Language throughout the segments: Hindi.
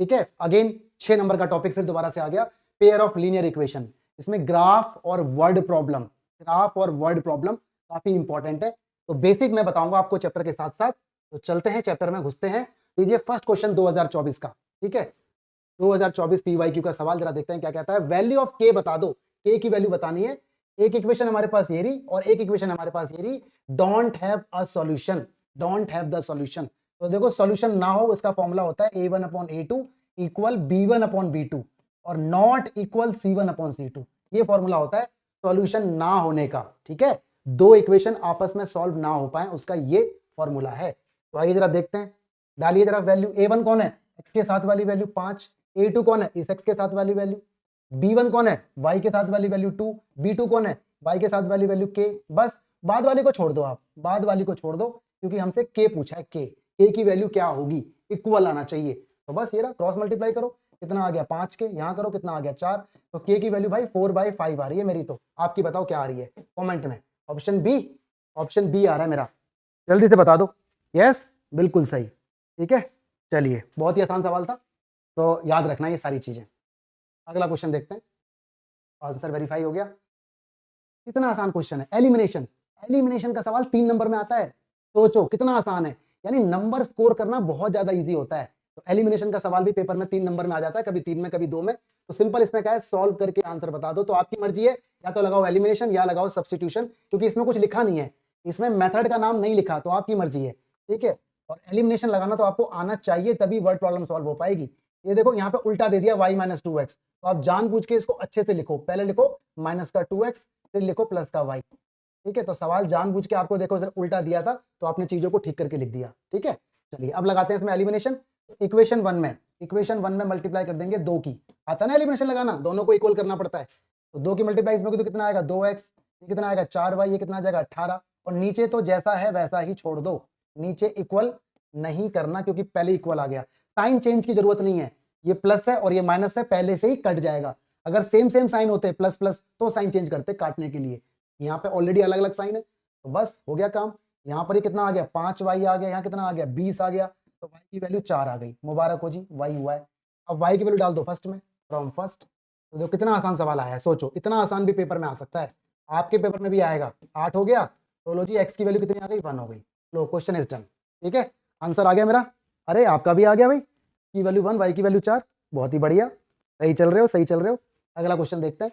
ठीक है, अगेन 6 नंबर का टॉपिक फिर दोबारा से आ गया, पेयर ऑफ लीनियर इक्वेशन। इसमें ग्राफ और वर्ड प्रॉब्लम, ग्राफ और वर्ड प्रॉब्लम काफी इंपॉर्टेंट है। तो बेसिक मैं बताऊंगा आपको चैप्टर के साथ साथ। तो चलते हैं चैप्टर में घुसते हैं। तो ये फर्स्ट क्वेश्चन 2024 का, ठीक है, 2024 पीवाईक्यू का सवाल, जरा देखते हैं क्या कहता है। वैल्यू ऑफ के बता दो, के की वैल्यू बतानी है। एक इक्वेशन हमारे पास ये रही और एक इक्वेशन हमारे पास ये रही। Don't have a solution, don't have the solution. तो देखो सॉल्यूशन ना हो उसका फॉर्मूला होता है a1/a2 इक्वल b1/b2 और नॉट इक्वल c1/c2। ये फॉर्मूला होता है सॉल्यूशन ना होने का, ठीक है। दो इक्वेशन आपस में सॉल्व ना हो पाए उसका ये फॉर्मूला है। तो आइए जरा देखते हैं, डालिए जरा वैल्यू। a1 कौन है, x के साथ वाली वैल्यू 5, a2 कौन है, इस x के साथ वाली वैल्यू, b1 कौन है, y के साथ वाली वैल्यू 2, b2 कौन है, y के साथ वाली वैल्यू k। बस बाद वाली को छोड़ दो, आप बाद वाली को छोड़ दो क्योंकि हमसे k पूछा है, k की वैल्यू क्या होगी, इक्वल आना चाहिए। तो बस ये रहा, क्रॉस मल्टीप्लाई करो, कितना आ गया 5 के, यहां करो कितना आ गया 4। तो k की वैल्यू भाई 4/5 आ रही है मेरी। तो आपकी बताओ क्या आ रही है कमेंट में। ऑप्शन बी, ऑप्शन बी आ रहा है मेरा, जल्दी से बता दो। यस, बिल्कुल सही, ठीक है। चलिए, बहुत ही आसान सवाल था, तो याद रखना ये सारी चीजें। अगला क्वेश्चन देखते हैं, आंसर वेरीफाई हो गया। कितना आसान क्वेश्चन है, एलिमिनेशन। एलिमिनेशन का सवाल 3 नंबर में आता है, सोचो कितना आसान है। यानी नंबर स्कोर करना बहुत ज्यादा इजी होता है। तो एलिमिनेशन का सवाल भी पेपर में 3 नंबर में आ जाता है, कभी 3 में कभी 2 में। तो सिंपल इसमें क्या है, सॉल्व करके आंसर बता दो। तो आपकी मर्जी है, या तो लगाओ एलिमिनेशन या लगाओ सब्स्टिट्यूशन, क्योंकि इसमें कुछ लिखा नहीं है, इसमें मेथड का नाम नहीं लिखा, तो आपकी मर्जी है, ठीक है। और एलिमिनेशन लगाना तो आपको आना चाहिए, तभी वर्ड प्रॉब्लम सॉल्व हो पाएगी। ये देखो यहाँ पे उल्टा दे दिया y-2x, तो आप जानबूझ के इसको अच्छे से लिखो, पहले लिखो माइनस का 2x, फिर लिखो प्लस का y, ठीक है। तो सवाल जानबूझ के आपको देखो उल्टा दिया था, तो आपने चीजों को ठीक करके लिख दिया, ठीक है। चलिए अब लगाते हैं इसमें एलिमिनेशन। इक्वेशन 1 में, इक्वेशन 1 में मल्टीप्लाई कर देंगे 2 की, आता है ना एलिमिनेशन लगाना, दोनों को इक्वल करना पड़ता है। तो 2 की मल्टीप्लाई इसमें तो कितना आएगा 2x, ये कितना आएगा 4y, ये कितना आ जाएगा 18। और नीचे तो जैसा है वैसा ही छोड़ दो, नीचे इक्वल नहीं करना क्योंकि पहले इक्वल आ गया। साइन चेंज की जरूरत नहीं है, ये प्लस है और ये माइनस है, पहले से ही कट जाएगा। अगर सेम सेम साइन होते प्लस प्लस तो साइन चेंज करते काटने के लिए, यहाँ पे ऑलरेडी अलग अलग साइन है, तो बस हो गया काम। यहाँ पर ये कितना आ गया 5y आ गया, यहाँ कितना आ गया 20 आ गया, तो y की वैल्यू 4 आ गई, मुबारक हो जी, y हुआ है। अब y की वैल्यू डाल दो फर्स्ट में, फ्रॉम फर्स्ट। तो देखो कितना आसान सवाल आया है, सोचो इतना आसान भी पेपर में आ सकता है, आपके पेपर में भी आएगा। 8 हो गया, तो लो जी x की वैल्यू कितनी आ गई 1 हो गई, लो क्वेश्चन इज डन, ठीक है। आंसर आ गया मेरा, अरे आपका भी आ गया भाई, की वैल्यू 1, y की वैल्यू 4, बहुत ही बढ़िया, सही चल रहे हो, सही चल रहे हो। अगला क्वेश्चन देखते हैं,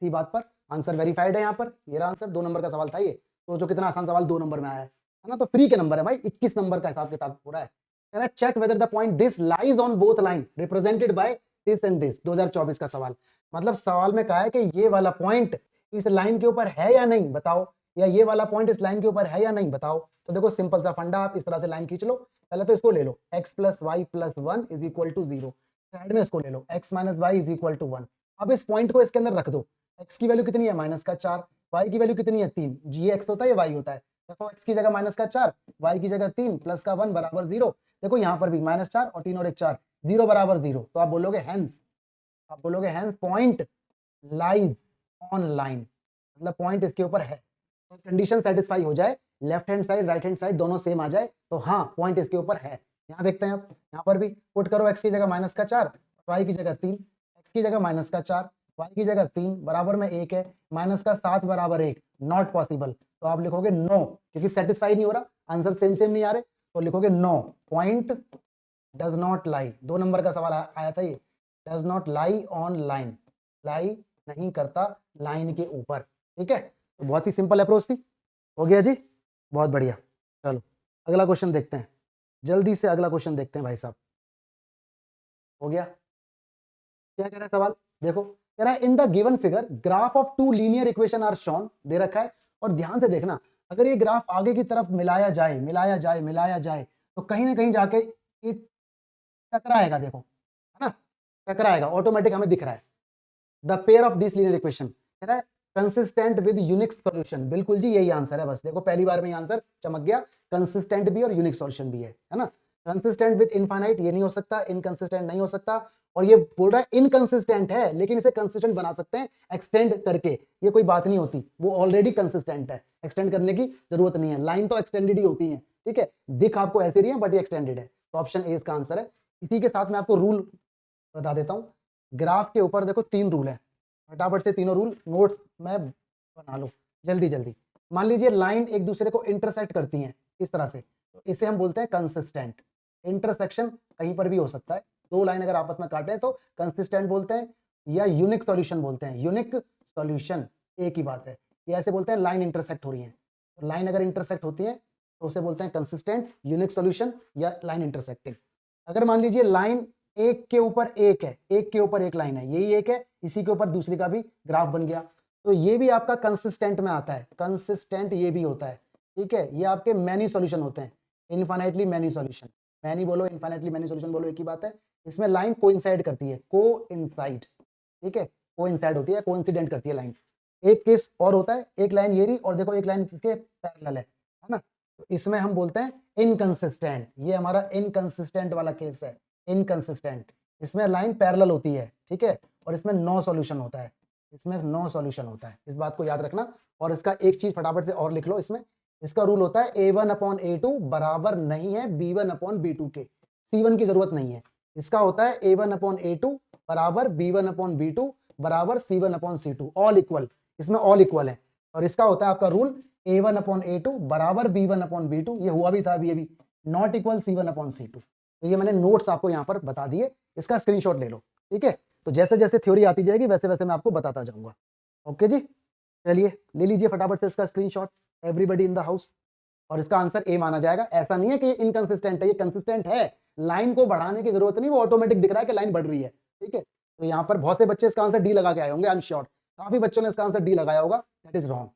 इसी बात पर आंसर वेरीफाइड है। यहाँ पर ये रहा आंसर, 2 नंबर का सवाल था ये, तो जो कितना आसान सवाल 2 नंबर में आया है ना, तो फ्री के नंबर है भाई, 21 नंबर का हिसाब किताब पूरा है। कह रहा है check whether the point this lies on both line represented by this and this. 2024 का सवाल, मतलब सवाल में कहा है कि ये वाला पॉइंट इस लाइन के ऊपर है या नहीं बताओ, या ये वाला पॉइंट इस लाइन के ऊपर है या नहीं बताओ। तो देखो सिंपल सा फंडा, आप इस तरह से लाइन खींच लो, पहले तो इसको ले लो x + y + 1 is equal to 0, side में इसको ले लो x - y is equal to 1। अब इस पॉइंट को इसके अंदर रख दो, x की वैल्यू कितनी है -4, y की वैल्यू कितनी है 3, जी x होता है ये y होता है, रखो x की जगह -4, y की जगह 3, प्लस का 1 बराबर 0। देखो यहाँ पर भी -4 और 3 और 1 4, 0 बराबर 0। तो आप बोलोगे हैंस, आप बोलोगे hence point lies on line, मतलब पॉइंट इसके ऊपर है। तो कंडीशन सेटिस्फाई हो जाए, left hand side right hand side दोनों सेम आ जाए, तो हाँ पॉइंट इसके ऊपर है। यहाँ देखते हैं आप, यहाँ पर भी पुट करो x की जगह -4, y की जगह 3, x की जगह -4, y की जगह 3 बराबर में 1 है, -7 बराबर 1, नॉट पॉसिबल। तो आप लिखोगे नो, क्योंकि सेटिस्फाई नहीं हो रहा, आंसर सेम सेम नहीं आ रहे, तो लिखोगे no, point does not lie. 2 number का सवाल आया था ये, does not lie on line, lie नहीं करता लाइन के ऊपर, ठीक है। तो बहुत ही सिंपल अप्रोच थी, हो गया जी, बहुत बढ़िया। चलो अगला क्वेश्चन देखते हैं, जल्दी से अगला क्वेश्चन देखते हैं भाई साहब। हो गया, क्या कह रहा है सवाल, देखो कह रहा है in the given figure graph of 2 linear equation are shown, दे रखा है। और ध्यान से देखना, अगर ये ग्राफ आगे की तरफ मिलाया जाए मिलाया जाए मिलाया जाए, तो कहीं ना कहीं जाके ये टकराएगा, देखो है ना, टकराएगा, ऑटोमेटिक हमें दिख रहा है। The pair of this linear equation कह रहा है कंसिस्टेंट विद यूनिक सॉल्यूशन, बिल्कुल जी यही आंसर है, बस देखो पहली बार में ये आंसर चमक गया, कंसिस्टेंट भी और यूनिक सॉल्यूशन भी है ना। कंसिस्टेंट विद इनफाइनाइट ये नहीं हो सकता, इनकंसिस्टेंट नहीं हो सकता, और ये बोल रहा है इनकंसिस्टेंट है लेकिन इसे कंसिस्टेंट बना सकते हैं एक्सटेंड करके, ये कोई बात नहीं होती, वो ऑलरेडी कंसिस्टेंट है, एक्सटेंड करने की जरूरत नहीं है, लाइन तो एक्सटेंडेड ही होती है, ठीक है, दिख आपको ऐसे रही है बट ये एक्सटेंडेड है। तो ऑप्शन ए इसका आंसर है। इसी के साथ मैं आपको रूल बता देता हूँ। ग्राफ के ऊपर देखो 3 रूल है, फटाफट से तीनों रूल नोट्स में बना लो जल्दी जल्दी। मान लीजिए लाइन एक दूसरे को इंटरसेक्ट करती हैं इस तरह से, तो इसे हम बोलते हैं कंसिस्टेंट। इंटरसेक्शन कहीं पर भी हो सकता है, दो लाइन अगर आपस में काटे तो कंसिस्टेंट बोलते हैं, या यूनिक सॉल्यूशन बोलते हैं। यूनिक सॉल्यूशन एक ही बात है। ये ऐसे बोलते हैं लाइन इंटरसेक्ट हो रही है, तो लाइन अगर इंटरसेक्ट होती है तो उसे बोलते हैं कंसिस्टेंट, यूनिक सॉल्यूशन या लाइन इंटरसेक्टिंग। अगर मान लीजिए लाइन एक के ऊपर एक है, एक के ऊपर एक लाइन है, यही एक है, इसी के ऊपर दूसरी का भी ग्राफ बन गया, तो ये भी आपका कंसिस्टेंट में आता है। कंसिस्टेंट ये भी होता है, ठीक है। ये आपके मैनी सॉल्यूशन होते हैं, इनफाइनाइटली मैनी सॉल्यूशन। मैनी बोलो इनफाइनाइटली मैनी सॉल्यूशन बोलो, एक ही बात है। इसमें लाइन कोइंसाइड करती है, कोइंसाइड, ठीक है, कोइंसाइड होती है, कोइंसिडेंट करती है लाइन। एक केस और होता है, एक लाइन ये रही और देखो एक लाइन इसके पैरेलल है ना, तो इसमें हम बोलते हैं इनकंसिस्टेंट। ये हमारा इनकंसिस्टेंट वाला केस है, इनकंसिस्टेंट। इसमें लाइन पैरेलल होती है, ठीक है, और इसमें नो सॉल्यूशन होता है, इसमें नो सॉल्यूशन होता है, इस बात को याद रखना। और इसका एक चीज फटाफट से और लिख लो, इसमें इसका रूल होता है A1/A2 बराबर नहीं है B1/B2 के। C1 की जरूरत नहीं है, इसका होता है A1/A2 बराबर B1/B2 बराबर C1/C2, ऑल इक्वल। इसमें ऑल इक्वल है। और इसका होता है आपका रूल A1/A2 बराबर B1/B2, ये हुआ भी था अभी अभी, नॉट इक्वल C1/C2। तो ये मैंने नोट्स आपको यहाँ पर बता दिए, इसका स्क्रीनशॉट ले लो, ठीक है। तो जैसे जैसे थ्योरी आती जाएगी वैसे वैसे मैं आपको बताता जाऊंगा। ओके जी, चलिए ले लीजिए फटाफट से इसका screenshot, everybody in the house. और इसका आंसर ए माना जाएगा। ऐसा नहीं है कि ये इनकंसिस्टेंट है, ये कंसिस्टेंट है। लाइन को बढ़ाने की जरूरत नहीं, वो ऑटोमेटिक दिख रहा है कि लाइन बढ़ रही है, ठीक है। तो यहाँ पर बहुत से बच्चे इसका आंसर डी लगा के आए होंगे, आई एम श्योर। काफी बच्चों ने इसका आंसर डी लगाया होगा, दैट इज रॉन्ग।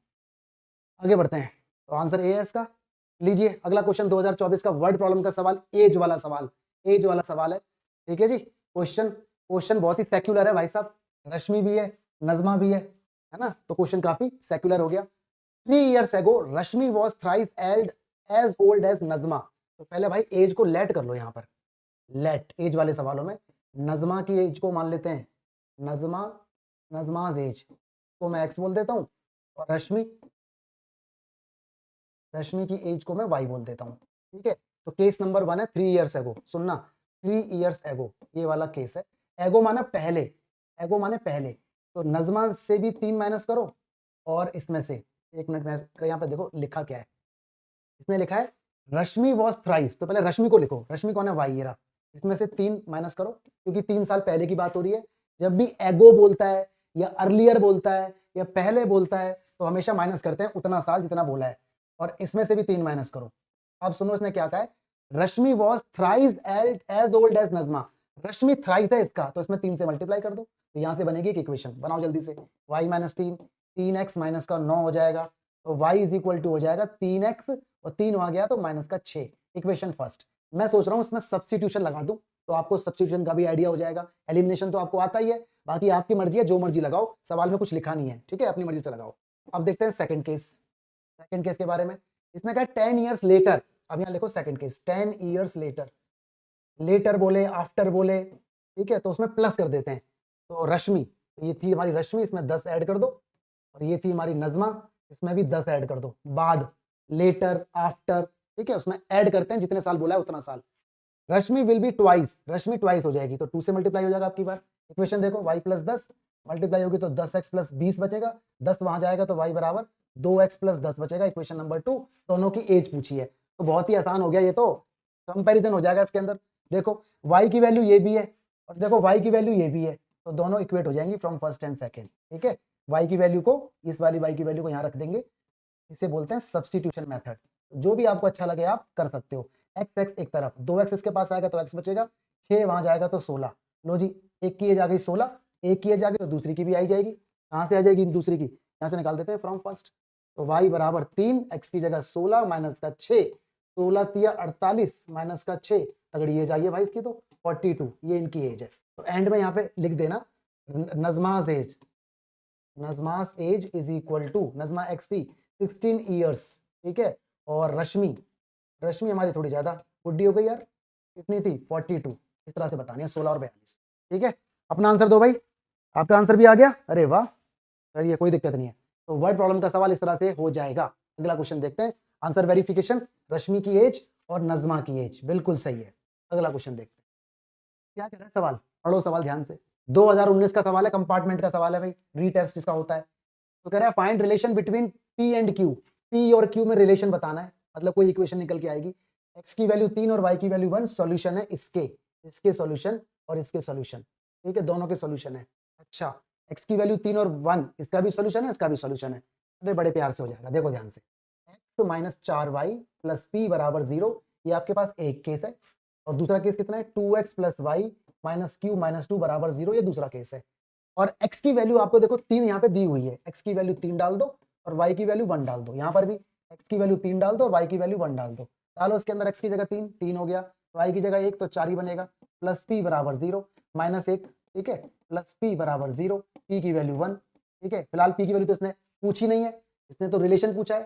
आगे बढ़ते हैं, तो आंसर ए है इसका। लीजिए अगला क्वेश्चन 2024 का वर्ड प्रॉब्लम का सवाल, एज वाला सवाल, एज वाला सवाल है, ठीक है जी। क्वेश्चन बहुत ही सेक्युलर है भाई साहब, रश्मि भी है, नजमा भी है ना, तो क्वेश्चन काफी सेक्युलर हो गया। 3 years ago Rashmi was thrice as old as Najma. तो पहले भाई एज को लेट कर लो, यहाँ पर लेट एज वाले सवालों में नजमा की एज को मान लेते हैं, नजमाज एज को मैं एक्स बोल देता हूँ, और रश्मि की एज को मैं वाई बोल देता हूँ, ठीक है। तो केस नंबर 1 है 3 years ago, सुनना 3 years ago ये वाला केस है। एगो माना पहले, एगो माने पहले, तो नजमा से भी 3 माइनस करो, और इसमें से एक मिनट में यहाँ पे देखो लिखा क्या है, इसने लिखा है रश्मि वॉज थ्राइस, तो पहले रश्मि को लिखो, रश्मि कौन है, वाई, ये रहा। इसमें से 3 माइनस करो, क्योंकि 3 साल पहले की बात हो रही है। जब भी एगो बोलता है या अर्लियर बोलता है या पहले बोलता है तो हमेशा माइनस करते हैं उतना साल जितना बोला है, और इसमें से भी 3 माइनस करो। अब सुनो इसने क्या कहा है, Rashmi was thrice as old as Najma. Rashmi thrice है इसका, तो इसमें 3 से मल्टीप्लाई कर दो, तो यहाँ से बनेगी एक इक्वेशन, बनाओ जल्दी से। y माइनस 3, 3x माइनस का 9 हो जाएगा, तो y इज इक्वल टू हो जाएगा 3x, और 3 वहां गया तो माइनस का 6, इक्वेशन फर्स्ट। मैं सोच रहा हूँ इसमें सब्स्टिट्यूशन लगा दूं, तो आपको सब्स्टिट्यूशन का भी आइडिया हो जाएगा। एलिमिनेशन तो आपको आता ही है, बाकी आपकी मर्जी है, जो मर्जी लगाओ, सवाल में कुछ लिखा नहीं है, ठीक है, अपनी मर्जी से लगाओ। अब देखते हैं सेकंड केस के बारे में। इसने कहा 10 years लेटर, अब यहाँ लिखो second case, 10 years later, later बोले आफ्टर बोले, ठीक है, तो उसमें प्लस कर देते हैं। तो रश्मि, तो ये थी हमारी रश्मि, इसमें 10 ऐड कर दो, और ये थी हमारी नजमा, इसमें भी 10 ऐड कर दो। बाद, लेटर, आफ्टर, ठीक है, उसमें ऐड करते हैं जितने साल बोला है उतना साल। Rashmi will be twice, Rashmi twice हो जाएगी, तो 2 से मल्टीप्लाई हो जाएगा आपकी बार। इक्वेशन देखो, y प्लस 10 मल्टीप्लाई होगी तो 10x प्लस 20 बचेगा, 10 वहां जाएगा तो y बराबर 2x प्लस 10 बचेगा। इक्वेशन नंबर 2, दोनों की एज पूछी है, तो बहुत ही आसान हो गया ये, तो कंपैरिजन हो जाएगा इसके अंदर। देखो y की वैल्यू ये भी है, और देखो y की वैल्यू ये भी है, तो दोनों इक्वेट हो जाएंगी फ्रॉम फर्स्ट एंड सेकंड, ठीक है। y की वैल्यू को, इस वाली y की वैल्यू को यहाँ रख देंगे, इसे बोलते हैं सब्स्टिट्यूशन मेथड। जो भी आपको अच्छा लगे आप कर सकते हो। x एक तरफ, 2x इसके पास आएगा तो x बचेगा, 6 वहां जाएगा तो 16। लो जी, एक की एज आ गई 16, एक की एज आ गई तो दूसरी की भी आई जाएगी। कहाँ से आ जाएगी दूसरी की, यहाँ से निकाल देते हैं फ्रॉम फर्स्ट। तो y बराबर 3, x की जगह 16 माइनस का 6, 16 तिया 48 माइनस का 6, तगड़ी एज आई है भाई इसकी, तो 42 ये इनकी एज है। तो एंड में यहाँ पे लिख देना Najma's age is equal to, Najma x थी 16 ईयर्स, ठीक है, और रश्मि हमारी थोड़ी ज्यादा बुढ़ी हो गई यार, कितनी थी 42, इस तरह से बतानी है 16 और 42, ठीक है। अपना आंसर दो भाई, आपका आंसर भी आ गया, अरे वाह, चलिए कोई दिक्कत नहीं है। तो वर्ड प्रॉब्लम का सवाल इस तरह से हो जाएगा। अगला क्वेश्चन देखते हैं, आंसर वेरिफिकेशन, रश्मि की एज और नजमा की एज बिल्कुल सही है। अगला क्वेश्चन देखते हैं क्या कह रहा है सवाल, पढ़ो सवाल ध्यान से। 2019 का सवाल है, कंपार्टमेंट का सवाल है भाई, रीटेस्ट इसका होता है। तो कह रहा है find relation between P and Q, P और क्यू में रिलेशन बताना है, मतलब कोई इक्वेशन निकल के आएगी। एक्स की वैल्यू 3 और वाई की वैल्यू 1, सॉल्यूशन है इसके सॉल्यूशन और इसके सॉल्यूशन, ठीक है, दोनों के सॉल्यूशन है। अच्छा, एक्स की वैल्यू 3 और 1, इसका भी सॉल्यूशन है, इसका भी सॉल्यूशन है। अरे बड़े प्यार से हो जाएगा, देखो ध्यान से। X minus 4y plus P बराबर 0, ये आपके पास एक केस है। और दूसरा केस कितना है, 2x plus y minus q minus 2 बराबर 0, ये दूसरा केस है। और x की वैल्यू आपको देखो 3 यहाँ पे दी हुई है, x की वैल्यू 3 डाल दो और y की वैल्यू 1 डाल दो। यहाँ पर भी x की वैल्यू 3 डाल दो और y की वैल्यू 1 डाल दो। डालो इसके अंदर, x की जगह 3 हो गया, y की जगह 1 तो 4 ही बनेगा, प्लस p बराबर 0 माइनस 1, ठीक है, प्लस p बराबर 0, p की वैल्यू 1, ठीक है। फिलहाल p की वैल्यू तो इसने पूछी नहीं है, इसने तो रिलेशन पूछा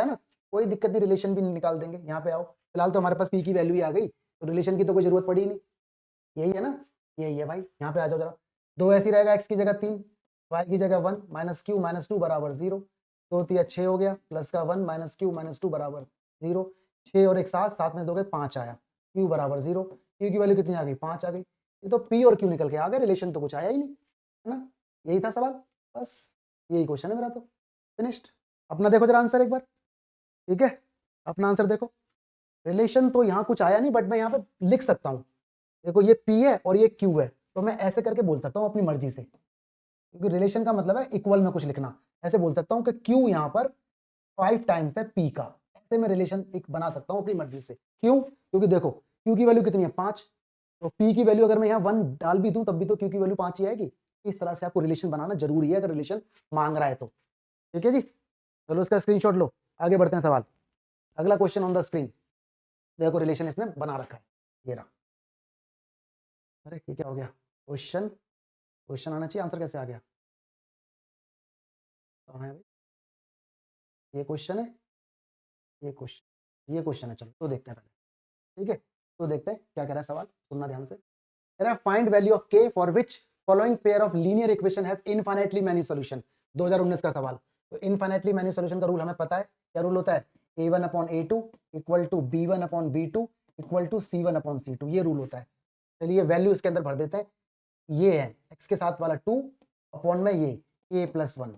है, ना, कोई दिक्कत नहीं, रिलेशन भी निकाल देंगे। यहाँ पे आओ, फिलहाल तो हमारे पास p की वैल्यू ही आ गई, तो रिलेशन की तो कोई जरूरत पड़ी नहीं, यही है ना, यही है भाई। यहाँ पे आ जाओ जरा, 2 ऐसी रहेगा, x की जगह 3, y की जगह 1 माइनस क्यू माइनस 2 बराबर 0, 2 3 6 हो गया, प्लस का 1 माइनस क्यू माइनस 2 बराबर 0, 6 और 1 7, 7 में 2 गए 5 आया, q बराबर 0, q की वैल्यू कितनी आ गई, 5 आ गई। ये तो p और q निकल के आ गए, रिलेशन तो कुछ आया ही नहीं, है ना, यही था सवाल, बस यही क्वेश्चन है मेरा, तो फिनिश्ड। अपना देखो जरा आंसर एक बार, ठीक है, अपना आंसर देखो। रिलेशन तो यहाँ कुछ आया नहीं, बट मैं यहाँ पे लिख सकता हूँ, देखो ये p है और ये q है, तो मैं ऐसे करके बोल सकता हूँ अपनी मर्जी से, क्योंकि रिलेशन का मतलब है इक्वल में कुछ लिखना। ऐसे बोल सकता हूँ कि q यहाँ पर 5 टाइम्स है p का, ऐसे मैं रिलेशन एक बना सकता हूँ अपनी मर्जी से। क्यों? क्योंकि देखो q की वैल्यू कितनी है, 5, तो p की वैल्यू अगर मैं यहाँ 1 डाल भी दूं तब भी तो q की वैल्यू 5 ही आएगी। इस तरह से आपको रिलेशन बनाना जरूरी है अगर रिलेशन मांग रहा है तो, ठीक है जी। चलो इसका स्क्रीनशॉट लो, आगे बढ़ते हैं सवाल। अगला क्वेश्चन ऑन द स्क्रीन, देखो रिलेशन इसने बना रखा है, ये रहा। अरे ये क्या हो गया, क्वेश्चन आना चाहिए, आंसर कैसे आ गया, कहाँ है भाई, ये क्वेश्चन है, ये क्वेश्चन है। चलो तो देखते हैं पहले, ठीक है, तो देखते हैं क्या कह रहा है सवाल, सुनना ध्यान से। कह रहा है find value of k for which following pair of linear equation have infinitely many solution. 2019 का सवाल। तो इनफाइनाइटली मैनी सॉल्यूशन का रूल हमें पता है, क्या रूल होता है, a1 upon a2 equal to b1 upon b2 equal to c1 upon c2, ये रूल होता है। चलिए वैल्यू इसके अंदर भर देते हैं, ये है x के साथ वाला 2 अपॉन में ये a प्लस 1,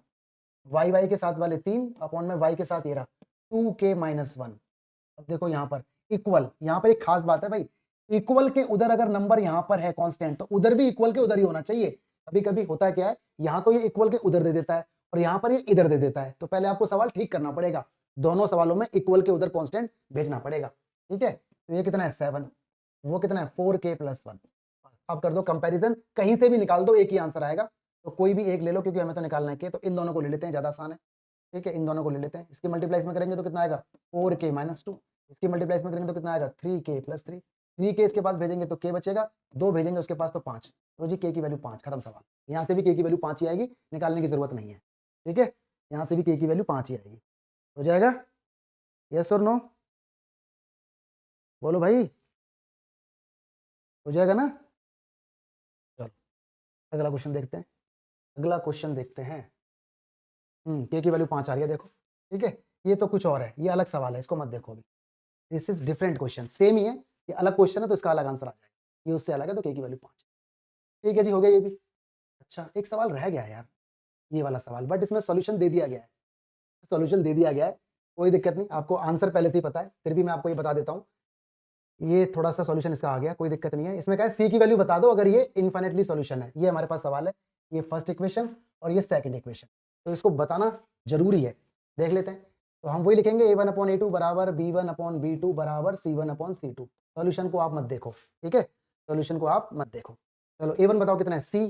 y के साथ वाले 3 अपॉन में y के साथ ये रहा 2k माइनस 1। अब देखो यहाँ पर इक्वल, यहाँ पर एक खास बात है भाई, इक्वल के उधर अगर नंबर यहाँ पर है कांस्टेंट, तो उधर भी इक्वल के उधर ही होना चाहिए। कभी कभी होता है क्या है, यहाँ तो ये इक्वल के उधर दे देता है और यहाँ पर ये इधर दे देता है, तो पहले आपको सवाल ठीक करना पड़ेगा, दोनों सवालों में इक्वल के उधर कांस्टेंट भेजना पड़ेगा, ठीक है। तो ये कितना है 7, वो कितना है 4k प्लस 1। आप कर दो कंपैरिजन, कहीं से भी निकाल दो, एक ही आंसर आएगा, तो कोई भी एक ले लो क्योंकि हमें तो निकालना है के, तो इन दोनों को ले लेते हैं, ज्यादा आसान है, ठीक है, इन दोनों को ले लेते हैं। इसकी मल्टीप्लाइज में करेंगे तो कितना आएगा 4k माइनस 2, इसकी मल्टीप्लाइज में करेंगे तो कितना आएगा 3k प्लस 3, 3k इसके पास भेजेंगे तो k बचेगा, 2 भेजेंगे उसके पास तो 5, तो जी k की वैल्यू 5, खत्म सवाल। यहाँ से भी k की वैल्यू 5 ही आएगी, निकालने की जरूरत नहीं है, ठीक है, यहाँ से भी k की वैल्यू 5 ही आएगी। हो जाएगा, यस और नो, बोलो भाई, हो जाएगा ना। चलो अगला क्वेश्चन देखते हैं, अगला क्वेश्चन देखते हैं। k की वैल्यू 5 आ रही है देखो, ठीक है, ये तो कुछ और है, ये अलग सवाल है, इसको मत देखो अभी, this is different question, same ही है, ये अलग क्वेश्चन है तो इसका अलग आंसर आ जाएगा, ये उससे अलग है तो k की वैल्यू 5, ठीक है जी, हो गया ये भी। अच्छा एक सवाल रह गया है यार, ये वाला सवाल, बट इसमें सॉल्यूशन दे दिया गया है, सॉल्यूशन दे दिया गया है, कोई दिक्कत नहीं, आपको आंसर पहले से ही पता है, फिर भी मैं आपको ये बता देता हूँ, ये थोड़ा सा सॉल्यूशन इसका आ गया, कोई दिक्कत नहीं है। इसमें क्या है, सी की वैल्यू बता दो अगर ये इनफाइनाइटली सॉल्यूशन है, ये हमारे पास सवाल है, ये फर्स्ट इक्वेशन और ये सेकंड इक्वेशन, तो इसको बताना जरूरी है, देख लेते हैं। तो हम वही लिखेंगे a1 अपॉन a2 बराबर b1 अपॉन b2 बराबर c1 अपॉन c2। सॉल्यूशन को आप मत देखो, ठीक है, सॉल्यूशन को आप मत देखो। चलो a1 बताओ कितना है c,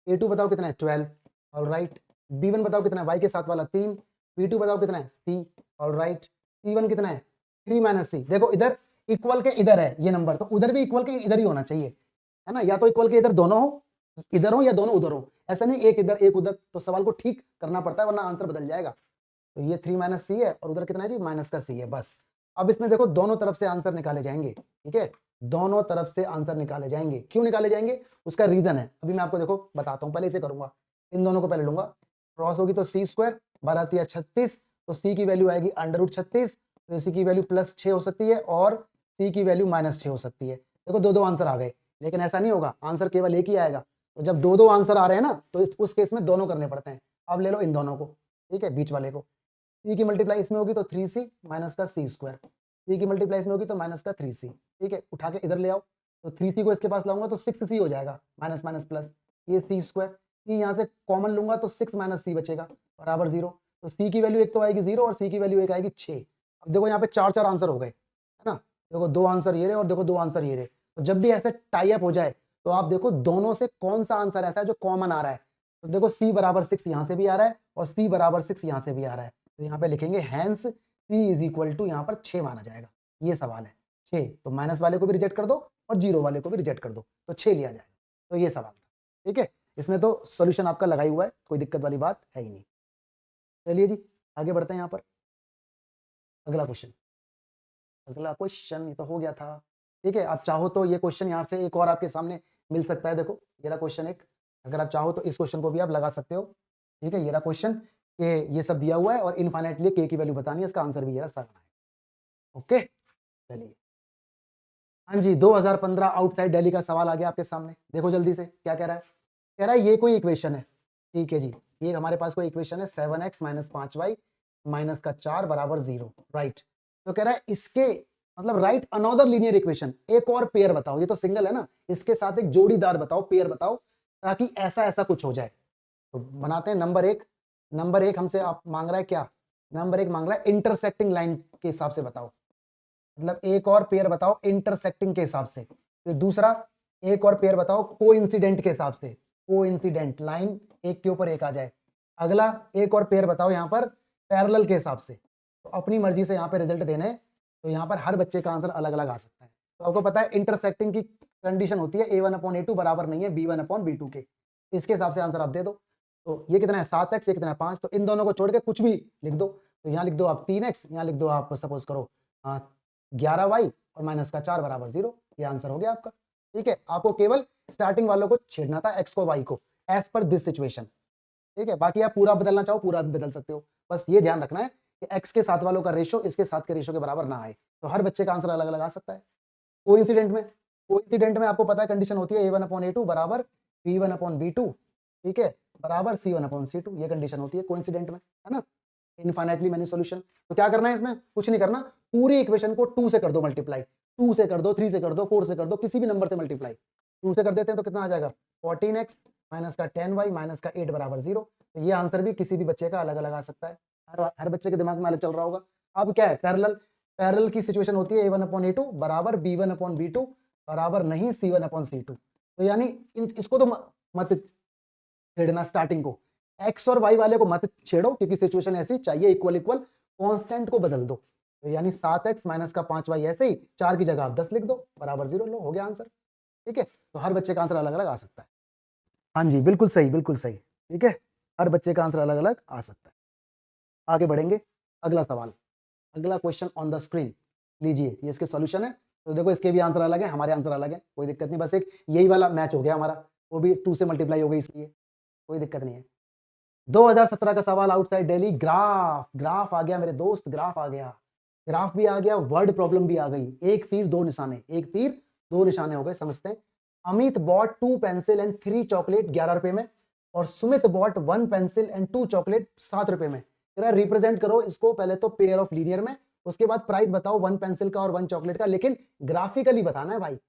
a2 बताओ कितना है 12, ऑलराइट, b1 बताओ कितना है y के साथ वाला 3, b2 बताओ कितना है c, ऑलराइट, c1 कितना है 3 माइनस c। देखो इधर इक्वल के इधर है ये नंबर, तो उधर भी इक्वल के इधर ही होना चाहिए, है ना, या तो इक्वल के इधर दोनों हो, इधर हो या दोनों उधर हो, ऐसा नहीं एक इधर एक उधर, तो सवाल को ठीक करना पड़ता है वरना आंसर बदल जाएगा। तो ये 3 माइनस सी है और उधर कितना है जी माइनस का सी है, बस। अब इसमें देखो दोनों तरफ से आंसर निकाले जाएंगे, ठीक है, दोनों तरफ से आंसर निकाले जाएंगे। क्यों निकाले जाएंगे, उसका रीजन है, अभी मैं आपको देखो बताता हूँ। पहले इसे करूंगा, इन दोनों को पहले लूंगा, क्रॉस होगी तो सी स्क्वायर, 12 36, तो सी की वैल्यू आएगी √36, तो सी की वैल्यू +6 हो सकती है और सी की वैल्यू -6 हो सकती है। देखो दो दो आंसर आ गए, लेकिन ऐसा नहीं होगा, आंसर केवल एक ही आएगा। तो जब दो दो आंसर आ रहे हैं ना, तो उस केस में दोनों करने पड़ते हैं। अब ले लो इन दोनों को, ठीक है, बीच वाले को। सी की मल्टीप्लाई इसमें होगी तो 3c माइनस का सी स्क्वायर, सी की मल्टीप्लाई इसमें होगी तो माइनस का 3c, ठीक है, उठा के इधर ले आओ। तो 3c को इसके पास लाऊंगा तो 6c हो जाएगा, माइनस माइनस प्लस, ये सी स्क्वायर, सी यहाँ से कॉमन लूंगा तो 6 माइनस सी बचेगा बराबर 0। तो सी की वैल्यू एक तो आएगी 0 और सी की वैल्यू एक आएगी 6। अब देखो यहाँ पे चार चार आंसर हो गए, है ना, देखो दो आंसर ये रहे और देखो दो आंसर ये रहे। तो जब भी ऐसे टाई अप हो जाए तो आप देखो दोनों से कौन सा आंसर ऐसा है जो कॉमन आ रहा है। तो देखो सी बराबर 6 यहाँ से भी आ रहा है और सी बराबर 6 यहाँ से भी आ रहा है। तो यहाँ पे लिखेंगे hence c is equal to, यहाँ पर 6 माना जाएगा। ये सवाल है 6, तो माइनस वाले को भी रिजेक्ट कर दो और जीरो वाले को भी रिजेक्ट कर दो, तो 6 लिया जाएगा। तो ये सवाल था, ठीक है। इसमें तो सोल्यूशन आपका लगा ही हुआ है, कोई दिक्कत वाली बात है ही नहीं। चलिए जी आगे बढ़ते हैं। यहाँ पर अगला क्वेश्चन, अगला क्वेश्चन ये तो हो गया था, ठीक है। आप चाहो तो ये क्वेश्चन यहाँ से एक और आपके सामने मिल सकता है। देखो ये रहा क्वेश्चन एक, अगर आप चाहो तो इस क्वेश्चन को भी आप लगा सकते हो, ठीक है। ये रहा क्वेश्चन कि ये सब दिया हुआ है और इनफाइनाइटली के की वैल्यू बतानी है, इसका आंसर भी ये रहा 7 है। ओके चलिए, हाँ जी 2015 आउटसाइड दिल्ली का सवाल आ गया आपके सामने। देखो जल्दी से क्या कह रहा है। कह रहा है ये कोई इक्वेशन है, ठीक है जी, ये हमारे पास कोई इक्वेशन है 7x माइनस 5y माइनस का 4 बराबर 0, राइट। तो कह रहा है इसके मतलब राइट अनदर लीनियर इक्वेशन, एक और पेयर बताओ, ये तो सिंगल है ना, इसके साथ एक जोड़ीदार बताओ, पेयर बताओ, ताकि ऐसा ऐसा कुछ हो जाए। तो बनाते हैं। नंबर एक हमसे आप मांग रहा है क्या, नंबर एक मांग रहा है इंटरसेक्टिंग लाइन के हिसाब से बताओ, मतलब एक और पेयर बताओ इंटरसेक्टिंग के हिसाब से। तो दूसरा एक और पेयर बताओ कोइंसिडेंट के हिसाब से, कोइंसिडेंट लाइन एक के ऊपर एक आ जाए। अगला एक और पेयर बताओ यहाँ पर पैरेलल के हिसाब से। तो अपनी मर्जी से यहाँ पे रिजल्ट देने, तो यहाँ पर हर बच्चे का आंसर अलग अलग आ सकता है। तो आपको पता है इंटरसेक्टिंग की कंडीशन होती है a1/a2 बराबर नहीं है b1/b2 के, इसके हिसाब से आंसर आप दे दो। तो ये कितना है 7x, ये कितना है 5, तो इन दोनों को छोड़ के कुछ भी लिख दो। तो यहाँ लिख दो आप 3x, यहाँ लिख दो आप सपोज करो 11y और माइनस का 4 बराबर 0। ये आंसर हो गया आपका, ठीक है। आपको केवल स्टार्टिंग वालों को छेड़ना था, x को y को, एज पर दिस सिचुएशन, ठीक है। बाकी आप पूरा बदलना चाहो पूरा भी बदल सकते हो, बस ये ध्यान रखना है कि x के साथ वालों का रेशो इसके साथ के रेशो के बराबर ना आए। तो हर बच्चे का आंसर अलग अलग आ सकता है। कोइंसिडेंट में आपको पता है कंडीशन होती है a1/a2 बराबर b1/b2, ठीक है, बराबर c1/c2, ये कंडीशन होती है कोइंसिडेंट में, है ना। Infinitely many solution. तो क्या करना है इसमें, कुछ नहीं करना, पूरी इक्वेशन को 2 से कर दो मल्टीप्लाई, 2 से कर दो, 3 से कर दो, 4 से कर दो, किसी भी नंबर से मल्टीप्लाई। 2 से कर देते हैं तो कितना आ जाएगा 14x माइनस का 10y माइनस का 8 बराबर 0। तो ये आंसर भी किसी भी बच्चे का अलग अलग आ सकता है, हर बच्चे के दिमाग में अलग चल रहा होगा। अब क्या है पैरेलल की सिचुएशन होती है a1/a2 बराबर b1/b2 बराबर नहीं c1/c2। तो यानी इसको तो मत छेड़ना, स्टार्टिंग को x और y वाले को मत छेड़ो, क्योंकि सिचुएशन ऐसी चाहिए इक्वल इक्वल, कांस्टेंट को बदल दो। तो यानी 7x माइनस का 5y ऐसे ही 4 की जगह आप 10 लिख दो बराबर 0, लो हो गया आंसर, ठीक है। तो हर बच्चे का आंसर अलग अलग आ सकता है। हाँ जी बिल्कुल सही, बिल्कुल सही, ठीक है, हर बच्चे का आंसर अलग अलग आ सकता है। आगे बढ़ेंगे, अगला सवाल, अगला क्वेश्चन ऑन द स्क्रीन लीजिए, ये इसके सॉल्यूशन है। तो देखो इसके भी आंसर अलग है, हमारे आंसर अलग है, कोई दिक्कत नहीं, बस एक यही वाला मैच हो गया हमारा, वो भी 2 से मल्टीप्लाई हो गई, इसलिए कोई दिक्कत नहीं है। 2017 का सवाल आउटसाइड दिल्ली, ग्राफ आ गया मेरे दोस्त, ग्राफ आ गया, ग्राफ भी आ गया, वर्ड प्रॉब्लम भी आ गई। एक तीर दो निशाने, एक तीर दो निशाने हो गए, समझते हैं। Amit bought 2 pencil and 3 chocolate 11 रुपए में, और Sumit bought 1 pencil and 2 chocolate 7 रुपए में। रिप्रेजेंट करो इसको पहले तो पेयर ऑफ लीनियर में, उसके बाद प्राइस बताओ 1 पेंसिल का और 1 चॉकलेट का, लेकिन ग्राफिकली बताना है भाई, है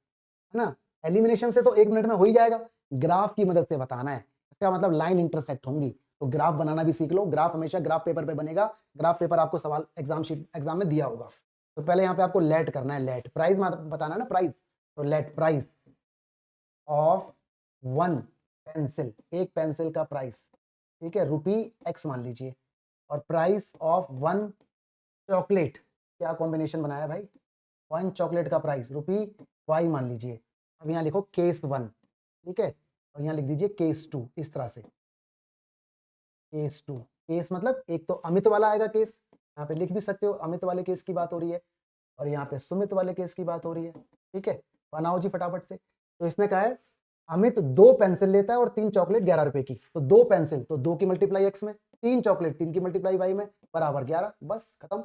ना। एलिमिनेशन से तो 1 मिनट में हो ही जाएगा, ग्राफ की मदद से बताना है। इसका मतलब लाइन इंटरसेक्ट होंगी, तो ग्राफ बनाना भी सीख लो। ग्राफ हमेशा ग्राफ पेपर पे बनेगा, ग्राफ पेपर आपको सवाल एग्जाम में दिया होगा। तो पहले यहाँ पे आपको लेट करना है, लेट प्राइस बताना है ना, प्राइस। तो लेट प्राइस ऑफ 1 पेंसिल, एक पेंसिल का प्राइस, ठीक है, ₹x मान लीजिए, और प्राइस ऑफ 1 चॉकलेट, क्या कॉम्बिनेशन बनाया भाई, 1 चॉकलेट का प्राइस ₹y मान लीजिए। अब यहाँ लिखो केस 1, ठीक है, और यहाँ लिख दीजिए केस 2, इस तरह से केस 2। केस मतलब एक तो अमित वाला आएगा केस, यहाँ पे लिख भी सकते हो अमित वाले केस की बात हो रही है, और यहाँ पे सुमित वाले केस की बात हो रही है, ठीक है। बनाओ जी फटाफट से। तो इसने कहा है अमित 2 पेंसिल लेता है और 3 चॉकलेट 11 रुपए की, तो 2 पेंसिल तो 2 की मल्टीप्लाई x में, 3 चॉकलेट 3 की मल्टीप्लाई y में, बराबर 11, बस खत्म।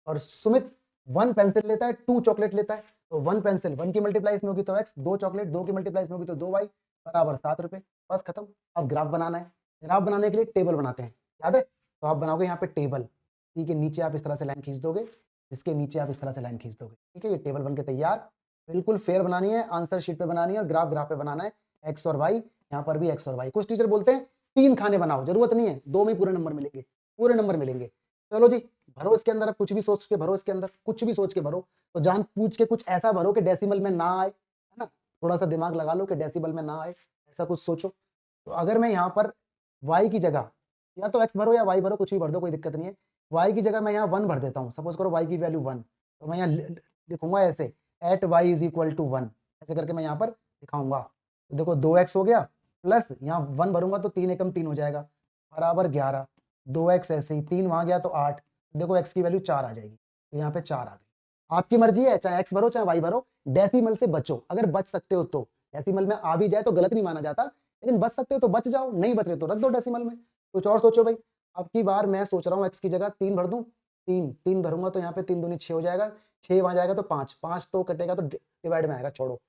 और सुमित 1 पेंसिल लेता है, 2 चॉकलेट लेता है, तो 1 पेंसिल 1 की मल्टीप्लाई इसमें होगी तो x, 2 चॉकलेट 2 की मल्टीप्लाई इसमें होगी तो 2y बराबर 7 रुपए। बस खत्म। अब ग्राफ बनाना है। ग्राफ बनाने के लिए टेबल बनाते हैं, याद है? तो आप बनाओगे यहाँ पे टेबल, ठीक है, नीचे आप इस तरह से लाइन खींच दोगे, इसके नीचे आप इस तरह से लाइन खींच दोगे, ठीक है। ये टेबल बन के तैयार, बिल्कुल फेयर बनानी है, आंसर शीट पे बनानी है और ग्राफ ग्राफ पे बनाना है। एक्स और वाई, यहाँ पर भी एक्स और वाई। कुछ टीचर बोलते हैं 3 खाने बनाओ, जरूरत नहीं है, 2 में पूरे नंबर मिलेंगे, पूरे नंबर मिलेंगे। चलो जी, भरो इसके अंदर, अब कुछ भी सोच के भरो इसके अंदर, कुछ भी सोच के भरो। तो जान पूछ के कुछ ऐसा भरो कि डेसिमल में ना आए, है ना, थोड़ा सा दिमाग लगा लो कि डेसिमल में ना आए, ऐसा कुछ सोचो। तो अगर मैं यहाँ पर y की जगह या तो x भरो या y भरो, कुछ भी भर दो, कोई दिक्कत नहीं है। y की जगह मैं यहाँ 1 भर देता हूँ, सपोज करो y की वैल्यू 1, तो मैं यहाँ लिखूंगा ऐसे at y is equal to 1, ऐसे करके मैं यहाँ पर दिखाऊंगा। तो देखो 2x हो गया, प्लस यहाँ 1 भरूंगा तो 3 एकम 3 हो जाएगा, बराबर 11, 2x ऐसे ही, 3 वहां गया तो 8, देखो x की वैल्यू 4 आ जाएगी, तो यहाँ पे 4 आ गई। आपकी मर्जी है, चाहे x भरो चाहे y भरो, डेसिमल से बचो, अगर बच सकते हो तो। डेसिमल में आ भी जाए तो गलत नहीं माना जाता, लेकिन बच सकते हो तो बच जाओ, नहीं बच रहे तो रख दो डेसिमल में। कुछ और सोचो भाई। अब की बार मैं सोच रहा हूँ x की जगह 3 भर दूं, 3 भरूंगा तो यहाँ पे 3 दूनी 6 हो जाएगा, 6 वहां जाएगा तो 5, 5 तो कटेगा तो डिवाइड में आएगा, छोड़ो।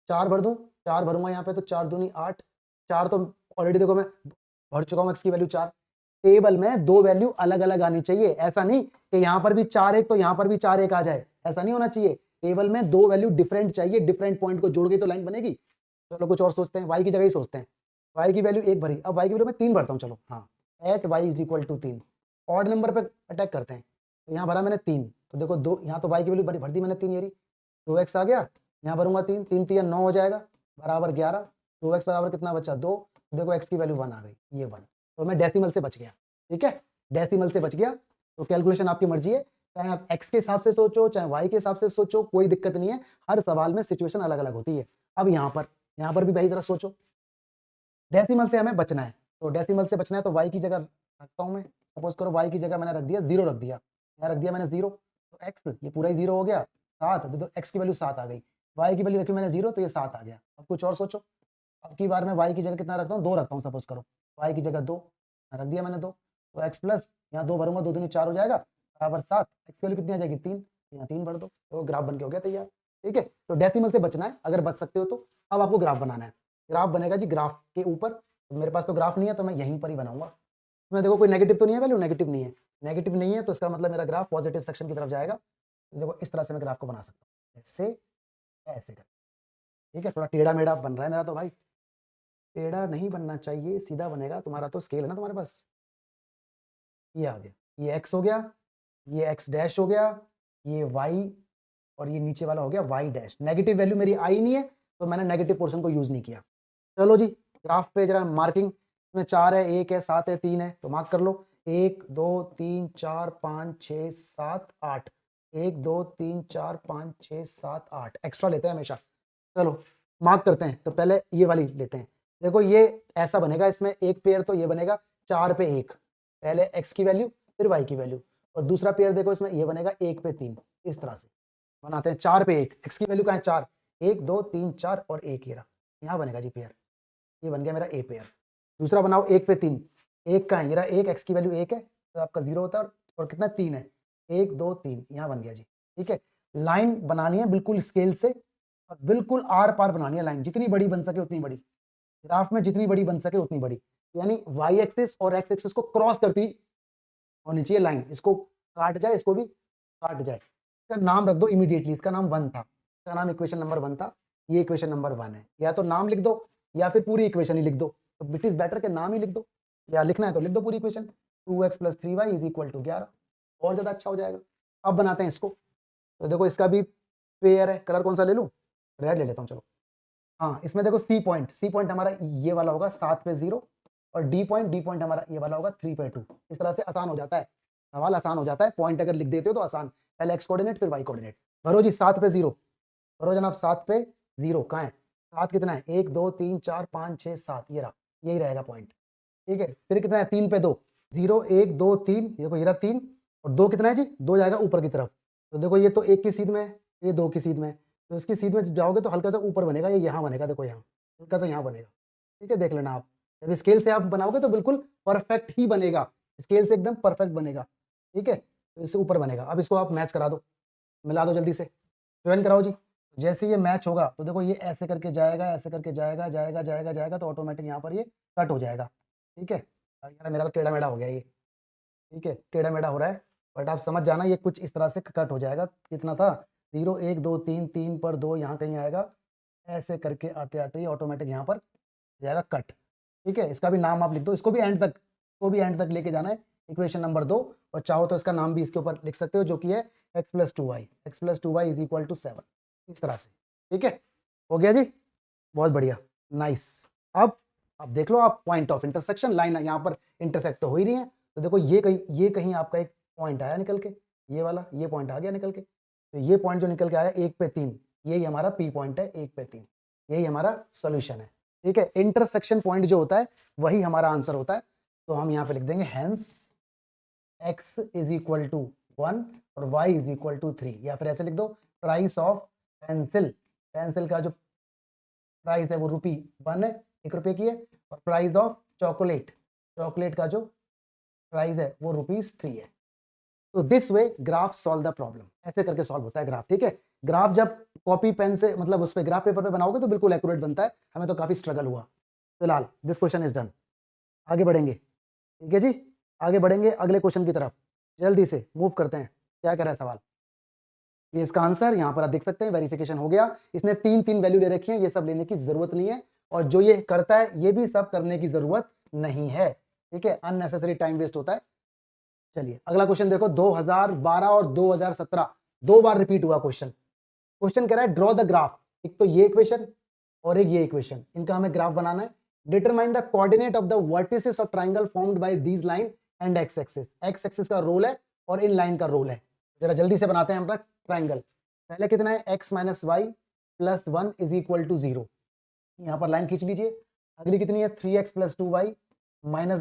4 भर दूं, 4 भरूंगा यहाँ पे तो 4 दूनी 8, 4 तो ऑलरेडी देखो मैं भर चुका हूँ x की वैल्यू 4। टेबल में 2 वैल्यू अलग अलग आनी चाहिए, ऐसा नहीं कि यहाँ पर भी 4 1 तो यहाँ पर भी 4 1 आ जाए, ऐसा नहीं होना चाहिए। टेबल में 2 वैल्यू डिफरेंट चाहिए, डिफरेंट पॉइंट को जोड़ के तो लाइन बनेगी। चलो कुछ और सोचते हैं, y की जगह ही सोचते हैं। y की वैल्यू 1 भरी, अब y की वैल्यू मैं 3 भरता हूँ, चलो हाँ, at y is equal to 3, odd number पे अटैक करते हैं। तो यहाँ भरा मैंने 3, तो देखो 2, यहाँ तो y की वैल्यू भर दी मैंने 3, ये रही, 2x आ गया, यहाँ भरूंगा 3, 3 3 9 हो जाएगा, बराबर 11, 2x बराबर कितना बचा 2, देखो x की वैल्यू 1 आ गई, ये 1, तो मैं डेसिमल से बच गया, ठीक है, डेसिमल से बच गया। तो कैलकुलेशन आपकी मर्जी है, चाहे आप x के हिसाब से सोचो चाहे y के हिसाब से सोचो, कोई दिक्कत नहीं है, हर सवाल में सिचुएशन अलग अलग होती है। अब यहाँ पर भी भाई जरा सोचो, डेसिमल से हमें बचना है, तो डेसिमल से बचना है तो y की जगह रखता हूँ मैं, सपोज करो y की जगह मैंने रख दिया 0, रख दिया, यहाँ रख दिया मैंने 0, तो x ये पूरा ही 0 हो गया, 7, तो x की वैल्यू 7 आ गई, y की वैल्यू रखी मैंने 0, तो ये 7 आ गया। अब कुछ और सोचो, अब की बार मैं y की जगह कितना रखता हूँ, 2 रखता हूँ, सपोज करो y की जगह 2 रख दिया मैंने 2, तो x प्लस यहाँ 2 भरूंगा 2 दूनी 4 हो जाएगा, बराबर 7, x की वैल्यू कितनी आ जाएगी 3, यहाँ 3 भर दो, तो ग्राफ बन के हो गया तैयार, ठीक है। तो डेसिमल से बचना है अगर बच सकते हो तो। अब आपको ग्राफ बनाना है, ग्राफ बनेगा जी ग्राफ के ऊपर, तो मेरे पास तो ग्राफ नहीं है तो मैं यहीं पर ही बनाऊंगा। मैं देखो कोई नेगेटिव तो नहीं है, वैल्यू नेगेटिव नहीं है, नेगेटिव नहीं है तो इसका मतलब मेरा ग्राफ पॉजिटिव सेक्शन की तरफ जाएगा। तो देखो इस तरह से मैं ग्राफ को बना सकता हूँ, ऐसे ऐसे कर, ठीक है। थोड़ा टेढ़ा मेढ़ा बन रहा है मेरा तो भाई, टेढ़ा नहीं बनना चाहिए, सीधा बनेगा, तुम्हारा तो स्केल है ना तुम्हारे पास। ये आ गया, ये x हो गया, ये x डैश हो गया, ये y, और ये नीचे वाला हो गया y डैश। नेगेटिव वैल्यू मेरी आई नहीं है तो मैंने नेगेटिव पोर्शन को यूज नहीं किया। चलो जी, ग्राफ पे जरा मार्किंग, इसमें 4 है, 1 है, 7 है, 3 है, तो मार्क कर लो, 1 2 3 4 5 6 7 8, 1 2 3 4 5 6 7 8, एक्स्ट्रा लेते हैं हमेशा। चलो मार्क करते हैं, तो पहले ये वाली लेते हैं। देखो ये ऐसा बनेगा, इसमें एक पेयर तो ये बनेगा 4 पे 1, पहले x की वैल्यू फिर y की वैल्यू, और दूसरा पेयर देखो इसमें ये बनेगा 1 पे 3, इस तरह से बनाते हैं। 4 पे 1, x की वैल्यू कहाँ है 4, 1 2 3 4 और 1, ये रहा, यहाँ बनेगा जी पेयर, ये बन गया मेरा ए पेयर। दूसरा बनाओ 1 पे 3, 1 का है, ये रहा 1, x की वैल्यू 1 है तो आपका 0 होता है, और कितना 3 है, 1 2 3, यहाँ बन गया जी, ठीक है। लाइन बनानी है बिल्कुल स्केल से, और बिल्कुल आर पार बनानी है लाइन, जितनी बड़ी बन सके उतनी बड़ी, ग्राफ में जितनी बड़ी बन सके उतनी बड़ी, यानी y एक्सिस और x एक्सिस को क्रॉस करती होनी चाहिए लाइन, इसको काट जाए इसको भी काट जाए। इसका नाम रख दो इमीडिएटली, इसका नाम 1 था, इसका नाम इक्वेशन नंबर 1 था, ये इक्वेशन नंबर 1 है। या तो नाम लिख दो या फिर पूरी इक्वेशन ही लिख दो, तो इट इज बेटर के नाम ही लिख दो, या लिखना है तो लिख दो पूरी इक्वेशन, 2x + 3y = 11, और ज्यादा अच्छा हो जाएगा। अब बनाते हैं इसको, तो देखो इसका भी पेयर है, कलर कौन सा ले लूं, रेड ले लेता हूं, चलो। हाँ, इसमें देखो सी पॉइंट हमारा ये वाला होगा 7 पे 0, और डी पॉइंट हमारा ये वाला होगा 3 पे 2। इस तरह से आसान हो जाता है, सवाल आसान हो जाता है, पॉइंट अगर लिख देते हो तो आसान, पहले x कोऑर्डिनेट फिर y कोऑर्डिनेट। भरो जी 7 पे 0, भरो जनाब 7 पे 0 कहाँ है, 7 कितना है, 1 2 3 4 5 6 7, ये रहा, यही रहेगा पॉइंट, ठीक है। फिर कितना है 3 पे 2, 0 1 2 3, देखो ये रहा 3, और 2 कितना है जी, 2 जाएगा ऊपर की तरफ, तो देखो ये तो 1 की सीध में है, ये 2 की सीध में है, तो इसकी सीध में जाओगे तो हल्का सा ऊपर बनेगा, ये यहाँ बनेगा, देखो यहाँ हल्का सा यहाँ बनेगा, ठीक है, देख लेना आप। जब स्केल से आप बनाओगे तो बिल्कुल परफेक्ट ही बनेगा, स्केल से एकदम परफेक्ट बनेगा, ठीक है, तो इससे ऊपर बनेगा। अब इसको आप मैच करा दो, मिला दो जल्दी से, ज्वाइन कराओ जी। जैसे ये मैच होगा तो देखो ये ऐसे करके जाएगा, ऐसे करके जाएगा, जाएगा जाएगा जाएगा, तो ऑटोमेटिक यहाँ पर ये कट हो जाएगा। ठीक है, यार मेरा तो टेढ़ा मेढ़ा हो गया ये। ठीक है, टेढ़ा मेढ़ा हो रहा है, बट आप समझ जाना ये कुछ इस तरह से कट हो जाएगा। कितना था 0 1 2 3, 3 पर 2 यहाँ कहीं आएगा, ऐसे करके आते आते ही ऑटोमेटिक यहाँ पर जाएगा कट। ठीक है, इसका भी नाम आप लिख दो, इसको भी एंड तक, को भी एंड तक लेके जाना है। इक्वेशन नंबर 2, और चाहो तो इसका नाम भी इसके ऊपर लिख सकते हो, जो कि है x + 2y, x + 2y = 7, इस तरह से। ठीक है, हो गया जी, बहुत बढ़िया, नाइस। अब देख लो आप, पॉइंट ऑफ इंटरसेक्शन, लाइन यहाँ पर इंटरसेक्ट तो हो ही रही है, तो देखो ये कहीं आपका एक पॉइंट आया निकल के, ये वाला, ये पॉइंट आ गया निकल के, तो ये पॉइंट जो निकल के आया 1 पे 3, यही हमारा पी पॉइंट है, 1 पे 3, यही हमारा सॉल्यूशन है। ठीक है, इंटरसेक्शन पॉइंट जो होता है वही हमारा आंसर होता है। तो हम यहाँ पे लिख देंगे हेंस x = 1 और y = 3, या फिर ऐसे लिख दो, प्राइस ऑफ पेंसिल, पेंसिल का जो प्राइस है वो ₹1 है, 1 रुपये की है, और प्राइस ऑफ चॉकलेट, चॉकलेट का जो प्राइस है वो ₹3 है। तो this way graph solve the problem, ऐसे करके सॉल्व होता है ग्राफ। ठीक है, ग्राफ जब कॉपी पेन से, मतलब उस पे ग्राफ पेपर पे बनाओगे तो बिल्कुल एक्यूरेट बनता है, हमें तो काफी स्ट्रगल हुआ। फिलहाल दिस क्वेश्चन इज डन, आगे बढ़ेंगे। ठीक है जी, आगे बढ़ेंगे अगले क्वेश्चन की तरफ, जल्दी से मूव करते हैं। क्या कह रहा है सवाल, ये इसका आंसर यहाँ पर आप देख सकते हैं, वेरिफिकेशन हो गया। इसने 3 वैल्यू ले रखी है, ये सब लेने की जरूरत नहीं है, और जो ये करता है ये भी सब करने की जरूरत नहीं है। ठीक है, अननेसेसरी टाइम वेस्ट होता है। चलिए अगला क्वेश्चन देखो, 2012 और 2017 2 बार रिपीट हुआ क्वेश्चन। क्वेश्चन कह रहा है ड्रॉ द ग्राफ, एक तो ये इक्वेशन और एक ये इक्वेशन, इनका हमें ग्राफ बनाना है। Determine the coordinate of the vertices of triangle formed by these line and x axis, x axis का रोल है और इन लाइन का रोल है। जरा जल्दी से बनाते हैं हम ट्रायंगल। पहले कितना है, x - y + 1 = 0, यहाँ पर लाइन खींच लीजिए। अगली कितनी है, 3x + 2y - 12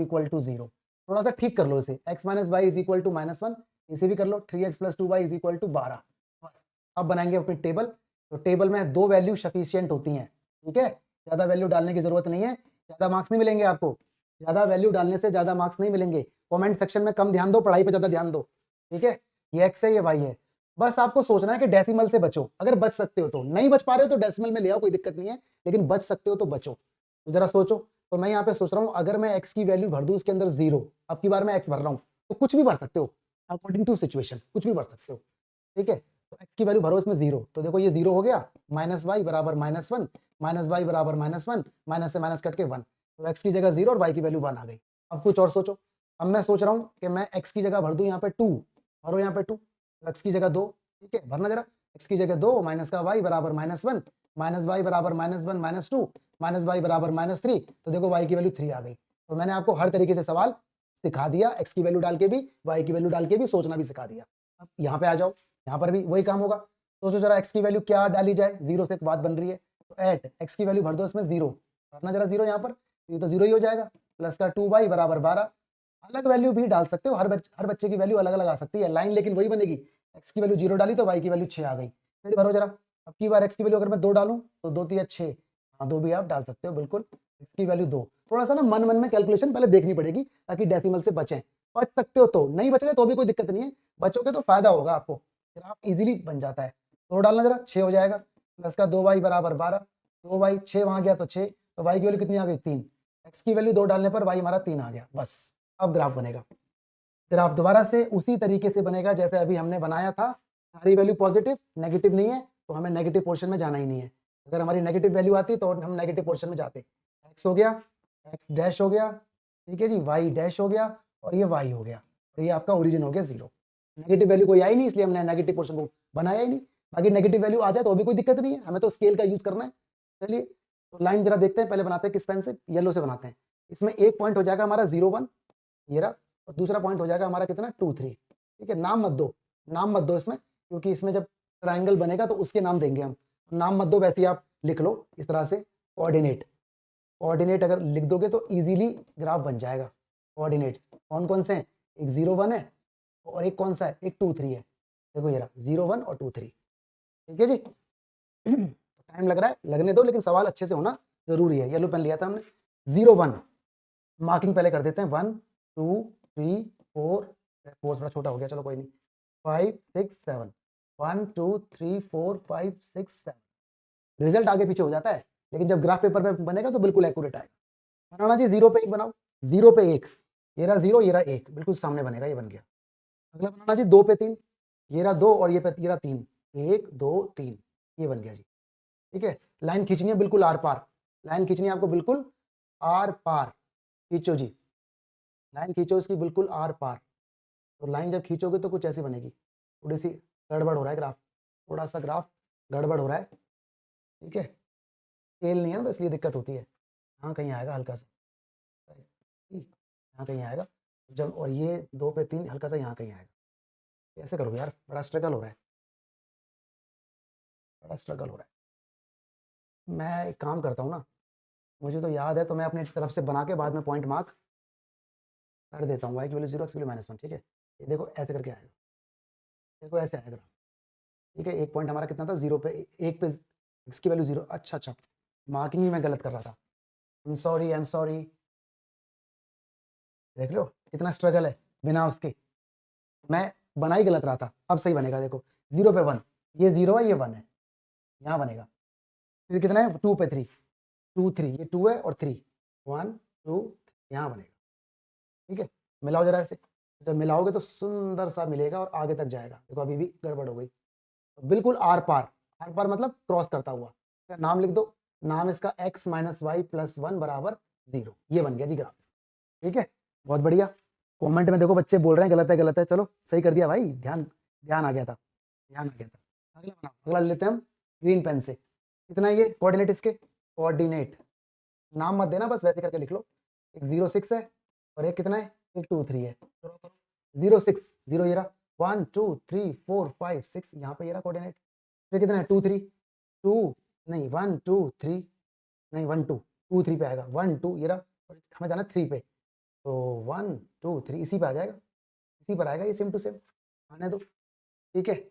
= 0। थोड़ा सा ठीक कर लो इसे, x - y = -1, इसे भी कर लो, 3x + 2y = 12। बस अब बनाएंगे अपनी टेबल। तो टेबल में 2 वैल्यू सफिशिएंट होती हैं। ठीक है, ज़्यादा वैल्यू डालने की जरूरत नहीं है, ज़्यादा मार्क्स नहीं मिलेंगे आपको, ज़्यादा वैल्यू डालने से ज़्यादा मार्क्स नहीं मिलेंगे। कमेंट सेक्शन में कम ध्यान दो, पढ़ाई पे ज़्यादा ध्यान दो। ठीक है, ये x है, ये y है। बस आपको सोचना है कि डेसिमल से बचो, अगर बच सकते हो तो, नहीं बच पा रहे हो तो डेसिमल में ले आओ, कोई दिक्कत नहीं है, लेकिन बच सकते हो तो बचो। तो जरा सोचो, तो मैं यहाँ पे सोच रहा हूँ अगर मैं x की वैल्यू भर दूं इसके अंदर 0, अब की बार मैं x भर रहा हूँ, तो कुछ भी भर सकते हो, अकॉर्डिंग टू सिचुएशन कुछ भी भर सकते हो। ठीक है, तो x की वैल्यू भरो इसमें 0, तो देखो ये 0 हो गया, -y = -1, -y = -1, माइनस से माइनस कट के 1, तो x की जगह 0 और y की वैल्यू 1 आ गई। अब कुछ और सोचो, अब मैं सोच रहा हूँ कि मैं x की जगह भर दूं यहाँ पे 2, भरो यहाँ पे 2, तो x की जगह 2, ठीक है, भरना जरा, x की जगह 2, माइनस का y = -1, -y = -1 -2, -y = -3, तो देखो y की वैल्यू 3 आ गई। तो मैंने आपको हर तरीके से सवाल सिखा दिया, x की वैल्यू डाल के भी, y की वैल्यू डाल के भी सोचना भी सिखा दिया। अब यहाँ पे आ जाओ, यहाँ पर भी वही काम होगा। सोचो जरा x की वैल्यू क्या डाली जाए, 0 से एक बात बन रही है, तो एट x की वैल्यू भर दो इसमें 0, भरना जरा 0 यहाँ पर, ये तो 0 ही हो जाएगा, प्लस का 2y = 12। अलग वैल्यू भी डाल सकते हो, हर बच्चे की वैल्यू अलग अलग आ सकती है, लाइन लेकिन वही बनेगी। x की वैल्यू 0 डाली तो y की वैल्यू 6 आ गई, फिर भरो जरा। अब की बार x की वैल्यू अगर मैं 2 डालूं तो 2 3 6, हाँ 2 भी आप डाल सकते हो बिल्कुल। x की वैल्यू 2, थोड़ा सा ना मन में कैलकुलेशन पहले देखनी पड़ेगी ताकि डेसिमल से बचें। बच सकते हो तो, नहीं बच रहे तो भी कोई दिक्कत नहीं है, बचोगे तो फायदा होगा आपको, ग्राफ इजीली बन जाता है। तो डालना जरा, 6 हो जाएगा, प्लस का 2y = 12, 2y 6 वहां गया तो 6, तो y की वैल्यू कितनी आ गई 3, x की वैल्यू 2 डालने पर y हमारा 3 आ गया। बस अब ग्राफ बनेगा, ग्राफ दोबारा से उसी तरीके से बनेगा जैसे अभी हमने बनाया था। सारी वैल्यू पॉजिटिव, नेगेटिव नहीं है तो हमें नेगेटिव पोर्शन में जाना ही नहीं है। अगर हमारी नेगेटिव वैल्यू आती तो हम नेगेटिव पोर्शन में जाते। x हो गया, x डैश हो गया, ठीक है जी, y डैश हो गया, और ये y हो गया, और ये आपका ओरिजिन हो गया 0। नेगेटिव वैल्यू कोई आई नहीं, इसलिए हमने नेगेटिव पोर्शन को बनाया ही नहीं। बाकी नेगेटिव वैल्यू आ जाए तो भी कोई दिक्कत नहीं है, हमें तो स्केल का यूज करना है। चलिए तो लाइन जरा देखते हैं, पहले बनाते हैं किस पेन से, येलो से बनाते हैं। इसमें एक पॉइंट हो जाएगा हमारा 0 1, ये रहा, और दूसरा पॉइंट हो जाएगा हमारा कितना 2 3। ठीक है, नाम मत दो इसमें, क्योंकि इसमें जब ट्रायंगल बनेगा तो उसके नाम देंगे हम, नाम मत दो, वैसे ही आप लिख लो इस तरह से। कोऑर्डिनेट अगर लिख दोगे तो इजीली ग्राफ बन जाएगा। कोऑर्डिनेट्स कौन कौन से हैं, एक 0 1 है और एक कौन सा है, एक 2 3 है। देखो ये रहा 0 1 और 2 3। ठीक है जी, टाइम लग रहा है, लगने दो, लेकिन सवाल अच्छे से होना जरूरी है। येलो पेन लिया था हमने। 0 1 मार्किंग पहले कर देते हैं, 1 2 3 4 थोड़ा छोटा हो गया, चलो कोई नहीं, 5 6 7, 1 2 3 4 5 6 7, रिजल्ट आगे पीछे हो जाता है, लेकिन जब ग्राफ पेपर पे बनेगा तो बिल्कुल एक्यूरेट आएगा। बनाना जी 0 पे 1 बनाओ, 0 पे 1, ये रहा 0, ये रहा 1, बिल्कुल सामने बनेगा, ये बन गया। अगला बनाना जी 2 पे 3, ये रहा 2 और ये रहा 3, 1 2 3, ये बन गया जी। ठीक है, लाइन खींचनी है बिल्कुल आर पार, लाइन खींचनी है आपको बिल्कुल आर पार, खींचो जी, लाइन खींचो इसकी बिल्कुल आर पार। तो लाइन जब खींचोगे तो कुछ ऐसी बनेगी, थोड़ी सी गड़बड़ हो रहा है ग्राफ, थोड़ा सा ग्राफ गड़बड़ हो रहा है। ठीक है, स्केल नहीं है ना तो इसलिए दिक्कत होती है। यहाँ कहीं आएगा हल्का सा, यहाँ कहीं आएगा जब, और ये 2 पे 3 हल्का सा यहाँ कहीं आएगा। कैसे करोगे यार, बड़ा स्ट्रगल हो रहा है, बड़ा स्ट्रगल हो रहा है। मैं एक काम करता हूँ ना, मुझे तो याद है, तो मैं अपनी तरफ से बना के बाद में पॉइंट मार्क कर देता हूँ। वाई की वैल्यू 0, एक्स की वैल्यू -1। ठीक है, ये देखो ऐसे करके आएगा, देखो ऐसे आएगा। ठीक है, एक पॉइंट हमारा कितना था 0 पे, 1 पे एक्स की वैल्यू 0। अच्छा, मार्किंग ही मैं गलत कर रहा था, आई एम सॉरी। देख लो कितना स्ट्रगल है बिना उसके, मैं बना ही गलत रहा था। अब सही बनेगा, देखो 0 पे 1, ये 0 है, ये 1 है, यहाँ बनेगा। फिर कितना है 2 पे 3, 2 3, ये 2 है और 3, 1 2, यहाँ बनेगा। ठीक है, मिलाओ जरा ऐसे, जब मिलाओगे तो सुंदर सा मिलेगा और आगे तक जाएगा। देखो अभी भी गड़बड़ हो गई, तो बिल्कुल आर पार, आर पार मतलब क्रॉस करता हुआ। नाम लिख दो, नाम इसका x - y + 1 = 0, ये बन गया जी ग्राफ। ठीक है, बहुत बढ़िया। कमेंट में देखो बच्चे बोल रहे हैं गलत है गलत है, चलो सही कर दिया भाई, ध्यान ध्यान आ गया था, ध्यान आ गया था। अगला बनाओ, अगला लेते हैं हम ग्रीन पेन से। कितना है ये कोऑर्डिनेट, इसके कोऑर्डिनेट नाम मत देना, बस वैसे करके लिख लो। एक 0 6 है और एक कितना है, एक 2 3 है। 0 6 0, ये रहा 1 2 3 4 5 6, यहाँ पे ये रहा कोऑर्डिनेट। फिर कितना है 2 3, 2 नहीं 1 2 3, नहीं 1 2, 2 3 पे आएगा, 1 2, ये रहा, हमें जाना 3 पे, तो 1 2 3 इसी पे आ जाएगा, इसी पर आएगा ये, सेम टू सेम आने दो। ठीक है,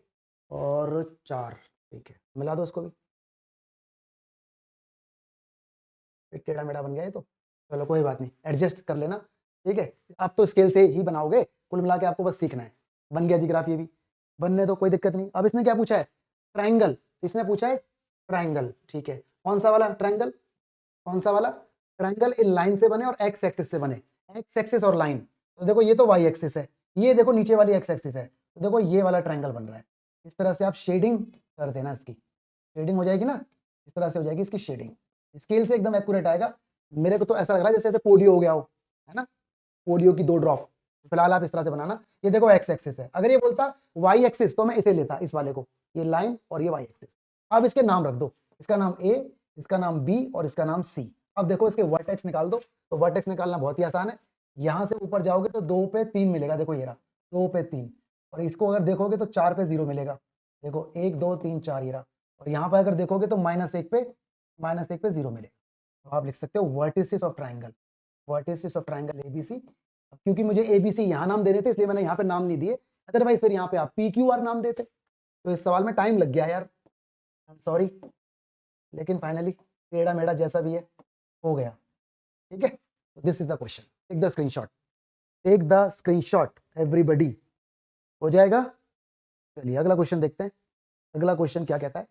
और 4, ठीक है, मिला दो उसको भी, एक टेढ़ा मेढ़ा बन गया ये तो, चलो कोई बात नहीं, एडजस्ट कर लेना। ठीक है, आप तो स्केल से ही बनाओगे, कुल मिला के आपको बस सीखना है। बन गया जी ग्राफ, ये भी बनने दो, कोई दिक्कत नहीं। अब इसने क्या पूछा है, ट्राइंगल, इसने पूछा है ट्राइंगल। ठीक है, कौन सा वाला ट्राइंगल, कौन सा वाला ट्राइंगल, इन लाइन से बने और एक्स एक्सिस से बने, एक्स एक्सिस और लाइन। तो देखो ये तो वाई एक्सिस है, ये देखो नीचे वाली एक्स एक्सिस है, तो देखो ये वाला ट्राइंगल बन रहा है। इस तरह से आप शेडिंग कर देना, इसकी शेडिंग हो जाएगी ना, इस तरह से हो जाएगी इसकी शेडिंग, स्केल से एकदम एक्यूरेट आएगा। मेरे को तो ऐसा लग रहा है जैसे जैसे पोलियो हो गया हो, है ना, पोलियो की 2 ड्रॉप। फिलहाल आप इस तरह से बनाना, ये देखो एक्स एक्सिस है, अगर ये बोलता वाई एक्सिस तो मैं इसे लेता, इस वाले को, ये लाइन और ये वाई एक्सिस। अब इसके नाम रख दो, इसका नाम ए, इसका नाम बी और इसका नाम सी। अब देखो इसके वर्टेक्स निकाल दो, तो वर्टेक्स निकालना बहुत ही आसान है, यहां से ऊपर जाओगे तो 2 पे 3 मिलेगा, देखो ये रहा 2 पे 3, और इसको अगर देखोगे तो 4 पे 0 मिलेगा, देखो 1 2 3 4 ये रहा, और यहाँ पर अगर देखोगे तो -1 पे 0 मिलेगा। तो आप लिख सकते हो vertices of triangle, vertices of triangle ABC. क्योंकि मुझे एबीसी यहाँ नाम देने थे इसलिए मैंने यहाँ पे नाम नहीं दिए, अदरवाइज फिर यहाँ पे आप PQR नाम देते, तो इस सवाल में टाइम लग गया यार, आई एम सॉरी, लेकिन फाइनली टेढ़ा मेढ़ा जैसा भी है हो गया। ठीक है, this is the question, take the screenshot, take the screenshot everybody, हो जाएगा। चलिए अगला क्वेश्चन देखते हैं, अगला क्वेश्चन क्या कहता है,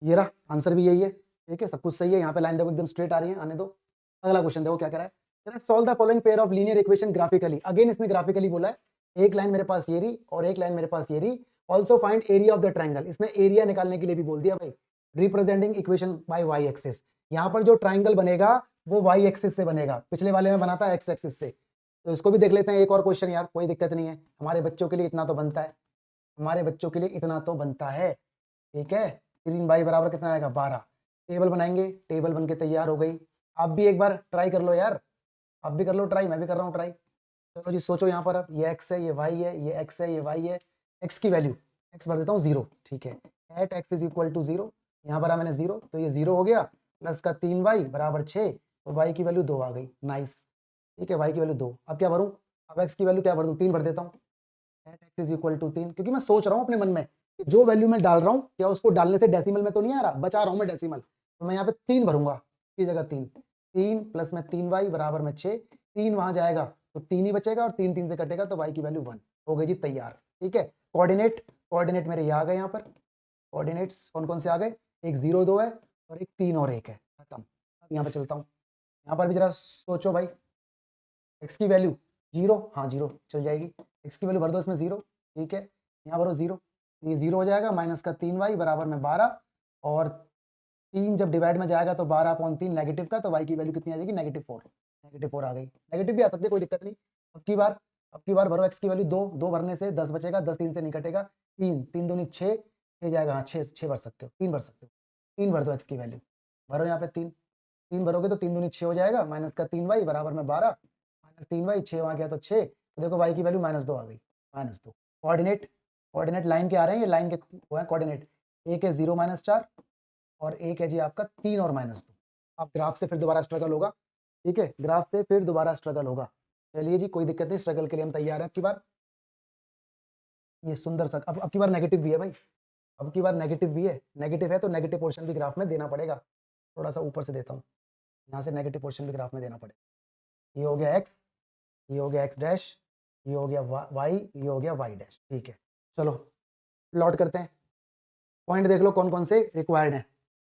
ये रहा, आंसर भी यही है। ठीक है, सब कुछ सही है, यहाँ पे लाइन देखो एकदम स्ट्रेट आ रही है, आने दो। अगला क्वेश्चन देखो क्या कह रहा है, solve the following pair of linear equation graphically. Again इसने ग्राफिकली बोला है, एक लाइन मेरे पास ये रही और एक लाइन मेरे पास ये रही। Also find area of the triangle, इसने एरिया निकालने के लिए भी बोल दिया भाई, representing equation by y axis. यहाँ पर जो ट्राइंगल बनेगा वो वाई एक्सिस से बनेगा, पिछले वाले में बना था एक्स एक्सिस से। तो इसको भी देख लेते हैं, एक और क्वेश्चन यार, कोई दिक्कत नहीं है, हमारे बच्चों के लिए इतना तो बनता है, हमारे बच्चों के लिए इतना तो बनता है। ठीक है, 3 बाई बराबर कितना आएगा 12। टेबल बनाएंगे, टेबल बन के तैयार हो गई। आप भी एक बार ट्राई कर लो यार, आप भी कर लो ट्राई, मैं भी कर रहा हूँ ट्राई। चलो जी सोचो, यहाँ पर अब ये एक्स है, ये वाई है, ये एक्स है, ये वाई है। एक्स की वैल्यू, एक्स भर देता हूँ 0। ठीक है, at x is equal to 0, यहाँ भरा मैंने 0, तो ये 0 हो गया, प्लस का 3y बराबर 6, तो y की वैल्यू 2 आ गई, नाइस। ठीक है, y की वैल्यू 2, अब क्या भरूँ, अब x की वैल्यू क्या भर दूँ, 3 भर देता हूँ, at x is equal to 3, क्योंकि मैं सोच रहा हूँ अपने मन में कि जो वैल्यू मैं डाल रहा हूँ क्या उसको डालने से डेसिमल में तो नहीं आ रहा, बचा रहा हूँ मैं डेसिमल, तो मैं यहाँ पे 3 भरूंगा, की जगह 3, 3 प्लस में 3y बराबर में 6, 3 वहां जाएगा तो 3 ही बचेगा और 3 3 से कटेगा तो y की वैल्यू 1 हो गई जी, तैयार। ठीक है, कोऑर्डिनेट, कोऑर्डिनेट मेरे ये आ गए, यहाँ पर कोऑर्डिनेट्स कौन कौन से आ गए, एक 0 2 है और एक 3 और 1 है, खत्म। अब यहाँ पर चलता हूँ, यहाँ पर भी जरा सोचो भाई, x की वैल्यू 0, हाँ 0 चल जाएगी, x की वैल्यू भर दो इसमें 0, ठीक है, यहाँ भरो 0, ये 0 हो जाएगा, माइनस का 3y बराबर में 12, और 3 जब डिवाइड में जाएगा तो 12/3 नेगेटिव का, तो y की वैल्यू कितनी आ जाएगी, -4 आ गई, नेगेटिव भी आ सकती है, कोई दिक्कत नहीं। अब की बार भरो x की वैल्यू 2, 2 भरने से 10 बचेगा, 10 3 से नहीं कटेगा, 3 3 दूनी 6 जाएगा, हाँ 6 भर सकते हो, 3 भर सकते हो, 3 भर दो x की वैल्यू, भरो यहाँ पे 3 भरोगे तो 3 दूनी 6 हो जाएगा, माइनस का 3y बराबर में 12, माइनस 3y 6 वहाँ गया तो 6, तो देखो y की वैल्यू -2 आ गई, -2। कोऑर्डिनेट लाइन के आ रहे हैं, ये लाइन के वो है कोऑर्डिनेट, एक है 0 -4 और एक है जी आपका 3 और -2। अब ग्राफ से फिर दोबारा स्ट्रगल होगा, ठीक है, ग्राफ से फिर दोबारा स्ट्रगल होगा। चलिए जी, कोई दिक्कत नहीं, स्ट्रगल के लिए हम तैयार हैं। अब की बार ये सुंदर सा, अब की बार नेगेटिव भी है भाई, अब की बार नेगेटिव भी है, नेगेटिव है तो नेगेटिव पोर्शन भी ग्राफ में देना पड़ेगा, थोड़ा सा ऊपर से देता हूँ, यहाँ से नेगेटिव पोर्शन भी ग्राफ में देना पड़ेगा। ये हो गया x, ये हो गया x डैश, ये हो गया y, ये हो गया y डैश, ठीक है। चलो प्लॉट करते हैं, पॉइंट देख लो कौन कौन से रिक्वायर्ड हैं,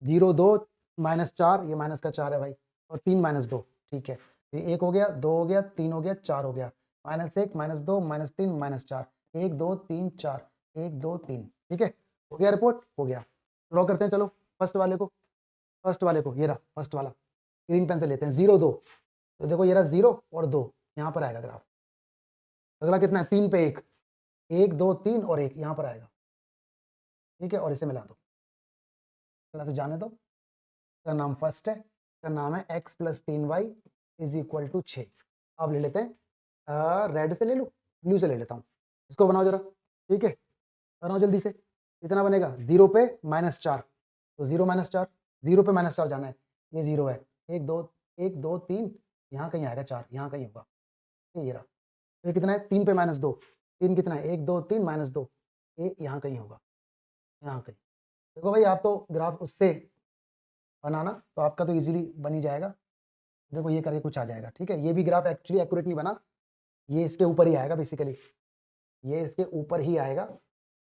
0 2 -4, ये माइनस का 4 है भाई, और 3 -2, ठीक है, ये 1 हो गया, 2 हो गया, 3 हो गया, 4 हो गया, -1 -2 -3 -4, 1 2 3 4, 1 2 3, ठीक है, हो गया रिपोर्ट, हो गया। ड्रॉ करते हैं, चलो फर्स्ट वाले को, ये रहा फर्स्ट वाला, ग्रीन पेन से लेते हैं, 0 2, तो देखो ये रहा 0 और 2, यहाँ पर आएगा ग्राफ। अगला कितना है, 3 पे 1, 1 2 3 और 1 यहाँ पर आएगा, ठीक है, और इसे मिला दो, थोड़ा सा जाने दो, इसका नाम फर्स्ट है, इसका नाम है x + 3y = 6। अब ले लेते हैं रेड से ले लूँ, ब्लू से ले लेता हूँ, इसको बनाओ जरा, ठीक है, बनाओ जल्दी से, कितना बनेगा, 0 पे -4, तो 0 -4, 0 पे -4 जाना है, ये 0 है, 1 2 3, यहाँ कहीं आएगा 4, यहाँ कहीं होगा, ये रहा, फिर कितना है, 3 पे -2, 3 कितना है, 1 2 3 -2, ये यहाँ कहीं होगा, यहाँ कहीं। देखो भाई, आप तो ग्राफ उससे बनाना तो आपका तो इजीली बन ही जाएगा, देखो ये करके कुछ आ जाएगा, ठीक है, ये भी ग्राफ एक्चुअली एक्यूरेट नहीं बना, ये इसके ऊपर ही आएगा बेसिकली, ये इसके ऊपर ही आएगा,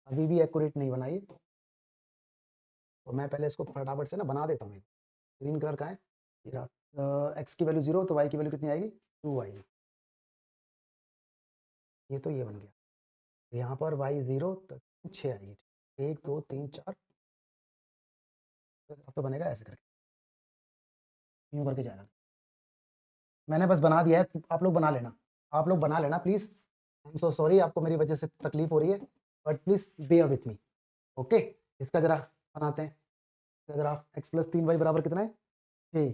अभी भी एक्यूरेट नहीं बना ये, तो मैं पहले इसको फटाफट से ना बना देता हूँ। ग्रीन कलर का है, एक्स की वैल्यू 0, तो वाई की वैल्यू कितनी आएगी, 2 आएगी, ये तो ये बन गया, यहाँ पर y 0 तो 6 आएगी, 1 2 3 4, अब तो बनेगा ऐसे करके, यूँ करके जाएगा। मैंने बस बना दिया है, तो आप लोग बना लेना, आप लोग बना लेना please, I am so sorry, आपको मेरी वजह से तकलीफ हो रही है, but please bear with me, okay. इसका जरा बनाते हैं, ग्राफ x + 3y बराबर कितना है, 6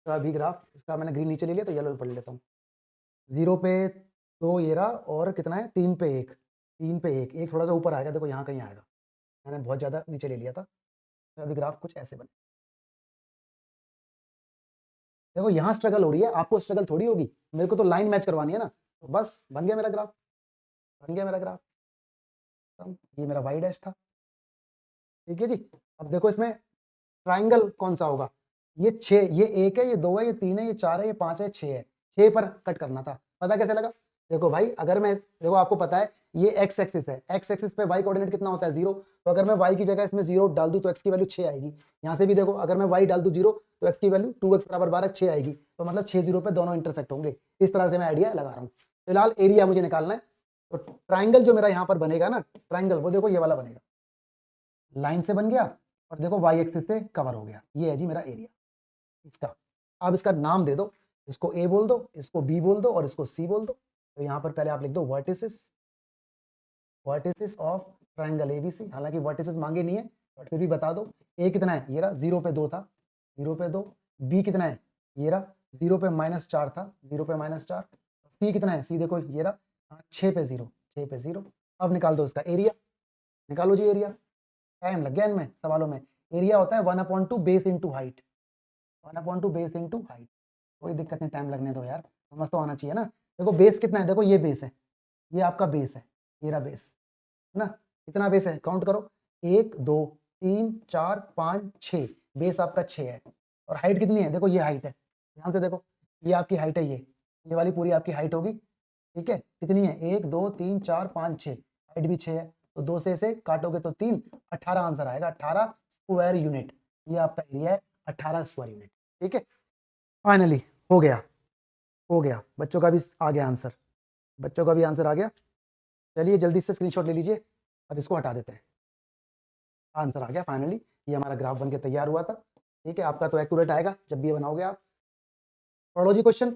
का भी ग्राफ, इसका मैंने ग्रीन नीचे ले लिया तो येलो ऊपर ले लेता हूँ, 0 पे 2 ये रहा, और कितना है, 3 पे 1, 3 पे 1, एक थोड़ा सा ऊपर आएगा, देखो यहाँ कहीं आएगा, मैंने बहुत ज़्यादा नीचे ले लिया था, तो अभी ग्राफ कुछ ऐसे बने, देखो यहाँ स्ट्रगल हो रही है, आपको स्ट्रगल थोड़ी होगी, मेरे को तो लाइन मैच करवानी है ना, तो बस बन गया मेरा ग्राफ, बन गया मेरा ग्राफ, ये मेरा वाई डैश था, ठीक है जी। अब देखो इसमें ट्राइंगल कौन सा होगा, ये 6, ये 1 है, ये 2 है, ये 3 है, ये 4 है, ये 5 है, 6 है, 6 पर कट करना था, पता कैसे लगा, देखो भाई, अगर मैं, देखो आपको पता है ये x एक्सिस है, x एक्सिस पे y कोऑर्डिनेट कितना होता है, 0, तो अगर मैं y की जगह इसमें 0 डाल दूं तो x की वैल्यू 6 आएगी, यहाँ से भी देखो अगर मैं y डाल दूं 0 तो x की वैल्यू 2x = 12 6 आएगी, तो मतलब 6 0 पे दोनों इंटरसेक्ट होंगे, इस तरह से मैं आइडिया लगा रहा हूँ। फिलहाल एरिया मुझे निकालना है, तो ट्राइंगल जो मेरा यहाँ पर बनेगा ना, ट्राइंगल वो देखो ये वाला बनेगा, लाइन से बन गया, और देखो y एक्सिस से कवर हो गया, ये है जी मेरा एरिया इसका। अब इसका नाम दे दो, इसको a बोल दो, इसको b बोल दो और इसको c बोल दो, तो यहाँ पर पहले आप लिख दो वर्टिसेस ऑफ ट्राइंगल ABC, हालांकि वर्टिसेस मांगे नहीं है बट फिर भी बता दो, a कितना है, ये रहा 0 पे 2 था, 0 पे 2, b कितना है, ये रहा 0 पे -4 था, 0 पे -4, c कितना है, c देखो ये रहा 6 पे 0, 6 पे 0। अब निकाल दो इसका एरिया, निकालो जी एरिया, टाइम लग गया इनमें सवालों में, एरिया होता है 1/2 base into height, 1/2 base into height, कोई दिक्कत नहीं, टाइम लगने दो यार, समझ तो आना चाहिए ना। देखो बेस कितना है, देखो ये बेस है, ये आपका बेस है, ये रहा बेस है ना, कितना बेस है, काउंट करो, 1 2 3 4 5 6, बेस आपका 6 है, और हाइट कितनी है, देखो ये हाइट है, ध्यान से देखो, ये आपकी हाइट है, ये वाली पूरी आपकी हाइट होगी, ठीक है, कितनी है, 1 2 3 4 5 6, हाइट भी 6 है, तो 2 से इसे काटोगे तो 3, 18 आंसर आएगा, 18 स्क्वायर यूनिट। ये आपका एरिया है 18 स्क्वायर यूनिट। ठीक है, फाइनली हो गया, हो गया। बच्चों का भी आ गया आंसर, बच्चों का भी आंसर आ गया। चलिए जल्दी से स्क्रीनशॉट ले लीजिए, अब इसको हटा देते हैं। आंसर आ गया फाइनली, ये हमारा ग्राफ बन के तैयार हुआ था। ठीक है, आपका तो एक्यूरेट आएगा जब भी ये बनाओगे आप। पढ़ो जी क्वेश्चन,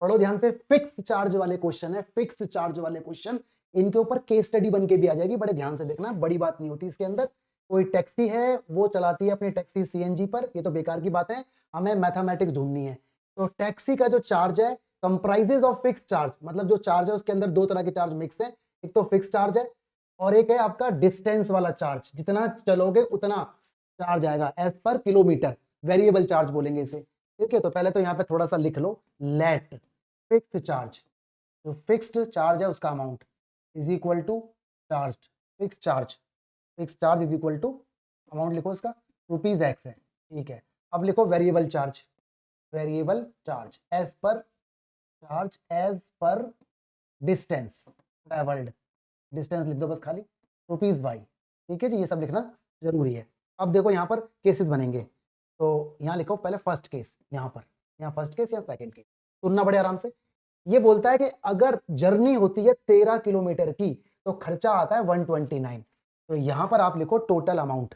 पढ़ो ध्यान से। फिक्स चार्ज वाले क्वेश्चन है, फिक्स चार्ज वाले क्वेश्चन, इनके ऊपर केस स्टडी बन के भी आ जाएगी। बड़े ध्यान से देखना, बड़ी बात नहीं होती इसके अंदर। कोई टैक्सी है, वो चलाती है अपनी टैक्सी सीएनजी पर, ये तो बेकार की बात है, हमें मैथमेटिक्स ढूंढनी है। तो टैक्सी का जो चार्ज है कंप्राइजेज ऑफ फिक्स चार्ज, मतलब जो चार्ज है उसके अंदर दो तरह के चार्ज मिक्स है। एक तो फिक्स चार्ज है और एक है आपका डिस्टेंस वाला चार्ज, जितना चलोगे उतना चार्ज आएगा as per kilometre, variable charge बोलेंगे इसे। ठीक है, तो पहले तो यहाँ पे थोड़ा सा लिख लो, लेट फिक्स्ड चार्ज, जो फिक्स्ड चार्ज है उसका amount is equal to charge, fix charge is equal to amount लिखो इसका, रुपीज एक्स है। ठीक है, अब लिखो variable charge as per distance travelled, distance लिख दो बस खाली, रुपीज वाई। ठीक है जी, ये सब लिखना जरूरी है। अब देखो यहाँ पर केसेस बनेंगे, तो यहाँ लिखो पहले फर्स्ट केस, यहाँ फर्स्ट केस या सेकंड केस, सुनना बड़े आराम से। ये बोलता है कि अगर जर्नी होती है 13 किलोमीटर की तो खर्चा आता है 129। तो यहाँ पर आप लिखो टोटल अमाउंट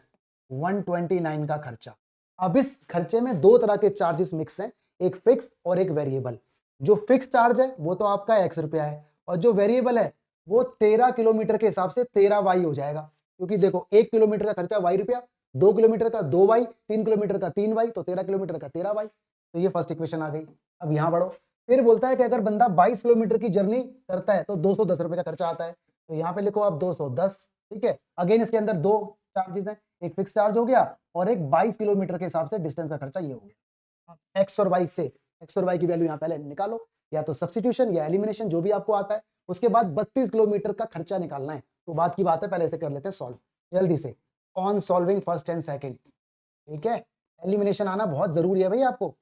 129 का खर्चा। अब इस खर्चे में दो तरह के चार्जेस मिक्स हैं, एक फिक्स और एक वेरिएबल। जो फिक्स चार्ज है वो तो आपका x रुपया है, और जो वेरिएबल है वो 13 किलोमीटर के हिसाब से 13 वाई हो जाएगा। क्योंकि देखो 1 किलोमीटर का खर्चा वाई रुपया, 2 किलोमीटर का 2 वाई, 3 किलोमीटर का 3 वाई, तो 13 किलोमीटर का 13 वाई। तो ये फर्स्ट इक्वेशन आ गई। अब यहाँ बढ़ो, फिर बोलता है कि अगर बंदा 22 किलोमीटर की जर्नी करता है तो 210 रुपए का खर्चा आता है। तो यहाँ पे लिखो आप 210। ठीक है, अगेन इसके अंदर दो चार्जेस हैं, एक फिक्स चार्ज हो गया और एक 22 किलोमीटर के हिसाब से डिस्टेंस का खर्चा ये हो गया। अब एक्स और वाई से, एक्स और वाई की वैल्यू यहाँ पहले निकालो, या तो सब्स्टिट्यूशन या एलिमिनेशन, जो भी आपको आता है। उसके बाद 32 किलोमीटर का खर्चा निकालना है। तो बात की बात है, पहले से कर लेते हैं सॉल्व जल्दी से, on solving first and second. ठीक है, एलिमिनेशन आना बहुत जरूरी है भाई आपको।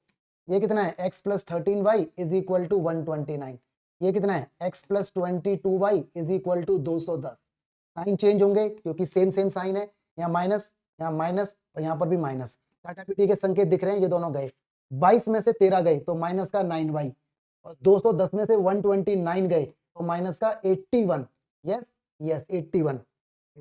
ये कितना है, x plus 13y is equal to 129। ये कितना है, x plus 22y is equal to 210। Sign change होंगे क्योंकि सेम साइन है, यहाँ माइनस और यहाँ पर भी माइनस, काटा पीटी के संकेत दिख रहे हैं, ये दोनों गए। 22 में से 13 गए तो माइनस का 9y, और 210 में से 129 गए तो माइनस का 81। यस 81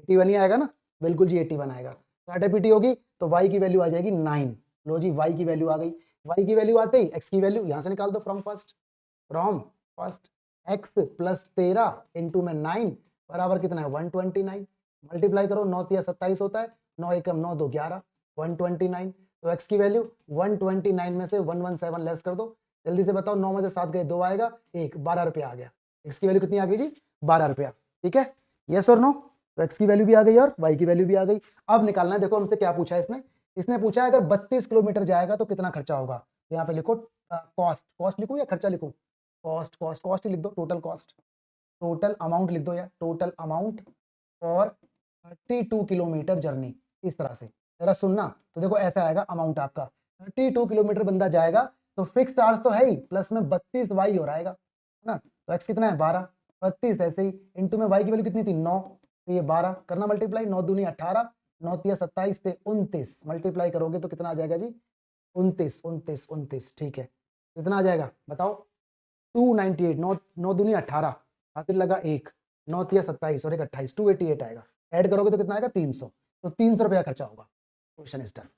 ही आएगा ना, बिल्कुल जी 81 आएगा। काटा पीटी होगी तो y की वैल्यू आ जाएगी 9। लो जी, y की वैल्यू आ गई। y की वैल्यू आते ही x की वैल्यू यहां से निकाल दो, from first x plus 13 into में 9 बराबर कितना है 129। मल्टीप्लाई करो, 9 तिया 27 होता है, 9 एकम 9 दो 11, 129। तो x की वैल्यू 129 में से 117 लेस कर दो, जल्दी से बताओ, 9 में से 7 गए 2 आएगा, 1 12 रुपया आ गया। x की वैल्यू कितनी आ गई जी, 12 रुपया। ठीक है, यस और नो, तो x की वैल्यू भी आ गई और y की वैल्यू भी आ गई। अब निकालना है, देखो हमसे क्या पूछा है इसने पूछा है अगर 32 किलोमीटर जाएगा तो कितना खर्चा होगा। तो यहाँ पे लिखो कॉस्ट लिखूं या खर्चा लिखूं, कॉस्ट ही लिख दो, टोटल अमाउंट लिख दो, या total amount for 32 kilometre journey. इस तरह से जरा सुनना, तो देखो ऐसा आएगा अमाउंट आपका, 32 किलोमीटर बंदा जाएगा तो फिक्स चार्ज तो है ही, प्लस में 32 वाई हो रहेगा, है ना। तो एक्स कितना है 12, 32 ऐसे ही, इंटू में वाई की वैल्यू कितनी थी 9, तो ये 12 करना मल्टीप्लाई, 9 दूनी 18, 9 तिया 27 से 29, मल्टीप्लाई करोगे तो कितना आ जाएगा जी 29। ठीक है, कितना आ जाएगा बताओ 298, 9 दूनी 18, हासिल लगा 1, 9 तिया 27 और 1 28, 288 आएगा। ऐड करोगे तो कितना आएगा 300। तो 300 रुपया खर्चा होगा, क्वेश्चन इज डन।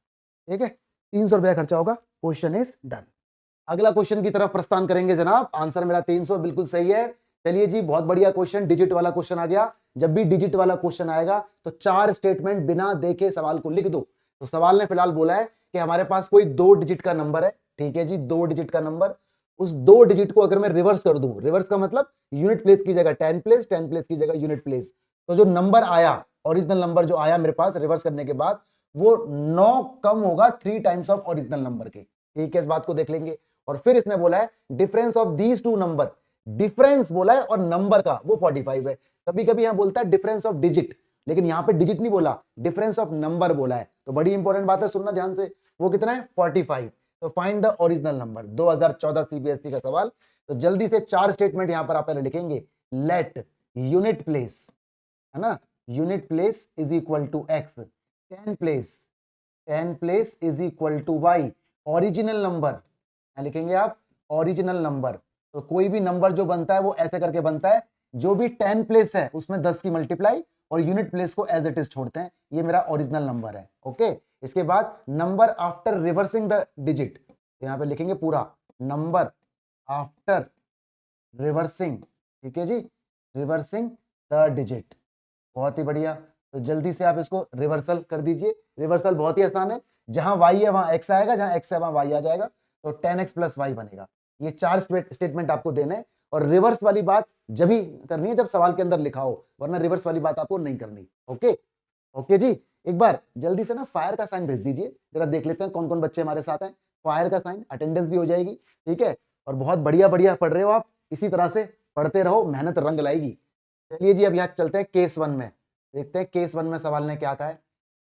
ठीक है, 300 रुपया खर्चा होगा, क्वेश्चन इज डन। अगला क्वेश्चन की तरफ प्रस्थान करेंगे जनाब। आंसर मेरा 300 बिल्कुल सही है। चलिए जी, बहुत बढ़िया क्वेश्चन, डिजिट वाला क्वेश्चन आ गया। जब भी डिजिट वाला क्वेश्चन आएगा तो 4 स्टेटमेंट बिना देखे सवाल को लिख दो। तो सवाल ने फिलहाल बोला है कि हमारे पास कोई 2 डिजिट का नंबर है। ठीक है जी, 2 डिजिट का नंबर, उस 2 डिजिट को अगर मैं रिवर्स कर दूं, रिवर्स का मतलब यूनिट प्लेस की जगह 10 प्लेस, 10 प्लेस की जगह यूनिट प्लेस, तो जो नंबर आया, ओरिजिनल नंबर जो आया मेरे पास रिवर्स करने के बाद, वो 9 कम होगा 3 टाइम्स ऑफ ओरिजिनल नंबर के। ठीक है, इस बात को देख लेंगे। और फिर इसने बोला है difference of these 2 number, difference बोला है और नंबर का वो 45 है। कभी कभी यहां बोलता है डिफरेंस ऑफ डिजिट, लेकिन यहां पे डिजिट नहीं बोला, डिफरेंस ऑफ नंबर बोला है। तो बड़ी इंपॉर्टेंट बात है, सुनना ध्यान से, वो कितना है 45। तो find the original number, 2014 CBSE का सवाल। तो जल्दी से 4 स्टेटमेंट यहां पर आप पहले लिखेंगे, लेट यूनिट प्लेस, है ना, unit place is equal to x, 10 place is equal to y, original number लिखेंगे आप, ओरिजिनल नंबर। तो कोई भी नंबर जो बनता है वो ऐसे करके बनता है, जो भी 10 प्लेस है उसमें 10 की मल्टीप्लाई और यूनिट प्लेस को एज इट इज छोड़ते हैं, ये मेरा ओरिजिनल नंबर है। ओके, इसके बाद number after reversing the digit, तो यहां पे लिखेंगे पूरा नंबर आफ्टर रिवर्सिंग, ठीक है जी, रिवर्सिंग द डिजिट। बहुत ही बढ़िया, तो जल्दी से आप इसको रिवर्सल कर दीजिए। रिवर्सल बहुत ही आसान है, जहां y है वहां x आएगा, जहां x है वहां y आ जाएगा, तो 10x प्लस वाई बनेगा। ये 4 स्टेटमेंट आपको देने हैं, और रिवर्स वाली बात जब ही करनी है जब सवाल के अंदर लिखा हो, वरना रिवर्स वाली बात आपको नहीं करनी। ओके ओके जी, एक बार जल्दी से ना फायर का साइन भेज दीजिए, जरा देख लेते हैं कौन कौन बच्चे हमारे साथ हैं। फायर का साइन, अटेंडेंस भी हो जाएगी, ठीक है। और बहुत बढ़िया बढ़िया पढ़ रहे हो आप, इसी तरह से पढ़ते रहो, मेहनत रंग लाएगी। चलिए जी, अब यहाँ चलते हैं केस 1 में, देखते हैं केस 1 में सवाल ने क्या कहा है।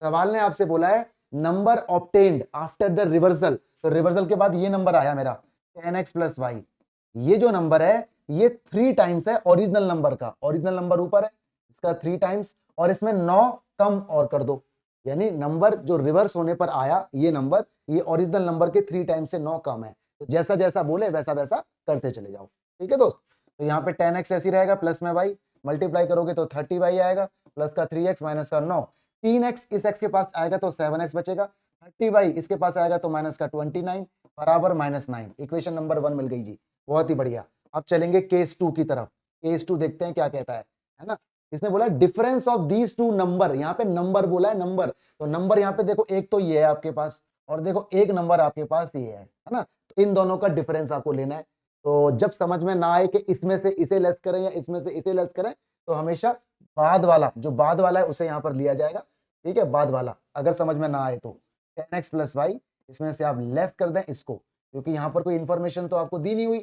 सवाल ने आपसे बोला है number obtained after the reversal, तो रिवर्सल के बाद ये नंबर आया मेरा 10x प्लस वाई। ये जो नंबर है ये 3 टाइम्स है ओरिजिनल नंबर का, ओरिजिनल नंबर ऊपर है, इसका 3 टाइम्स, और इसमें 9 कम और कर दो, यानी नंबर जो रिवर्स होने पर आया ये नंबर, ये ओरिजिनल नंबर के 3 टाइम्स से 9 कम है। तो जैसा जैसा बोले वैसा वैसा करते चले जाओ, ठीक है दोस्त। तो यहाँ पे 10x ऐसी रहेगा, प्लस में वाई, मल्टीप्लाई करोगे तो 30y आएगा, प्लस का 3x माइनस का 9, 3x इस x के पास आएगा तो 7x बचेगा, 30y इसके पास आएगा तो माइनस का 29 बराबर -9। इक्वेशन नंबर 1 मिल गई जी, बहुत ही बढ़िया। अब चलेंगे केस 2 की तरफ, केस 2 देखते हैं क्या कहता है ना। इसने बोला difference of these two number, यहाँ पे नंबर बोला है, नंबर, तो नंबर यहाँ पे देखो एक तो ये है आपके पास, और देखो एक नंबर आपके पास ये है ना, तो इन दोनों का डिफरेंस आपको लेना है। तो जब समझ में ना आए कि इसमें से इसे लेस करें या इसमें से इसे लेस करें, तो हमेशा बाद वाला, जो बाद वाला है उसे यहाँ पर लिया जाएगा, ठीक है, बाद वाला अगर समझ में ना आए तो 10x प्लस वाई, इसमें से आप लेस कर दें इसको, क्योंकि यहाँ पर कोई इंफॉर्मेशन तो आपको दी नहीं हुई,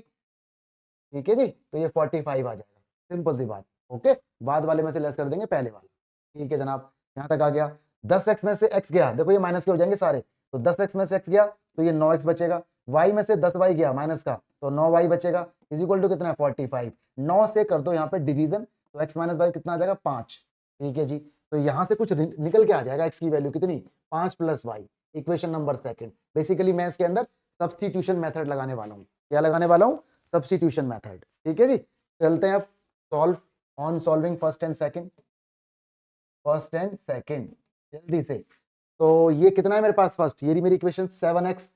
ठीक है जी, तो ये 45 आ जाएगा, सिंपल सी बात। ओके, बाद वाले में से लेस कर देंगे पहले वाला, ठीक है जनाब, यहाँ तक आ गया। 10x में से x गया, देखो ये माइनस के हो जाएंगे सारे, तो 10x में से x गया तो ये 9x बचेगा, y में से 10y गया माइनस का, तो 9y बचेगा, इज इक्वल टू कितना है 45। 9 से कर दो यहाँ पे डिवीजन, तो x माइनस वाई कितना आ जाएगा 5, ठीक है जी। तो यहाँ से कुछ निकल के आ जाएगा, x की वैल्यू कितनी 5 plus y, equation number 2। Basically मैं इसके अंदर सब्स्टिट्यूशन मेथड लगाने वाला हूँ, क्या लगाने वाला हूँ, सब्स्टिट्यूशन मेथड, ठीक है जी। चलते हैं अब solve, on solving first and second, first and second जल्दी से। तो ये कितना है मेरे पास फर्स्ट, ये मेरी इक्वेशन 7x,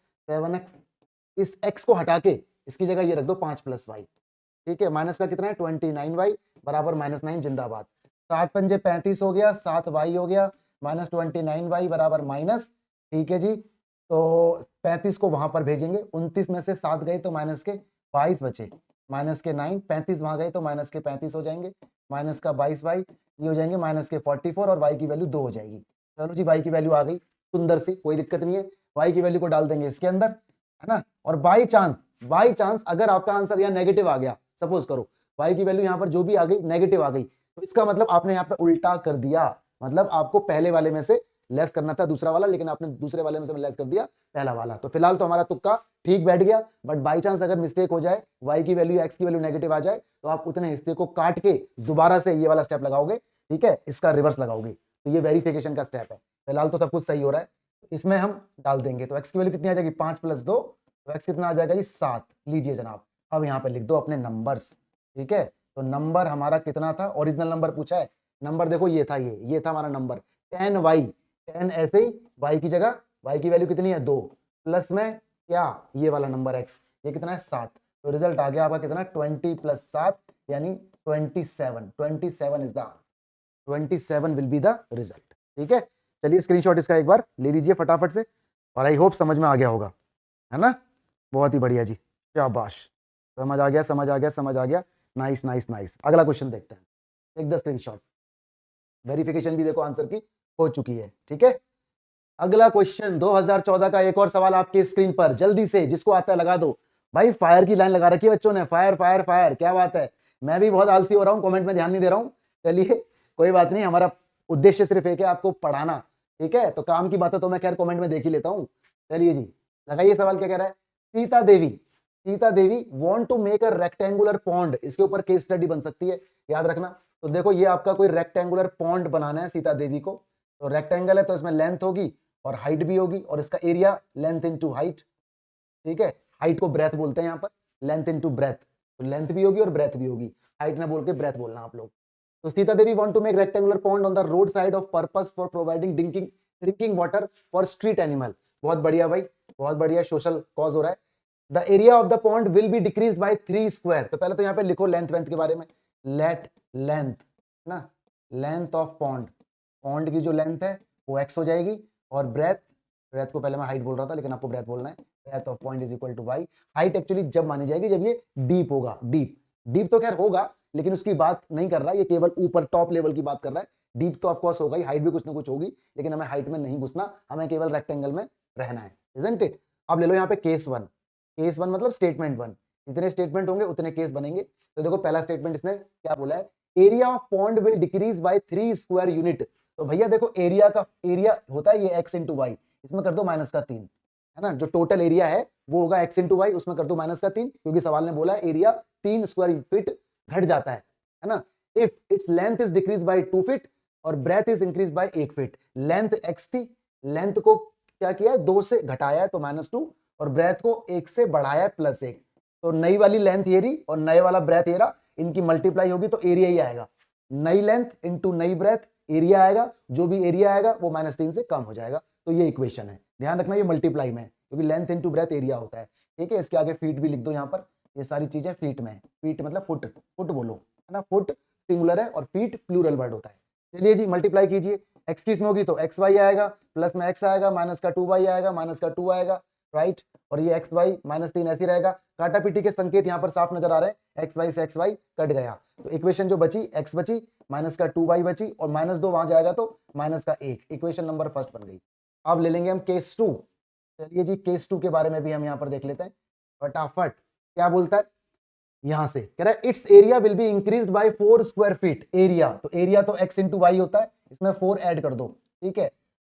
इस x को हटा के इसकी जगह ये रख दो 5 प्लस वाई, ठीक है, माइनस का कितना है 29y बराबर -9 जिंदाबाद, 7 पंजे 35 हो गया, 7y हो गया, माइनस 29y बराबर माइनस, ठीक है जी। तो 35 को वहां पर भेजेंगे, 29 में से 7 गए तो माइनस के 22 बचे, माइनस के 9, 35 वहां गए तो माइनस के 35 हो जाएंगे, माइनस का 22y, ये हो जाएंगे माइनस के 44, और y की वैल्यू 2 हो जाएगी। चलो जी, y की वैल्यू आ गई सुंदर सी, कोई दिक्कत नहीं है, y की वैल्यू को डाल देंगे इसके अंदर, है ना। और बाई चांस अगर आपका आंसर यहाँ नेगेटिव आ गया, सपोज करो y की वैल्यू यहाँ पर जो भी आ गई नेगेटिव आ गई, तो इसका मतलब आपने यहाँ पे उल्टा कर दिया, मतलब आपको पहले वाले में से लेस करना था दूसरा वाला, लेकिन आपने दूसरे वाले में से लेस कर दिया पहला वाला। तो फिलहाल तो हमारा तुक्का ठीक बैठ गया, बट बाई चांस अगर मिस्टेक हो जाए, y की वैल्यू x की वैल्यू नेगेटिव आ जाए, तो आप उतने हिस्से को काट के दोबारा से ये वाला स्टेप लगाओगे, ठीक है, इसका रिवर्स लगाओगे, तो ये वेरिफिकेशन का स्टेप है। फिलहाल तो सब कुछ सही हो रहा है, इसमें हम डाल देंगे, तो x की वैल्यू कितनी आ जाएगी 5 + 2, तो x कितना आ जाएगा जी 7। लीजिए जनाब, अब यहाँ पे लिख दो अपने नंबर्स, ठीक है। तो नंबर हमारा कितना था, ओरिजिनल नंबर पूछा है, नंबर देखो ये था, ये था हमारा नंबर 10y, 10 ऐसे ही y की जगह, y की वैल्यू कितनी है 2, प्लस में क्या ये वाला नंबर x, ये कितना है 7, तो रिजल्ट आ गया आपका कितना 20 + 7 यानी 27, 27 is the answer, 27 will be the result, ठीक है। चलिए स्क्रीनशॉट इसका एक बार ले लीजिए फटाफट से, और आई होप समझ में आ गया होगा, है ना, बहुत ही बढ़िया जी, शाबाश, समझ आ गया, समझ आ गया, समझ आ गया, नाइस नाइस नाइस। अगला क्वेश्चन देखते हैं, टेक द स्क्रीनशॉट, वेरिफिकेशन भी देखो आंसर की हो चुकी है, ठीक है। अगला क्वेश्चन 2014 का एक और सवाल आपके स्क्रीन पर, जल्दी से जिसको आता है लगा दो भाई, फायर की लाइन लगा रखी है बच्चों ने, फायर फायर फायर, क्या बात है, मैं भी बहुत आलसी हो रहा हूँ, कमेंट में ध्यान नहीं दे रहा हूँ, चलिए कोई बात नहीं, हमारा उद्देश्य सिर्फ एक है, आपको पढ़ाना, ठीक है, तो काम की बातें तो मैं खैर कमेंट में देख ही लेता हूँ। चलिए जी, लगाइए सवाल क्या कह रहा है, Sita Devi want to make a rectangular pond, इसके ऊपर केस स्टडी बन सकती है, याद रखना, तो देखो ये आपका कोई रेक्टेंगुलर पॉन्ड बनाना है सीता देवी को, तो रेक्टेंगल है तो इसमें लेंथ होगी और हाइट भी होगी, और इसका एरिया लेंथ इनटू हाइट, ठीक है। हाइट को ब्रेथ बोलते हैं यहाँ पर, लेंथ इनटू ब्रेथ, तो लेंथ भी होगी और ब्रेथ भी होगी, हाइट ना बोल के ब्रेथ बोलना आप लोग। तो Sita Devi want to make rectangular pond on the road side of purpose for providing drinking water for street animal. बहुत बढ़िया भाई, बहुत बढ़िया, सोशल कॉज हो रहा है। The area of the pond will be decrease by 3 square. तो पहले तो यहाँ पे लिखो लेंथ वेंथ के बारे में, लेट लेंथ ना, लेंथ ऑफ पॉन्ड, पॉन्ड की जो लेंथ है वो x हो जाएगी, और ब्रेथ, ब्रेथ को पहले मैं हाइट बोल रहा था लेकिन आपको ब्रेथ बोलना है, breadth of point is equal to y। Height actually जब मानी जाएगी जब ये डीप होगा, डीप, डीप तो खैर होगा लेकिन उसकी बात नहीं कर रहा, ये केवल ऊपर टॉप लेवल की बात कर रहा है। डीप तो ऑफकोर्स होगा ही, हाइट भी कुछ ना कुछ होगी, लेकिन हमें हाइट में नहीं घुसना, हमें केवल रेक्टेंगल में रहना है, इजंट इट। अब ले लो यहाँ पे केस 1, केस 1 मतलब स्टेटमेंट 1, जितने स्टेटमेंट होंगे उतने केस बनेंगे। तो देखो पहला स्टेटमेंट इसने क्या बोला है, area of pond will decrease by 3 square unit. तो भैया देखो एरिया का एरिया होता है ये x इंटू वाई, इसमें कर दो -3, है ना, जो टोटल एरिया है वो होगा x इंटू वाई, उसमें कर दो -3, क्योंकि सवाल ने बोला है एरिया 3 स्क्वायर फीट घट जाता है ना। If its length is decrease by 2 feet और breadth is increase by 1 feet, length x थी, लेंथ को क्या किया है 2 से घटाया है तो -2, और ब्रेथ को 1 से बढ़ाया है +1, तो नई वाली लेंथ ये रही और नए वाला ब्रेथ ये रहा, इनकी मल्टीप्लाई होगी तो एरिया ही आएगा, नई लेंथ इंटू नई ब्रेथ, एरिया आएगा, जो भी एरिया आएगा वो -3 से कम हो जाएगा। तो ये इक्वेशन है, ध्यान रखना ये मल्टीप्लाई में है क्योंकि लेंथ इंटू ब्रेथ एरिया होता है, ठीक है। इसके आगे फीट भी लिख दो यहाँ पर, ये सारी चीजें फीट में है, फीट मतलब फुट, फुट बोलो, है ना, फुट सिंगुलर है और फीट प्लूरल वर्ड होता है। चलिए जी मल्टीप्लाई कीजिए, एक्स किस में होगी तो एक्स वाई आएगा, प्लस में एक्स आएगा, माइनस का 2y आएगा, माइनस का 2 आएगा, राइट, और ये एक्स वाई -3 ऐसे रहेगा। काटा पीटी के संकेत यहाँ पर साफ नजर आ रहे हैं, एक्स वाई से एक्स वाई कट गया, तो इक्वेशन जो बची एक्स बची, माइनस का 2y बची, और -2 वहां जाएगा तो माइनस का 1, इक्वेशन नंबर फर्स्ट बन गई। अब ले लेंगे हम केस 2। चलिए जी केस 2 के बारे में भी हम यहाँ पर देख लेते हैं फटाफट। क्या बोलता है यहां से, कह रहा है it's area will be increased by 4 square feet. Area तो एरिया तो x इंटू वाई होता है, इसमें 4 ऐड कर दो, ठीक है।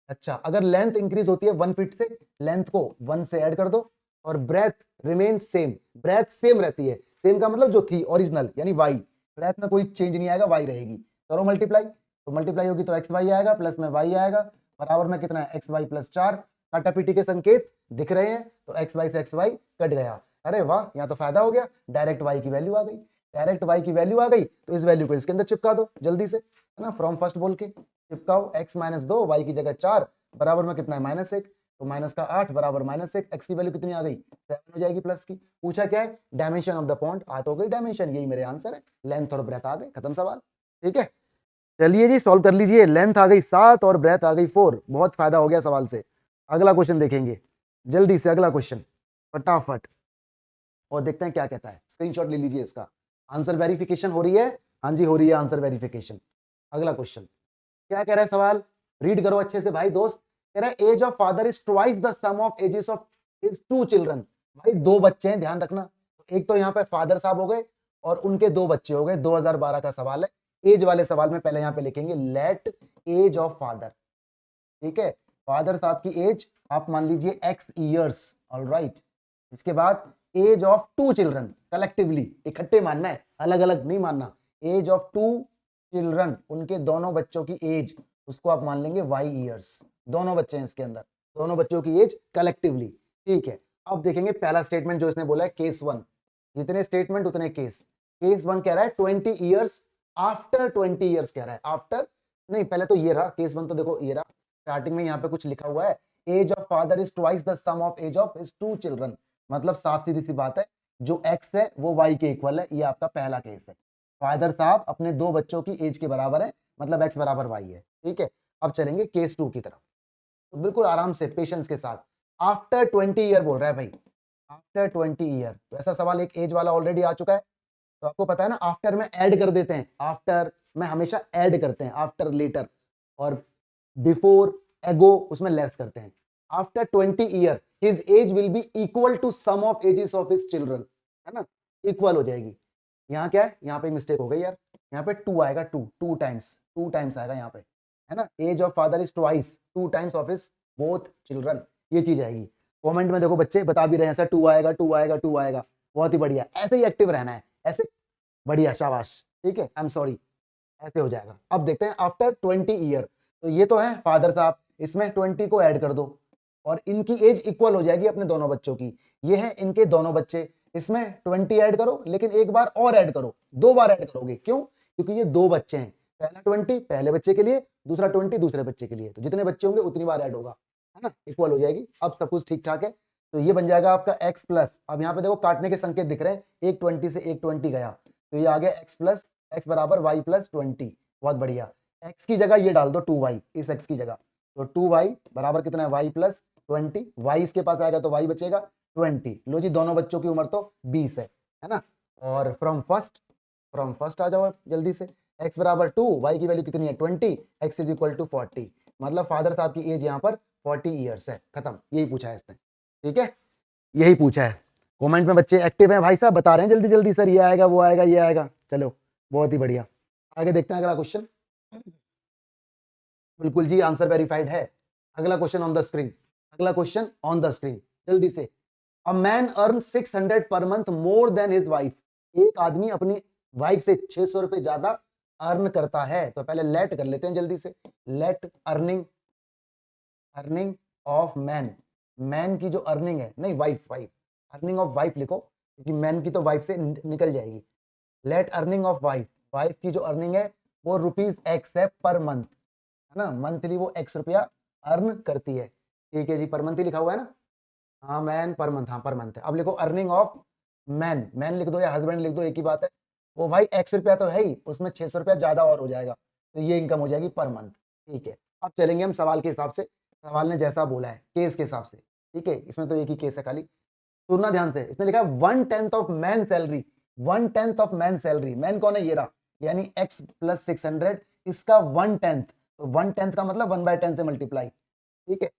अच्छा अगर लेंथ इंक्रीज होती है 1 फीट से, लेंथ को 1 से ऐड कर दो, और breadth remain same, breadth same रहती है, सेम का मतलब जो थी ओरिजिनल यानी y, ब्रेथ में कोई चेंज नहीं आएगा, y रहेगी। करो मल्टीप्लाई, तो मल्टीप्लाई होगी तो एक्स वाई आएगा, प्लस में y आएगा, बराबर में कितना है एक्स वाई प्लस 4। काटापीटी के संकेत दिख रहे हैं तो एक्स वाई से एक्स वाई कट गया। अरे वाह, यहाँ तो फायदा हो गया, डायरेक्ट y की वैल्यू आ गई, डायरेक्ट y की वैल्यू आ गई, तो इस वैल्यू को इसके अंदर चिपका दो जल्दी से, है ना, फ्रॉम फर्स्ट बोल के चिपकाओ, x -2 y की जगह 4 बराबर में कितना है -1, तो माइनस का 8 बराबर -1, x की वैल्यू कितनी आ गई 7 हो जाएगी प्लस की। पूछा क्या है डायमेंशन ऑफ द पॉन्ड, आ तो गई डायमेंशन, यही मेरे आंसर है, लेंथ और ब्रेथ आ गए, खत्म सवाल, ठीक है। चलिए जी सॉल्व कर लीजिए, लेंथ आ गई 7 और ब्रेथ आ गई 4, बहुत फायदा हो गया सवाल से। अगला क्वेश्चन देखेंगे जल्दी से, अगला क्वेश्चन फटाफट, और देखते हैं क्या कहता है। स्क्रीनशॉट ले लीजिए इसका, आंसर वेरिफिकेशन हो रही है, हाँ जी हो रही है आंसर वेरिफिकेशन। अगला क्वेश्चन क्या कह रहा है सवाल, रीड करो अच्छे से भाई दोस्त। कह रहा है age of father is twice the sum of ages of his 2 children. भाई 2 बच्चे हैं, ध्यान रखना, एक तो यहाँ पे फादर साहब हो गए और उनके 2 बच्चे हो गए, 2012 का सवाल है। एज वाले सवाल में पहले यहाँ पे लिखेंगे लेट एज ऑफ फादर, ठीक है, फादर साहब की एज आप मान लीजिए x ईयर्स, ऑलराइट। इसके बाद एज ऑफ 2 चिल्ड्रन, कलेक्टिवली इकट्ठे मानना है, अलग अलग नहीं मानना। एज ऑफ 2 चिल्ड्रन, उनके दोनों बच्चों की एज, उसको आप मान लेंगे y ईयर्स, दोनों बच्चे हैं इसके अंदर, दोनों बच्चों की एज कलेक्टिवली, ठीक है। अब देखेंगे पहला स्टेटमेंट जो इसने बोला है केस 1, जितने स्टेटमेंट उतने केस। केस 1 कह रहा है 20 ईयर्स आफ्टर 20 ईयर्स कह रहा है, आफ्टर नहीं, पहले तो ये रहा केस 1, तो देखो ये रहा, स्टार्टिंग में यहाँ पे कुछ लिखा हुआ है age of father is twice the sum of age of his 2 children, मतलब साफ सीधी सी बात है, जो x है वो y के इक्वल है, ये आपका पहला केस है। फादर साहब अपने 2 बच्चों की एज के बराबर है, मतलब x बराबर y है, ठीक है। अब चलेंगे केस 2 की तरफ, तो बिल्कुल आराम से पेशेंस के साथ। आफ्टर 20 ईयर बोल रहा है भाई, आफ्टर 20 ईयर, तो ऐसा सवाल एक एज वाला ऑलरेडी आ चुका है, तो आपको पता है ना आफ्टर में ऐड कर देते हैं, आफ्टर में हमेशा ऐड करते हैं, आफ्टर लेटर, और बिफोर एगो उसमें लेस करते हैं। After 20 year his age will be equal to sum of ages of his children, है ना, इक्वल हो जाएगी। यहाँ क्या है, यहाँ पे मिस्टेक हो गई यार, यहाँ पे 2 आएगा, 2 टाइम्स आएगा यहाँ पे, है ना। Age of father is twice 2 times of his both children, ये चीज आएगी। कमेंट में देखो बच्चे बता भी रहे हैं ऐसा 2 आएगा, 2 आएगा, 2 आएगा, बहुत ही बढ़िया, ऐसे ही एक्टिव रहना है, ऐसे बढ़िया, शाबाश, ठीक है। आई एम सॉरी, ऐसे हो जाएगा। अब देखते हैं आफ्टर 20 ईयर, तो ये तो है फादर साहब, इसमें 20 को ऐड कर दो और इनकी एज इक्वल हो जाएगी अपने दोनों बच्चों की। ये है इनके दोनों बच्चे, इसमें 20 ऐड करो, लेकिन एक बार और ऐड करो, 2 बार ऐड करोगे। क्यों? क्योंकि ये 2 बच्चे हैं, पहला 20 पहले बच्चे के लिए, दूसरा 20 दूसरे बच्चे के लिए, तो जितने बच्चे होंगे उतनी बार ऐड होगा, है ना, इक्वल हो जाएगी। अब सब कुछ ठीक ठाक है, तो ये बन जाएगा आपका x प्लस, अब यहाँ पे देखो काटने के संकेत दिख रहे हैं, एक 20 से एक 20 गया, तो ये आ गया x प्लस x बराबर y प्लस 20। बहुत बढ़िया, x की जगह ये डाल दो 2y, इस x की जगह, तो 2y बराबर कितना है y प्लस 20, y इसके पास आएगा तो y बचेगा 20। लो जी, दोनों बच्चों की उम्र तो 20 है ना। और फ्रॉम फर्स्ट आ जाओ जल्दी से, x बराबर 2, y की वैल्यू कितनी है 20, x इज इक्वल टू 40, मतलब फादर साहब की एज यहाँ पर 40 ईयर्स है। खत्म, यही पूछा है इसने, ठीक है, यही पूछा है। कमेंट में बच्चे एक्टिव हैं भाई साहब, बता रहे हैं जल्दी जल्दी, सर ये आएगा वो आएगा ये आएगा। चलो बहुत ही बढ़िया, आगे देखते हैं अगला क्वेश्चन। बिल्कुल जी, आंसर वेरीफाइड है। अगला क्वेश्चन ऑन द स्क्रीन, अगला क्वेश्चन ऑन द स्क्रीन, जल्दी से। A man earn 600 per month more than his wife, एक आदमी अपनी वाइफ से 600 रुपए ज्यादा अर्न करता है। तो पहले लेट कर लेते हैं जल्दी से, let earning of man, man की जो अर्निंग है, नहीं वाइफ अर्निंग ऑफ वाइफ लिखो, क्योंकि मैन की तो वाइफ से निकल जाएगी। Let earning of wife, wife की जो अर्निंग है वो ₹x है पर मंथ, है ना, मंथली वो x रुपया अर्न करती है। ठीक है जी, पर मंथ ही लिखा हुआ है ना, हाँ मैन पर मंथ, हाँ पर मंथ है। अब लिखो अर्निंग ऑफ मैन, मैन लिख दो या हस्बैंड लिख दो, एक ही बात है। वो भाई x रुपया तो है ही, उसमें 600 रुपया ज्यादा और हो जाएगा, तो ये इनकम हो जाएगी पर मंथ। ठीक है, अब चलेंगे हम सवाल के हिसाब से, सवाल ने जैसा बोला है केस के हिसाब से। ठीक है, इसमें तो एक ही केस है खाली, सुनना ध्यान से। इसने लिखा है 1/10 of man salary, 1/10 of man salary, man कौन है, ये रहा, यानी x प्लस 600, इसका 1/10, तो 1/10 का मतलब 1/10 से मल्टीप्लाई। ठीक है,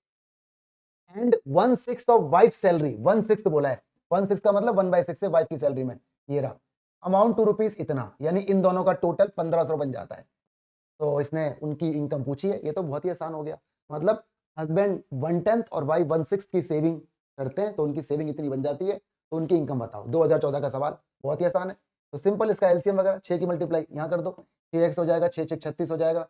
एंड 1/6 ऑफ वाइफ सैलरी, 1/6 बोला है, 1/6 का मतलब 1/6 से वाइफ की सैलरी में, ये रहा, अमाउंट टू रुपीज इतना, यानी इन दोनों का टोटल 1500 बन जाता है। तो इसने उनकी इनकम पूछी है, ये तो बहुत ही आसान हो गया, मतलब हस्बैंड 1/10 और वाइफ 1/6 की सेविंग करते हैं, तो उनकी सेविंग इतनी बन जाती है, तो उनकी इनकम बताओ। 2014 का सवाल बहुत ही आसान है, तो सिंपल इसका एलसीएम वगैरह 6 की मल्टीप्लाई यहाँ कर दो, 6x हो जाएगा, 6 6 36 हो जाएगा।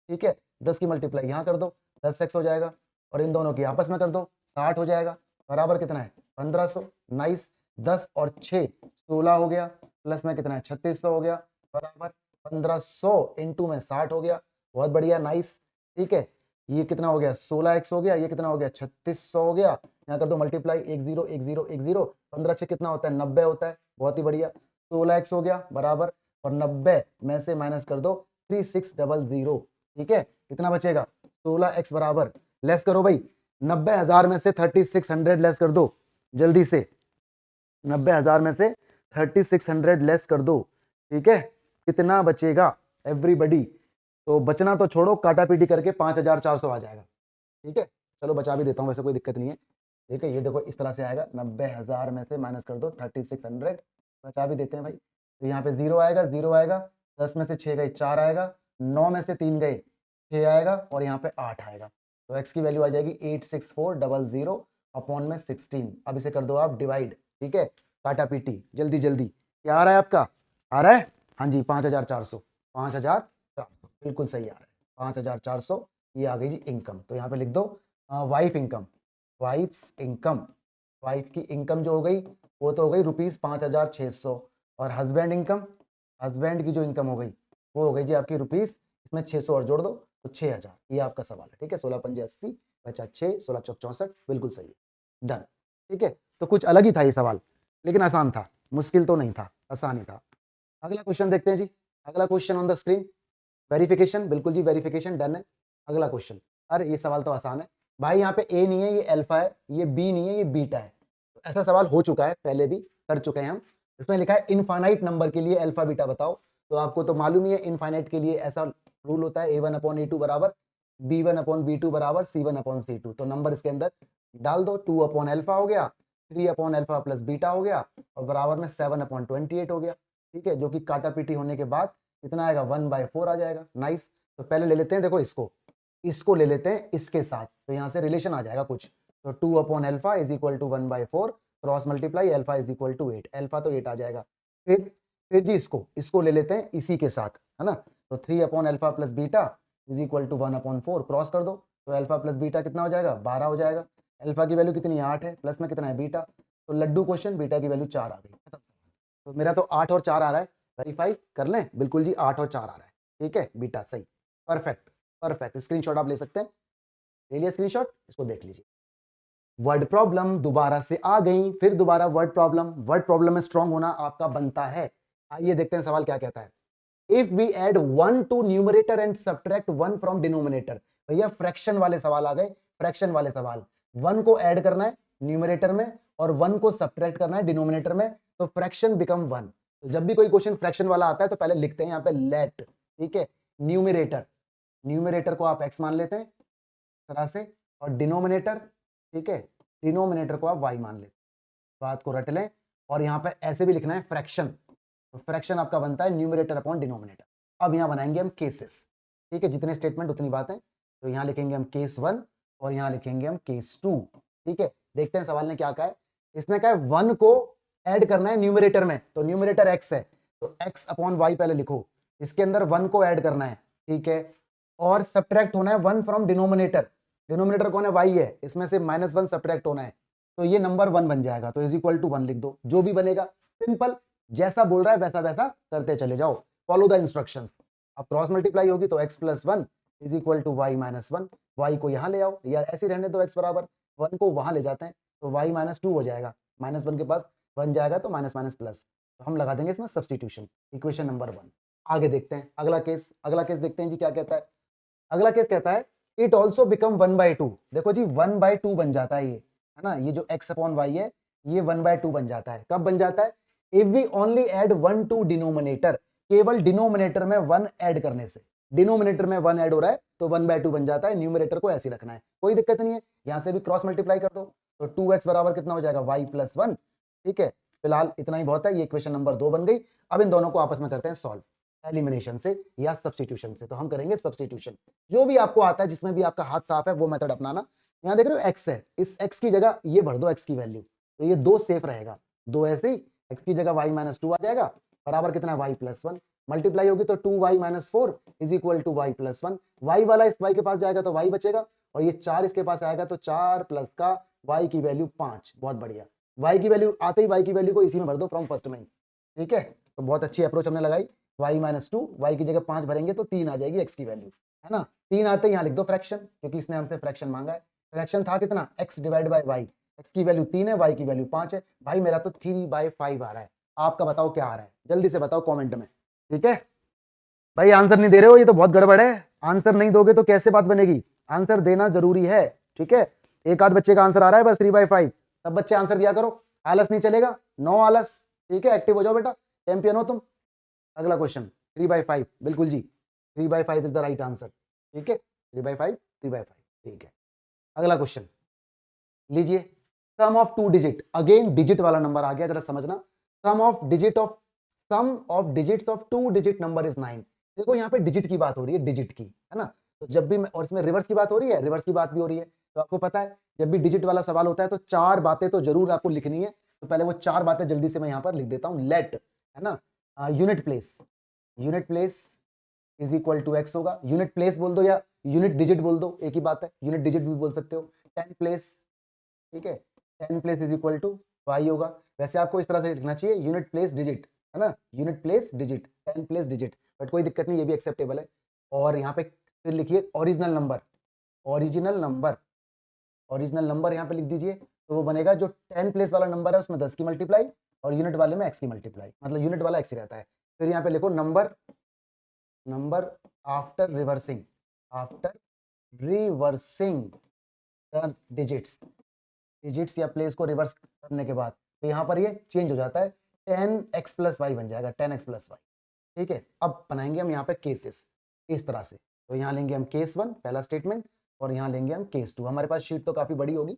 ठीक है, 10 की मल्टीप्लाई यहाँ कर दो, 10x हो जाएगा, और इन दोनों की आपस में कर दो, 60 हो जाएगा, बराबर कितना है 1500। नाइस, 10 और 6 16 हो गया, प्लस में कितना है 3600 हो गया, बराबर 1500 इंटू में 60 हो गया। बहुत बढ़िया, नाइस। ठीक है, ये कितना हो गया 16x हो गया, ये कितना हो गया 3600 हो गया, यहाँ कर दो मल्टीप्लाई, 10 10 10, 15 6 कितना होता है 90 होता है। बहुत ही बढ़िया, 16x हो गया बराबर, और 90 में से माइनस कर दो 3600। ठीक है, कितना बचेगा 16x बराबर, लेस करो भाई, 90,000 में से 3600 लेस कर दो जल्दी से, 90,000 में से 3600 लेस कर दो। ठीक है, कितना बचेगा एवरीबडी, तो बचना तो छोड़ो, काटा पीटी करके 5400 आ जाएगा। ठीक है, चलो बचा भी देता हूँ, वैसे कोई दिक्कत नहीं है। ठीक है, ये देखो इस तरह से आएगा, 90,000 में से माइनस कर दो 3600, बचा भी देते हैं भाई। तो यहाँ पे 0 आएगा, 0 आएगा, 10 में से 6 गए 4 आएगा, 9 में से 3 गए 6 आएगा, और यहाँ पे 8 आएगा, तो x की वैल्यू आ जाएगी 86400 अपॉन में 16। अब इसे कर दो आप डिवाइड। ठीक है, काटा पीटी जल्दी जल्दी, क्या आ रहा है आपका, आ रहा है, हाँ जी 5400, 5400 बिल्कुल सही आ रहा है, 5400 ये आ गई जी इनकम। तो यहाँ पे लिख दो wife income, wife's income, wife की इनकम जो हो गई वो तो हो गई ₹5600, और हस्बैंड इनकम, हस्बैंड की जो इनकम हो गई वो हो गई जी आपकी रुपीस, इसमें 600 और जोड़ दो तो 6000। ये आपका सवाल है। ठीक है, 16 पंजे 80, बचा 6, 16 चौक 64, बिल्कुल सही है, डन। ठीक है, तो कुछ अलग ही था ये सवाल, लेकिन आसान था, मुश्किल तो नहीं था, आसान ही था। अगला क्वेश्चन देखते हैं जी, अगला question on the screen, verification, बिल्कुल जी वेरिफिकेशन डन है। अगला क्वेश्चन, अरे ये सवाल तो आसान है भाई, यहाँ पे ए नहीं है ये अल्फा है, ये बी नहीं है ये बीटा है। तो ऐसा सवाल हो चुका है, पहले भी कर चुके हैं हम। इसमें लिखा है इनफाइनाइट नंबर के लिए अल्फा बीटा बताओ, तो आपको तो मालूम ही है इनफाइनाइट के लिए ऐसा रूल होता है a1/a2 बराबर b1/b2 बराबर c1/c2। तो नंबर इसके अंदर डाल दो, 2/अल्फा हो गया, 3/अल्फा प्लस बीटा हो गया, और बराबर में 7/28 हो गया। ठीक है, जो कि काटा पीटी होने के बाद कितना आएगा 1/4 आ जाएगा। नाइस, तो पहले ले लेते हैं, देखो इसको ले लेते हैं इसके साथ, तो यहाँ से रिलेशन आ जाएगा कुछ, तो 2/अल्फा is equal to 1/4 cross multiply alpha is equal to 8, alpha तो 8 आ जाएगा। फिर जी इसको ले लेते हैं इसी के साथ, है ना, तो 3 upon alpha plus beta is equal to 1 upon 4, cross कर दो तो अल्फा प्लस बीटा कितना हो जाएगा, 12 हो जाएगा। अल्फा की वैल्यू कितनी है, 8 है, प्लस में कितना है बीटा, तो लड्डू क्वेश्चन, बीटा की वैल्यू 4 आ गई, खत्म। तो मेरा तो 8 और 4 आ रहा है, वेरीफाई कर लें, बिल्कुल जी 8 और 4 आ रहा है, ठीक है, बीटा सही, परफेक्ट परफेक्ट। स्क्रीनशॉट आप ले सकते हैं, ले लिया स्क्रीनशॉट, इसको देख लीजिए। वर्ड प्रॉब्लम दोबारा से आ गई, फिर दोबारा वर्ड प्रॉब्लम में स्ट्रांग होना आपका बनता है। आइए देखते हैं सवाल क्या कहता है। If we add 1 to numerator and subtract 1 from denominator, भैया फ्रैक्शन वाले सवाल आ गए, फ्रैक्शन वाले सवाल। 1 को ऐड करना है न्यूमरेटर में और 1 को सब्ट्रैक्ट करना है डिनोमिनेटर में, तो फ्रैक्शन बिकम 1। तो जब भी कोई क्वेश्चन फ्रैक्शन वाला आता है तो पहले लिखते हैं यहाँ पे लेट, ठीक है, न्यूमरेटर को आप x मान लेते हैं तरह से, और डिनोमिनेटर, ठीक है, डिनोमिनेटर को आप y मान लेते हैं, बात को रट लें। और यहाँ पे ऐसे भी लिखना है फ्रैक्शन, तो फ्रैक्शन आपका बनता है न्यूमरेटर अपॉन डिनोमिनेटर। अब यहाँ बनाएंगे हम केसेस, ठीक है, जितने स्टेटमेंट उतनी बातें। तो यहाँ लिखेंगे हम केस 1 और यहाँ लिखेंगे हम केस 2, ठीक है। देखते हैं सवाल ने क्या कहा है। इसने कहा है 1 को ऐड करना है न्यूमरेटर में, तो न्यूमरेटर x है तो x अपॉन y पहले लिखो, इसके अंदर 1 को ऐड करना है, ठीक है, और सब्ट्रैक्ट होना है 1 फ्रॉम डिनोमिनेटर, डिनोमिनेटर कौन है, y है, इसमें से -1 सब्ट्रैक्ट होना है, तो ये नंबर 1 बन जाएगा, तो इज इक्वल टू 1 लिख दो, जो भी बनेगा सिंपल, जैसा बोल रहा है वैसा वैसा करते चले जाओ, फॉलो द इंस्ट्रक्शंस। अब क्रॉस मल्टीप्लाई होगी तो x plus 1 is equal to y minus 1, y को यहाँ ले आओ, या ऐसे रहने दो, x बराबर 1 को वहां ले जाते हैं तो y माइनस 2 हो जाएगा, -1 के पास 1 जाएगा तो माइनस माइनस प्लस, तो हम लगा देंगे इसमें सब्स्टिट्यूशन, इक्वेशन नंबर 1। आगे देखते हैं अगला केस देखते हैं जी क्या कहता है। अगला केस कहता है इट ऑल्सो बिकम 1/2, देखो जी 1/2 बन जाता है ये, है ना, ये जो x अपॉन y है ये 1/2 बन जाता है। कब बन जाता है, if we only add 1 to denominator, केवल डिनोमिनेटर में 1 ऐड करने से, डिनोमिनेटर में 1 ऐड हो रहा है तो 1/2 बन जाता है, न्यूमरेटर को ऐसे रखना है, कोई दिक्कत नहीं है। यहां से भी क्रॉस मल्टीप्लाई कर दो तो 2x बराबर कितना हो जाएगा, y प्लस 1, ठीक है, फिलहाल इतना ही बहुत है, ये इक्वेशन नंबर 2 बन गई। अब इन दोनों को आपस में करते हैं सॉल्व, एलिमिनेशन से या सब्स्टिट्यूशन से। तो हम करेंगे सब्स्टिट्यूशन, जो भी आपको आता है, जिसमें भी आपका हाथ साफ है वो मेथड अपनाना। यहाँ देख रहे हो x है, इस x की जगह ये भर दो x की वैल्यू, तो ये 2 सेफ रहेगा, 2 ऐसे ही, x की जगह y माइनस 2 आ जाएगा, बराबर कितना है y प्लस 1, मल्टीप्लाई होगी तो 2y minus 4 is equal to y plus 1, y वाला इस y के पास जाएगा तो y बचेगा, और ये 4 इसके पास आएगा तो 4 प्लस का y की वैल्यू 5, बहुत बढ़िया। y की वैल्यू आते ही y की वैल्यू को इसी में भर दो फ्रॉम फर्स्ट में, ठीक है, तो बहुत अच्छी अप्रोच हमने लगाई। y माइनस 2, y की जगह 5 भरेंगे तो 3 आ जाएगी x की वैल्यू, है ना, 3 आते ही यहाँ लिख दो फ्रैक्शन, क्योंकि इसने हमसे फ्रैक्शन मांगा है। फ्रैक्शन था कितना, x divide by y, x की वैल्यू 3 है, y की वैल्यू 5 है, भाई मेरा तो 3/5 आ रहा है, आपका बताओ क्या आ रहा है, जल्दी से बताओ कमेंट में, ठीक है। भाई आंसर नहीं दे रहे हो, ये तो बहुत गड़बड़ है, आंसर नहीं दोगे तो कैसे बात बनेगी, आंसर देना जरूरी है, ठीक है। एक आध बच्चे का आंसर आ रहा है बस 3/5, सब बच्चे आंसर दिया करो, आलस नहीं चलेगा, नो आलस, ठीक है, एक्टिव हो जाओ बेटा, चैंपियन हो तुम। अगला क्वेश्चन 3/5, बिल्कुल जी 3/5 इज द राइट आंसर, ठीक है, 3/5, ठीक है। अगला क्वेश्चन लीजिए, sum of 2 digit, again digit वाला नंबर आ गया, जरा समझना, sum of digits of 2 digit number is 9। देखो यहाँ पे डिजिट की बात हो रही है, डिजिट की, है ना, तो जब भी और इसमें रिवर्स की बात हो रही है, रिवर्स की बात भी हो रही है, तो आपको पता है जब भी डिजिट वाला सवाल होता है तो 4 बातें तो जरूर आपको लिखनी है, तो पहले वो 4 बातें जल्दी से मैं यहाँ पर लिख देता हूँ। लेट, है ना, unit place is equal to x होगा, यूनिट प्लेस बोल दो या यूनिट डिजिट बोल दो, एक ही बात है, यूनिट डिजिट भी बोल सकते हो। 10 प्लेस, ठीक है, 10 place is equal to y होगा, वैसे आपको इस तरह से लिखना चाहिए, यूनिट प्लेस डिजिट, है ना, unit place digit, 10 place digit, but कोई दिक्कत नहीं, ये भी एक्सेप्टेबल है। और यहाँ पे फिर लिखिए ओरिजिनल नंबर यहाँ पे लिख दीजिए, तो वो बनेगा जो 10 प्लेस वाला नंबर है उसमें 10 की मल्टीप्लाई और यूनिट वाले में x की मल्टीप्लाई, मतलब यूनिट वाला x ही रहता है। फिर यहाँ पे लिखो number after reversing the digits या प्लेस को रिवर्स करने के बाद, तो यहाँ पर ये चेंज हो जाता है, 10x प्लस वाई बन जाएगा, 10x प्लस वाई, ठीक है। अब बनाएंगे हम यहाँ पे केसेस इस तरह से, तो यहाँ लेंगे हम केस 1 पहला स्टेटमेंट, और यहाँ लेंगे हम केस 2, हमारे पास शीट तो काफी बड़ी होगी।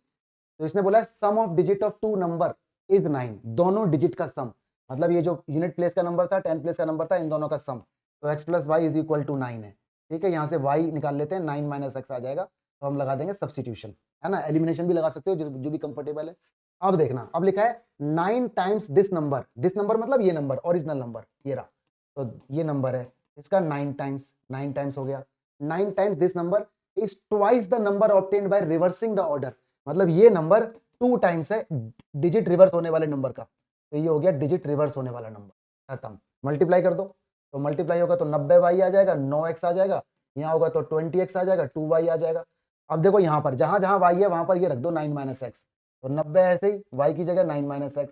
तो इसने बोला है sum of digit of 2 number is 9, दोनों डिजिट का सम, मतलब ये जो यूनिट प्लेस का नंबर था, 10 प्लेस का नंबर था, इन दोनों का सम, तो x plus y is equal to 9 है, ठीक है। यहाँ से y निकाल लेते हैं, 9 माइनस x आ जाएगा, तो हम लगा देंगे सब्स्टिट्यूशन, है ना, एलिमिनेशन भी लगा सकते हो, जो भी कंफर्टेबल है। अब देखना, अब लिखा है 9 टाइम्स दिस नंबर मतलब ये नंबर, ओरिजिनल नंबर ये रहा, तो ये नंबर है इसका 9 टाइम्स हो गया। 9 times this number is twice the number obtained by reversing the order. मतलब ये नंबर 2 टाइम्स है डिजिट रिवर्स होने वाले नंबर का, तो ये हो गया डिजिट रिवर्स होने वाला नंबर। खत्म। मल्टीप्लाई कर दो, तो मल्टीप्लाई होगा तो 90y आ जाएगा, 9x आ जाएगा, यहाँ होगा तो 20x आ जाएगा, 2y आ जाएगा। अब देखो यहाँ पर जहां जहां y है वहां पर ये रख दो 9 - x, तो 90 ऐसे ही y की जगह 9 - x,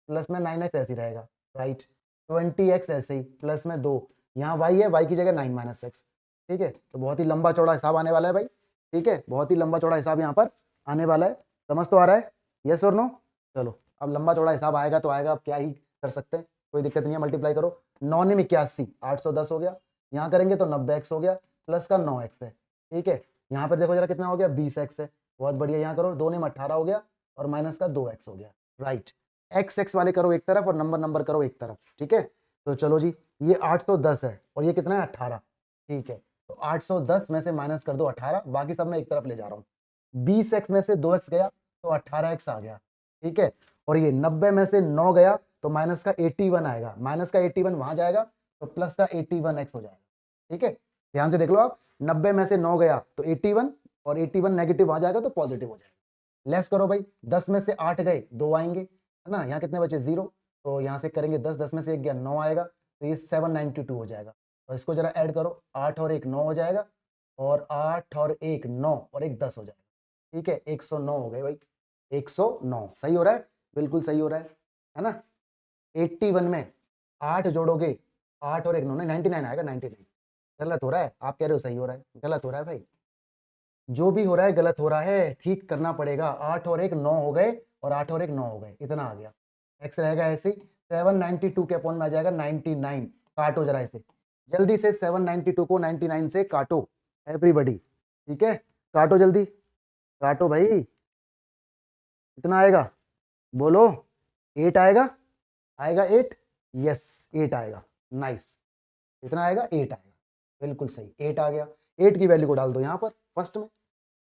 प्लस में 9x ऐसे ही रहेगा, राइट। 20x ऐसे ही, प्लस में 2, यहाँ y है, y की जगह 9 - x। ठीक है, तो बहुत ही लंबा चौड़ा हिसाब आने वाला है भाई। ठीक है, बहुत ही लंबा चौड़ा हिसाब यहाँ पर आने वाला है। समझ तो आ रहा है? यस और नो? चलो, अब लंबा चौड़ा हिसाब आएगा तो आएगा, अब क्या ही कर सकते हैं, कोई दिक्कत नहीं है। मल्टीप्लाई करो, 9 में 81, 810 हो गया। यहाँ करेंगे तो 90x हो गया, प्लस का 9x है। ठीक है, यहाँ पर देखो जरा कितना हो गया, 20x है। बहुत बढ़िया, यहाँ करो, 2 में 18 हो गया और माइनस का 2x हो गया, राइट। x वाले करो एक तरफ और नंबर करो एक तरफ। ठीक है, तो चलो जी, ये 810 है और ये कितना है, 18। ठीक है, तो 810 में से माइनस कर दो 18, बाकी सब मैं एक तरफ ले जा रहा हूँ। 20x में से 2x गया तो 18x आ गया। ठीक है, और ये 90 में से 9 गया तो माइनस का 81 आएगा, माइनस का 81 वहां जाएगा तो प्लस का 81x हो जाएगा। ठीक है, ध्यान से देख लो आप, 90 में से 9 गया तो 81 और 81 नेगेटिव वहां जाएगा तो पॉजिटिव हो जाएगा। लेस करो भाई, 10 में से 8 गए, 2 आएंगे, है ना। यहाँ कितने बचे, 0, तो यहाँ से करेंगे 10, 10 में से 1 गया, 9 आएगा, तो ये 792 हो जाएगा। और इसको जरा ऐड करो, 8 और 1 9 हो जाएगा, और 8 और 1 9 और 1 10 हो जाएगा। ठीक है, 109 हो गए भाई, 109 सही हो रहा है, बिल्कुल सही हो रहा है ना। 81 में 8 जोड़ोगे, 8 और 1 9 99 आएगा, 99। गलत हो रहा है, आप कह रहे हो सही हो रहा है, गलत हो रहा है भाई। जो भी हो रहा है गलत हो रहा है, ठीक करना पड़ेगा। 8 और 1 9 हो गए और 8 और 1 9 हो गए, इतना आ गया। x रहेगा ऐसे, 792 के अपॉन में आ जाएगा 99। काटो जरा इसे जल्दी से, 792 को 99 से काटो एवरीबॉडी। ठीक है, काटो जल्दी, काटो भाई। कितना आएगा बोलो, 8 आएगा, आएगा 8, यस 8 आएगा, नाइस। कितना आएगा, 8 आएगा, बिल्कुल सही, 8 आ गया। 8 की वैल्यू को डाल दो यहाँ पर फर्स्ट में,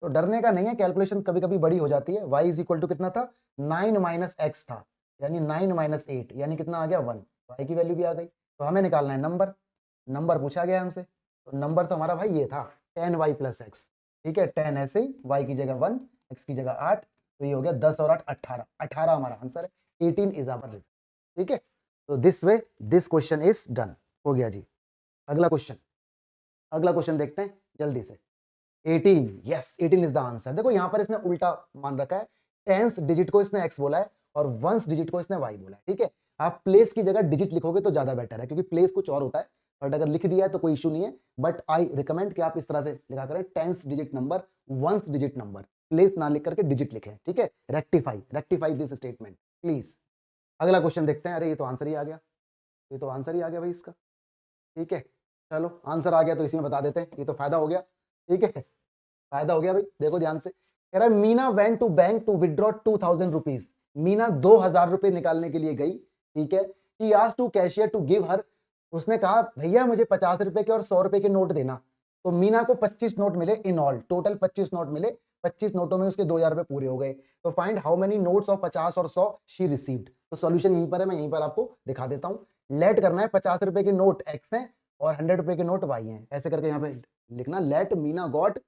तो डरने का नहीं है, कैलकुलेशन कभी कभी बड़ी हो जाती है। y इज इक्वल टू कितना था, 9 - x था, यानी 9 - 8 यानी कितना आ गया, 1। y की वैल्यू भी आ गई, तो हमें निकालना है नंबर पूछा गया हमसे, तो नंबर तो हमारा भाई ये था 10y + x। ठीक है, 10 ऐसे ही, y की जगह 1, x की जगह 8, तो ये हो गया 10 और 8 18, 18 हमारा आंसर है। 18 इज आवर रिजल्ट। ठीक है, तो this way this question is done, हो गया जी। अगला क्वेश्चन देखते हैं जल्दी से। 18, यस 18 इज द आंसर। देखो यहाँ पर इसने उल्टा मान रखा है, टेंस डिजिट को इसने x बोला है और वंस डिजिट को इसने y बोला है। ठीक है, आप प्लेस की जगह डिजिट लिखोगे तो ज्यादा बेटर है, क्योंकि प्लेस कुछ और होता है, बट अगर लिख दिया है तो कोई इशू नहीं है। बट आई रिकमेंड कि आप इस तरह से लिखा करें, tens digit number, ones digit number, place ना लिख करके डिजिट लिखें। ठीक है, रेक्टिफाई दिस स्टेटमेंट प्लीज। अगला क्वेश्चन देखते हैं। अरे ये तो आंसर ही आ गया, ये तो आंसर ही आ गया भाई इसका। ठीक है, चलो आंसर आ गया तो इसी में बता देते हैं, ये तो फायदा हो गया। ठीक है, फायदा हो गया भाई, देखो ध्यान से। कह रहा है Meena went to bank to withdraw 2000 rupees. Meena 2000 रुपए निकालने के लिए गई। ठीक है, she asked to cashier to give her, उसने कहा भैया मुझे 50 रुपए के और 100 रुपए के नोट देना। तो मीना को 25 नोट मिले इन ऑल, टोटल 25 नोट मिले, 25 नोटों में उसके 2000 रुपए पूरे हो गए। तो find how many notes of 50 और 100 शी रिसीव्ड। तो सॉल्यूशन यहीं पर है, मैं यहीं पर आपको दिखा देता हूँ। लेट करना है, 50 रुपए के नोट एक्स हैं और 100 रुपए के नोट वाई हैं, ऐसे करके यहाँ पे लिखना। Let Meena got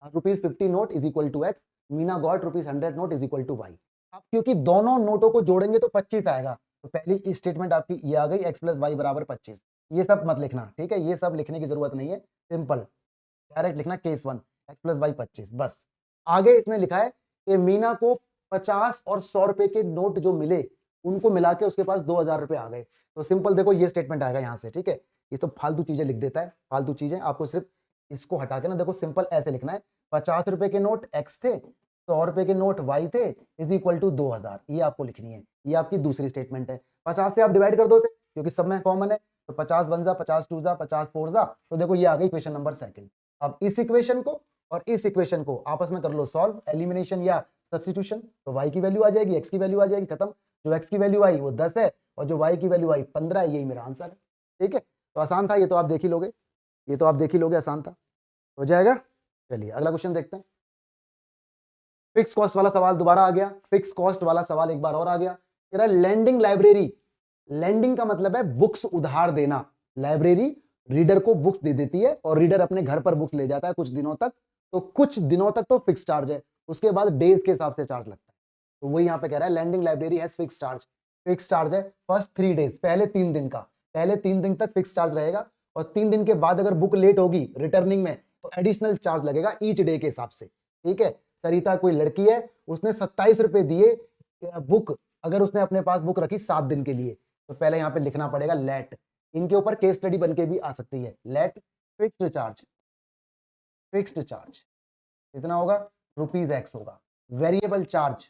₹50 note is equal to x, Meena got ₹100 note is equal to y. अब क्योंकि दोनों नोटों को जोड़ेंगे तो 25 आएगा, तो पहली स्टेटमेंट आपकी ये आ गई, x + y = 25। ये सब मत लिखना, ठीक है, ये सब लिखने की जरूरत नहीं है, सिंपल डायरेक्ट लिखना केस 1 x + y 25 बस। आगे इसने लिखा है कि मीना को 50 और 100 रुपए के नोट जो मिले उनको मिला के उसके पास 2000 रुपए आ गए। तो सिंपल देखो ये स्टेटमेंट आएगा यहाँ से। ठीक है, ये तो फालतू चीजें लिख देता है, फालतू चीजें, आपको सिर्फ इसको हटा के ना देखो सिंपल ऐसे लिखना है, 50 रुपए के नोट x थे, 100 रुपए के नोट y थे, इज इक्वल टू 2000, ये आपको लिखनी है। ये आपकी दूसरी स्टेटमेंट है। 50 से आप डिवाइड कर दो से, क्योंकि सब में कॉमन है, तो 50 1 जा, 50 2 जा, 50 4 जा, तो देखो ये आ गई क्वेश्चन नंबर 2। अब इस इक्वेशन को और इस इक्वेशन को आपस में कर लो सॉल्व, एलिमिनेशन या सब्स्टिट्यूशन, तो y की वैल्यू आ जाएगी, x की वैल्यू आ जाएगी, खत्म। जो x की वैल्यू आई वो 10 है और जो y की वैल्यू आई 15 है, यही मेरा आंसर है। ठीक है, तो आसान था, ये तो आप देख ही लोगे, ये तो आप देख ही लोगे, आसान था, हो जाएगा। चलिए अगला क्वेश्चन देखते हैं। फिक्स कॉस्ट वाला सवाल दोबारा आ गया, फिक्स कॉस्ट वाला सवाल एक बार और आ गया। कह रहा है लेंडिंग लाइब्रेरी, लेंडिंग का मतलब है बुक्स उधार देना, लाइब्रेरी रीडर को बुक्स दे देती है और रीडर अपने घर पर बुक्स ले जाता है कुछ दिनों तक, तो कुछ दिनों तक तो फिक्स चार्ज है, उसके बाद डेज के हिसाब से चार्ज लगता है। तो वही यहाँ पे कह रहा है lending library has fix charge. Fix charge है फर्स्ट 3 डेज, पहले 3 दिन का, पहले 3 दिन तक फिक्स चार्ज रहेगा, और 3 दिन के बाद अगर बुक लेट होगी रिटर्निंग में तो एडिशनल चार्ज लगेगा ईच डे के हिसाब से। ठीक है, सरिता कोई लड़की है, उसने 27 रुपए दिए बुक, अगर उसने अपने पास बुक रखी 7 दिन के लिए, तो पहले यहाँ पे लिखना पड़ेगा लेट। इनके ऊपर केस स्टडी बन के भी आ सकती है, let fixed charge, fixed charge कितना होगा, ₹X होगा। वेरिएबल चार्ज,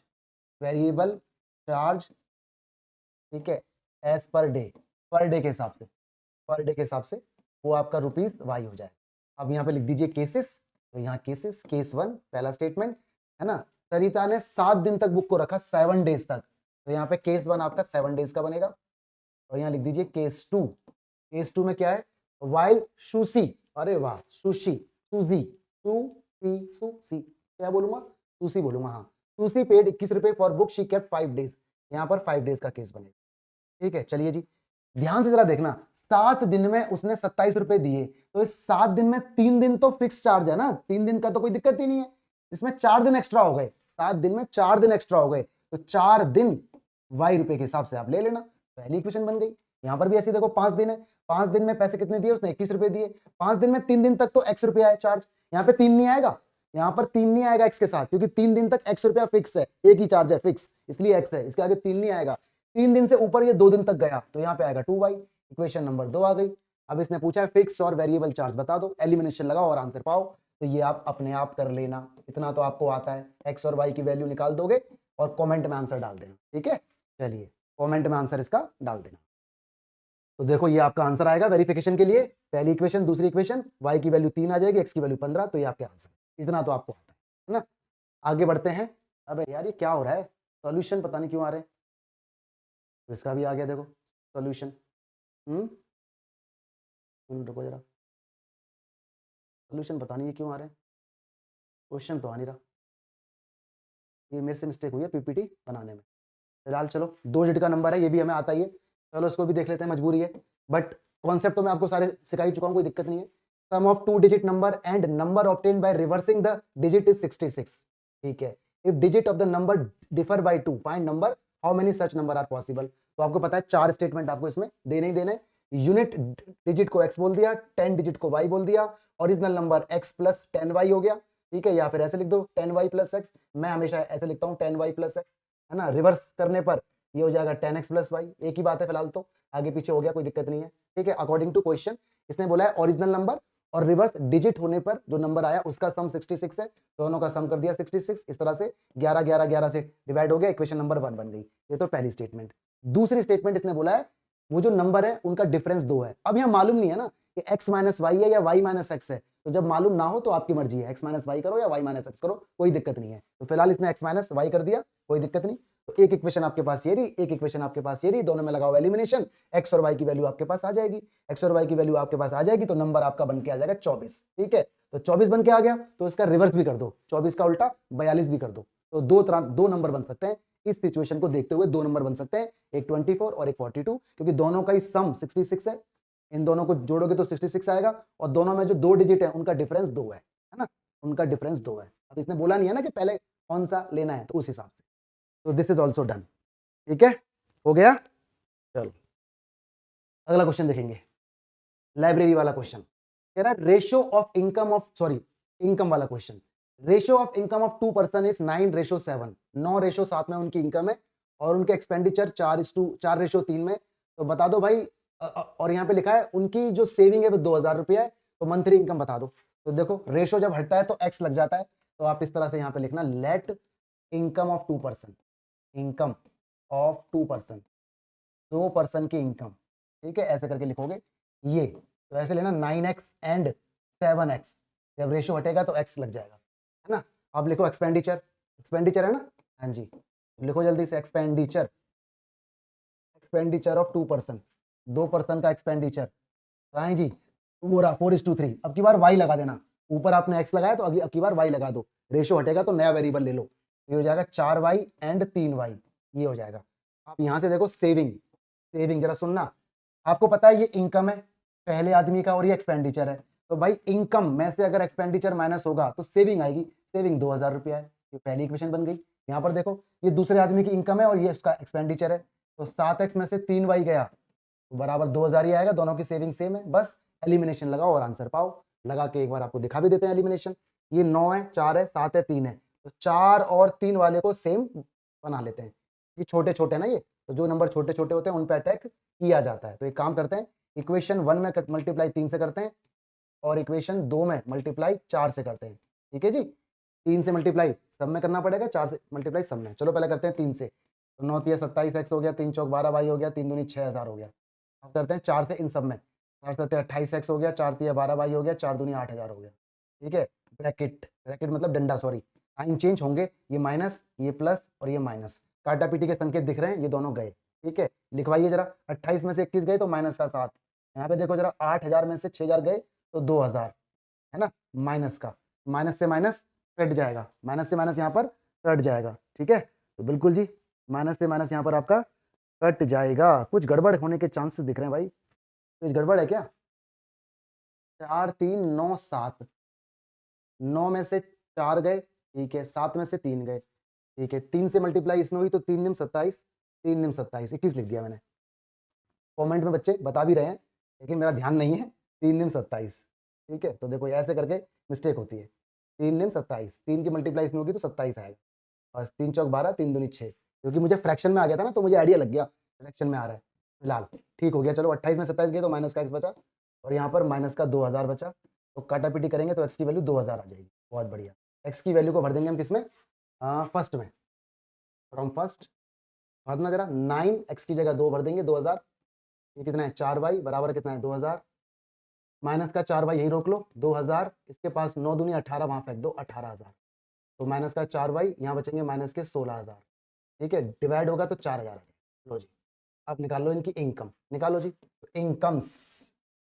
वेरिएबल चार्ज, ठीक है, एज पर डे के हिसाब से, पर डे के हिसाब से वो आपका ₹Y हो जाएगा। अब यहाँ पे लिख दीजिए केसेस, तो यहाँ केसेस, केस 1 पहला स्टेटमेंट है ना, सरिता ने 7 दिन तक बुक को रखा, 7 डेज तक, तो यहाँ पे केस 1 आपका 7 डेज का बनेगा। और यहाँ लिख दीजिए केस 2, केस 2 में क्या है, वाइल सुशी, अरे वाह, सुशी, सूजी, सूसी, क्या बोलूंगा, सूसी बोलूंगा, हाँ, सूसी पेड 21 रुपए for book she kept 5 days, यहाँ पर 5 डेज का केस बनेगा। ठीक है, चलिए जी, ध्यान से जरा देखना, 7 दिन में उसने 27 रुपए दिए, तो इस 7 दिन में 3 दिन तो फिक्स चार्ज है ना, 3 दिन का तो कोई दिक्कत ही नहीं है, इसमें 4 दिन एक्स्ट्रा हो गए, 7 दिन में 4 दिन एक्स्ट्रा हो गए, तो 4 दिन Y रुपए के हिसाब से आप ले लेना, पहली इक्वेशन बन गई। यहां पर भी ऐसे देखो 5 दिन है, 5 दिन में पैसे कितने दिए उसने, 21 रुपए दिए, 5 दिन में 3 दिन तक तो X रुपया है चार्ज, यहाँ पे 3 नहीं आएगा, यहाँ पर 3 नहीं आएगा X के साथ, क्योंकि 3 दिन तक X रुपया फिक्स है, एक ही चार्ज है फिक्स, इसलिए X है, इसके आगे 3 नहीं आएगा। 3 दिन से ऊपर ये 2 दिन तक गया तो यहाँ पे आएगा 2Y, इक्वेशन नंबर 2 आ गई। अब इसने पूछा है फिक्स और वेरिएबल चार्ज बता दो, एलिमिनेशन लगाओ और आंसर पाओ, तो ये आप अपने आप कर लेना, इतना तो आपको आता है, X और Y की वैल्यू निकाल दोगे और कमेंट में आंसर डाल देना। ठीक है, चलिए कमेंट में आंसर इसका डाल देना। तो देखो ये आपका आंसर आएगा वेरिफिकेशन के लिए, पहली इक्वेशन, दूसरी इक्वेशन, Y की वैल्यू 3 आ जाएगी, X की वैल्यू 15, तो ये आपके आंसर, इतना तो आपको आता है ना। आगे बढ़ते हैं। अबे यार ये क्या हो रहा है, सॉल्यूशन पता नहीं क्यों आ रहे हैं, तो इसका भी आ गया देखो सॉल्यूशन। रुको जरा, सॉल्यूशन पता नहीं ये क्यों आ रहे हैं, क्वेश्चन तो आ नहीं रहा, ये मेरे से मिस्टेक हुई है पीपीटी बनाने में। फिलहाल चलो 2 डिजिट का नंबर है, ये भी हमें आता ही है, चलो इसको भी देख लेते हैं, मजबूरी है, बट कॉन्सेप्ट तो मैं आपको सारे सिखा ही चुका हूँ, कोई दिक्कत नहीं है। Sum of 2 digit number and number obtained by reversing the digit is 66। ठीक है, if digit of the number differ by 2 find number how many such number are possible. तो आपको पता है 4 स्टेटमेंट आपको इसमें देने ही देने हैं। यूनिट डिजिट को x बोल दिया, 10 डिजिट को y बोल दिया, original number x plus 10y हो गया। ठीक है, या फिर ऐसे लिख दो 10y प्लस x, मैं हमेशा ऐसे लिखता हूँ 10y प्लस x, है ना, रिवर्स करने पर ये हो जाएगा 10x प्लस y, एक ही बात है फिलहाल, तो आगे पीछे हो गया कोई दिक्कत नहीं है। ठीक है, अकॉर्डिंग टू क्वेश्चन इसने बोला है ओरिजिनल नंबर और रिवर्स डिजिट होने पर जो नंबर आया उसका सम 66 है, दोनों का सम कर दिया 66, इस तरह से 11 11 11 से डिवाइड हो गया, इक्वेशन नंबर 1 बन गई। ये तो पहली स्टेटमेंट। दूसरी स्टेटमेंट इसने बोला है वो जो नंबर है उनका डिफरेंस 2 है। अब यहाँ मालूम नहीं है ना कि x माइनस वाई है या y माइनस एक्स है, तो जब मालूम ना हो तो आपकी मर्जी है, x माइनस वाई करो या y माइनस एक्स करो, कोई दिक्कत नहीं है। तो फिलहाल इसने x माइनस वाई कर दिया, कोई दिक्कत नहीं। तो एक इक्वेशन आपके पास ये रही, एक इक्वेशन आपके पास ये रही, दोनों में लगाओ एलिमिनेशन, x और y की वैल्यू आपके पास आ जाएगी, x और y की वैल्यू आपके पास आ जाएगी, तो नंबर आपका बन के आ जाएगा 24। ठीक है, तो 24 बन के आ गया, तो इसका रिवर्स भी कर दो, 24 का उल्टा 42 भी कर दो, तो दो नंबर बन सकते हैं। इस सिचुएशन को देखते हुए 2 नंबर बन सकते हैं, एक 24 और एक 42, क्योंकि दोनों का ही सम 66 है, इन दोनों को जोड़ोगे तो 66 आएगा, और दोनों में जो 2 डिजिट है उनका डिफरेंस 2 है ना, उनका डिफरेंस 2 है। अब इसने बोला नहीं है ना कि पहले कौन सा लेना है, तो उस हिसाब से, तो दिस इज ऑल्सो डन। ठीक है, हो गया। चलो अगला क्वेश्चन देखेंगे, लाइब्रेरी वाला क्वेश्चन कह रहा है ratio of income of, sorry income वाला question, ratio of income of 2 person is 9:7, 9:7 में उनकी इनकम है और उनके एक्सपेंडिचर 4:3 में, तो बता दो भाई, और यहाँ पे लिखा है उनकी जो सेविंग है वो 2000 रुपया है, तो मंथली इनकम बता दो। तो देखो रेशियो जब हटता है तो एक्स लग जाता है, तो आप इस तरह से यहाँ पे लिखना let income of 2 person, income of 2 person, 2 person की इनकम। ठीक है, ऐसे करके लिखोगे ये, तो ऐसे लेना 9x एंड 7x, जब रेशियो हटेगा तो x लग जाएगा, है ना। अब लिखो एक्सपेंडिचर, एक्सपेंडिचर है ना, हाँ जी, लिखो जल्दी से expenditure, expenditure of 2 person, 2 person का एक्सपेंडिचर, हाँ जी, वो रहा 4:3। अब की बार y लगा देना, ऊपर आपने x लगाया तो अब की बार y लगा दो, रेशियो हटेगा तो नया वेरिएबल ले लो, ये हो जाएगा 4y एंड 3y, ये हो जाएगा। आप यहाँ से देखो सेविंग, सेविंग जरा सुनना, आपको पता है ये इनकम है, पहले आदमी का और ये एक्सपेंडिचर है, तो भाई इनकम में से अगर एक्सपेंडिचर माइनस होगा तो सेविंग आएगी, सेविंग 2000 रुपया है, ये पहली इक्वेशन बन गई। यहाँ पर देखो ये दूसरे आदमी की इनकम है और ये उसका एक्सपेंडिचर है, तो 7x में से 3y गया तो बराबर 2000 ही आएगा, दोनों की सेविंग सेम है, बस एलिमिनेशन लगाओ और आंसर पाओ। लगा के एक बार आपको दिखा भी देते हैं एलिमिनेशन। ये 9 है, 4 है, 7 है, 3 है, तो 4 और 3 वाले को सेम बना लेते हैं। ये छोटे छोटे ना, ये तो जो नंबर छोटे छोटे होते हैं उन पे अटैक किया जाता है। तो एक काम करते हैं, इक्वेशन 1 में मल्टीप्लाई 3 से करते हैं और इक्वेशन 2 में मल्टीप्लाई 4 से करते हैं। ठीक है जी, 3 से मल्टीप्लाई सब में करना पड़ेगा, 4 से मल्टीप्लाई सब में। चलो पहले करते हैं 3 से, तो 9 तिया 27x हो गया, 3 चौक 12y हो गया, 3 दूनी 6000 हो गया। अब करते हैं 4 से इन सब में, 4 7 28x हो गया, 4 तिया 12y हो गया, 4 दूनी 8000 हो गया। ठीक है, ब्रैकेट, ब्रैकेट मतलब डंडा, सॉरी, साइन चेंज होंगे, ये माइनस, ये प्लस और ये माइनस, काटा पीटी के संकेत दिख रहे हैं, ये दोनों गए। ठीक है, लिखवाइए जरा, 28 में से 21 गए तो माइनस का 7, यहाँ पे देखो जरा 8000 में से 6000 गए तो 2000 है ना, माइनस का, माइनस से माइनस कट जाएगा, माइनस से माइनस यहाँ पर कट जाएगा। ठीक है, तो बिल्कुल जी माइनस से माइनस यहाँ पर आपका कट जाएगा। कुछ गड़बड़ होने के चांसेस दिख रहे हैं भाई, कुछ गड़बड़ है क्या? 4 3 9 7, 9 में से 4 गए, ठीक है, 7 में से 3 गए, ठीक है, 3 से मल्टीप्लाई इसमें हुई तो 3 निम 27, 3 निम 27, 21 लिख दिया मैंने। कमेंट में बच्चे बता भी रहे हैं लेकिन मेरा ध्यान नहीं है, 3 निम 27। ठीक है, तो देखो ऐसे करके मिस्टेक होती है, 3 निम 27, 3 की मल्टीप्लाई इसमें होगी तो 27 आएगा, बस 3 चौक 12, 3 दूनी 6, क्योंकि मुझे फ्रैक्शन में आ गया था ना तो मुझे आइडिया लग गया फ्रैक्शन में आ रहा है। फिलहाल ठीक हो गया, चलो 28 में 27 गए तो माइनस का x बचा और यहाँ पर माइनस का 2000 बचा, तो काटापीटी करेंगे तो x की वैल्यू 2000 आ जाएगी। बहुत बढ़िया, x की वैल्यू को भर देंगे हम किसमें, फर्स्ट में, फ्रॉम फर्स्ट भरना जरा, 9 x की जगह 2 भर देंगे 2000, ये कितना है 4y बराबर कितना है 2000, माइनस का 4y यही रोक लो 2000, इसके पास 9 दूनी 18 वहाँ फेंक दो 18000, तो माइनस का 4y यहाँ बचेंगे माइनस के 16000। ठीक है, डिवाइड होगा तो 4000 आ जाएगा। लो जी, अब निकाल लो इनकी इनकम, निकालो जी, तो इनकम्स,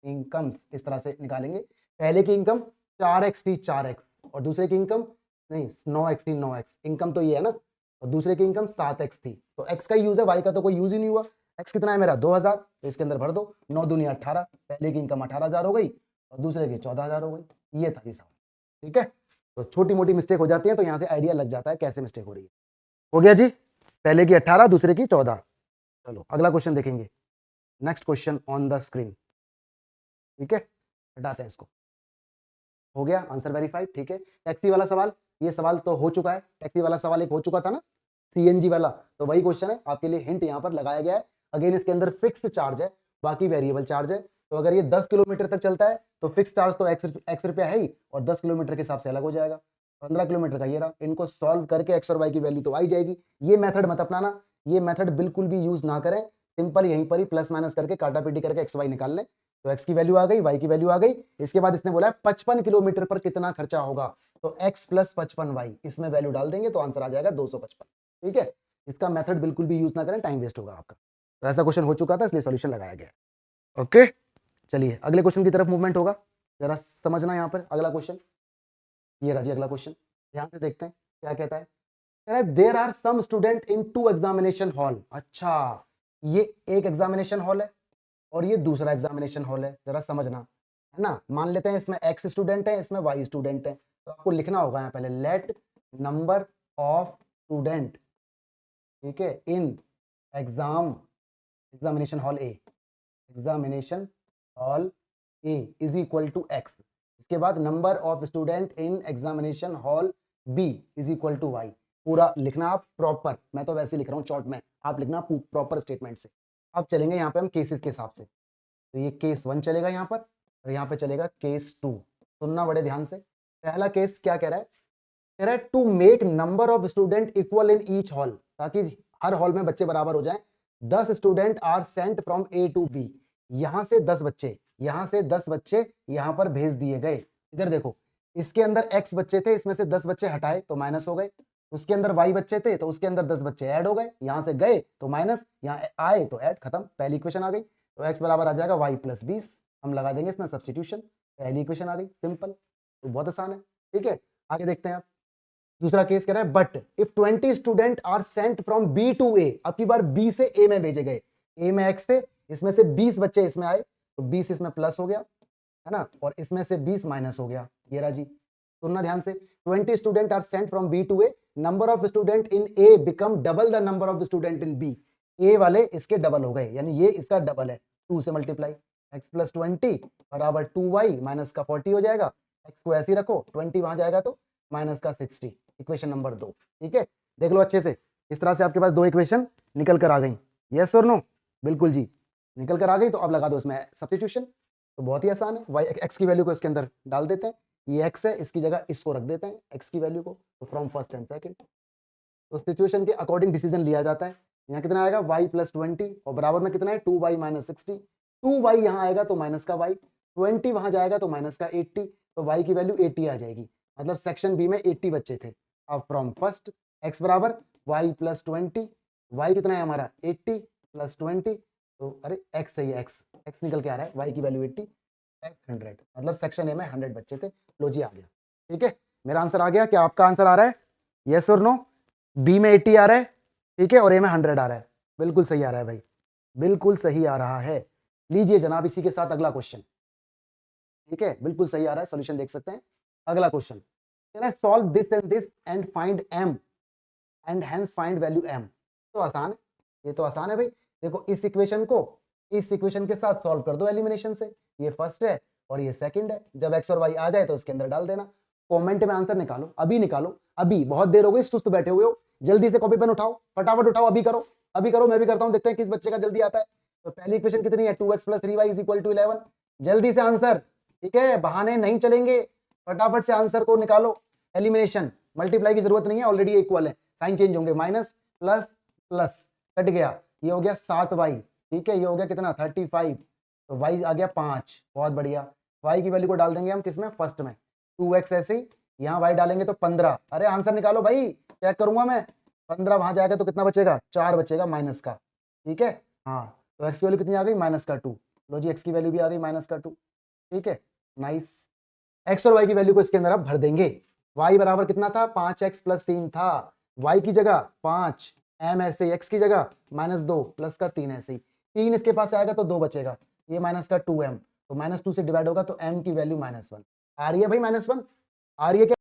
इनकम्स इस तरह से निकालेंगे। पहले की इनकम 4x थी 4x और दूसरे की इनकम नहीं 9x थी 9x, इनकम तो ये है ना, और दूसरे की इनकम 7x थी, तो x का यूज है, y का तो कोई यूज ही नहीं हुआ। x कितना है मेरा 2000, तो इसके अंदर भर दो, 9 दूनी 18, पहले की इनकम 18000 हो गई और दूसरे की 14000 हो गई। ये था जी सवाल। ठीक है, तो छोटी मोटी मिस्टेक हो जाती है तो यहाँ से आइडिया लग जाता है कैसे मिस्टेक हो रही है। हो गया जी, पहले की 18 दूसरे की 14। चलो अगला क्वेश्चन देखेंगे, next question on the screen. ठीक है, हटाते हैं इसको, हो गया आंसर वेरीफाइड। ठीक है, टैक्सी वाला सवाल, ये सवाल तो हो चुका है, टैक्सी वाला सवाल एक हो चुका था ना, सीएनजी वाला, तो वही क्वेश्चन है, आपके लिए हिंट यहाँ पर लगाया गया है। अगेन इसके अंदर फिक्स्ड चार्ज है, बाकी वेरिएबल चार्ज है, तो अगर ये 10 किलोमीटर तक चलता है तो फिक्स चार्ज तो एक्स रुपया है ही, और 10 किलोमीटर के हिसाब से अलग हो जाएगा। 15 किलोमीटर का ये रहा, इनको सॉल्व करके एक्स और वाई की वैल्यू तो आई जाएगी। ये मेथड मत अपनाना, ये मेथड बिल्कुल भी यूज ना करें, सिंपल यहीं पर ही प्लस माइनस करके काटापीटी करके एक्स वाई निकाल लें, तो एक्स की वैल्यू आ गई, वाई की वैल्यू आ गई। इसके बाद इसने बोला है 55 किलोमीटर पर कितना खर्चा होगा, तो एक्स प्लस 55 वाई, इसमें वैल्यू डाल देंगे तो आंसर आ जाएगा 255। ठीक है, इसका मेथड बिल्कुल भी यूज ना करें, टाइम वेस्ट होगा आपका। तो ऐसा क्वेश्चन हो चुका था इसलिए सॉल्यूशन लगाया गया। ओके, चलिए अगले क्वेश्चन की तरफ मूवमेंट होगा, जरा समझना यहाँ पर अगला क्वेश्चन, ये रहा जी अगला क्वेश्चन, ध्यान से देखते हैं क्या कहता है। There are some student in 2 examination hall. अच्छा, ये एक एग्जामिनेशन हॉल है और ये दूसरा एग्जामिनेशन हॉल है, जरा समझना है ना। मान लेते हैं इसमें x स्टूडेंट है, इसमें y स्टूडेंट है, तो आपको लिखना होगा यहाँ पहले लेट नंबर ऑफ स्टूडेंट, ठीक है, in examination hall A, examination hall A is equal to x, इसके बाद number of student in examination hall B is equal to y। पूरा लिखना आप प्रॉपर, मैं तो वैसे लिख रहा हूँ शॉर्ट में, आप लिखना प्रॉपर स्टेटमेंट से। अब चलेंगे यहाँ पे हम केसेस के हिसाब से, तो ये केस 1 चलेगा यहाँ पर और यहाँ पे चलेगा केस 2। सुनना बड़े ध्यान से। पहला केस क्या कह रहा है, कह रहा है to make number of student equal in each hall, ताकि हर हॉल में बच्चे बराबर हो जाएं। 10 student are sent from A to B, यहां से 10 बच्चे, यहां से 10 बच्चे यहां पर भेज दिए गए। इधर देखो, इसके अंदर x बच्चे थे, इसमें से 10 बच्चे हटाए तो माइनस हो गए, उसके अंदर y बच्चे थे तो उसके अंदर 10 बच्चे ऐड हो गए, यहां से गए तो माइनस, यहां आए तो ऐड, खत्म, पहली इक्वेशन आ गई। तो x बराबर आ जाएगा y प्लस 20, हम लगा देंगे इसमें सब्स्टिट्यूशन, पहली इक्वेशन आ गई, सिंपल, तो बहुत आसान है। ठीक है, आगे देखते हैं आप। दूसरा केस कह रहा है but if 20 student are sent from B to A, अब की बार बी से ए में भेजे गए, ए में x थे, इसमें से 20 बच्चे इसमें आए तो 20 इसमें प्लस हो गया, है ना, और इसमें से 20 माइनस हो गया। ये रहा जी, सुनना ध्यान से। 20 student are sent from B to A, number of student in A become double the number of student in B. A वाले इसके डबल हो गए, यानी ये इसका डबल है, 2 से मल्टीप्लाई, x प्लस 20 बराबर 2y माइनस का 40 हो जाएगा। x को ऐसे ही रखो, 20 वहां जाएगा तो माइनस का 60, इक्वेशन नंबर 2। ठीक है, देख लो अच्छे से, इस तरह से आपके पास 2 इक्वेशन निकल कर आ गई। यस और नो? बिल्कुल जी, निकल कर आ गई। तो अब लगा दो इसमें सब्स्टिट्यूशन, तो बहुत ही आसान है। y x की वैल्यू को इसके अंदर डाल देते हैं, ये x है, इसकी जगह इसको रख देते हैं x की वैल्यू को, तो फ्रॉम फर्स्ट एंड सेकंड, तो सिचुएशन के अकॉर्डिंग डिसीजन लिया जाता है। यहाँ कितना आएगा y प्लस 20 और बराबर में कितना है 2y माइनस 60, 2y यहाँ आएगा तो माइनस का y, 20 वहां जाएगा तो माइनस का 80, तो y की वैल्यू 80 आ जाएगी। मतलब सेक्शन बी में 80 बच्चे थे। अब फ्रॉम फर्स्ट x बराबर y प्लस 20, y कितना है हमारा 80 प्लस 20, तो अरे x सही है, x निकल के आ रहा है, y की वैल्यू 80, x 100, मतलब सेक्शन ए में 100 बच्चे थे। लो जी आ गया। ठीक है, मेरा आंसर आ गया। क्या आपका आंसर आ रहा है? यस और नो? बी में 80 आ रहा है, ठीक है, और ए में 100 आ रहा है। बिल्कुल सही आ रहा है भाई, बिल्कुल सही आ रहा है। लीजिए जनाब, इसी के साथ अगला क्वेश्चन। ठीक है, बिल्कुल सही आ रहा है, सॉल्यूशन देख सकते हैं। अगला question, can I solve this and find m and hence find value m। तो आसान है, ये तो आसान है भाई। देखो इस इक्वेशन को इस इक्वेशन के साथ सॉल्व कर दो एलिमिनेशन से, ये फर्स्ट है और ये सेकंड है। जब x और y आ जाए तो उसके अंदर डाल देना। कमेंट में आंसर निकालो, अभी निकालो, अभी, बहुत देर हो गई, सुस्त बैठे हुए हो, जल्दी से कॉपी पेन उठाओ, फटाफट उठाओ, अभी करो, अभी करो, मैं भी करता हूं, देखते हैं किस बच्चे का जल्दी आता है। तो पहली इक्वेशन कितनी है 2x plus 3y is equal to 11। जल्दी से आंसर, ठीक है, बहाने नहीं चलेंगे, फटाफट से आंसर को निकालो। एलिमिनेशन, मल्टीप्लाई की जरूरत नहीं है, ऑलरेडी इक्वल है, साइन चेंज होंगे, माइनस प्लस प्लस कट गया, ये हो गया 7y, ठीक है, ये हो गया कितना 35, तो y आ गया 5, बहुत बढ़िया। y की वैल्यू को डाल देंगे हम किसमें, फर्स्ट में, 2x ऐसे ही, यहाँ y डालेंगे तो 15। अरे आंसर निकालो भाई, चेक करूंगा मैं, 15 वहां जाएगा तो कितना बचेगा, 4 बचेगा माइनस का। ठीक है, हाँ, तो x की वैल्यू कितनी आ गई, माइनस का 2। लो जी, x की वैल्यू भी आ गई माइनस का 2। ठीक है, नाइस। x और y की वैल्यू को इसके अंदर आप भर देंगे। y बराबर कितना था, 5x प्लस 3 था, y की जगह 5, m ऐसे, x की जगह -2 प्लस का 3 ऐसे ही, 3 इसके पास आएगा तो 2 बचेगा, ये माइनस का 2m, तो -2 से डिवाइड होगा तो m की वैल्यू -1 आ रही है भाई, -1 आ रही है क्या?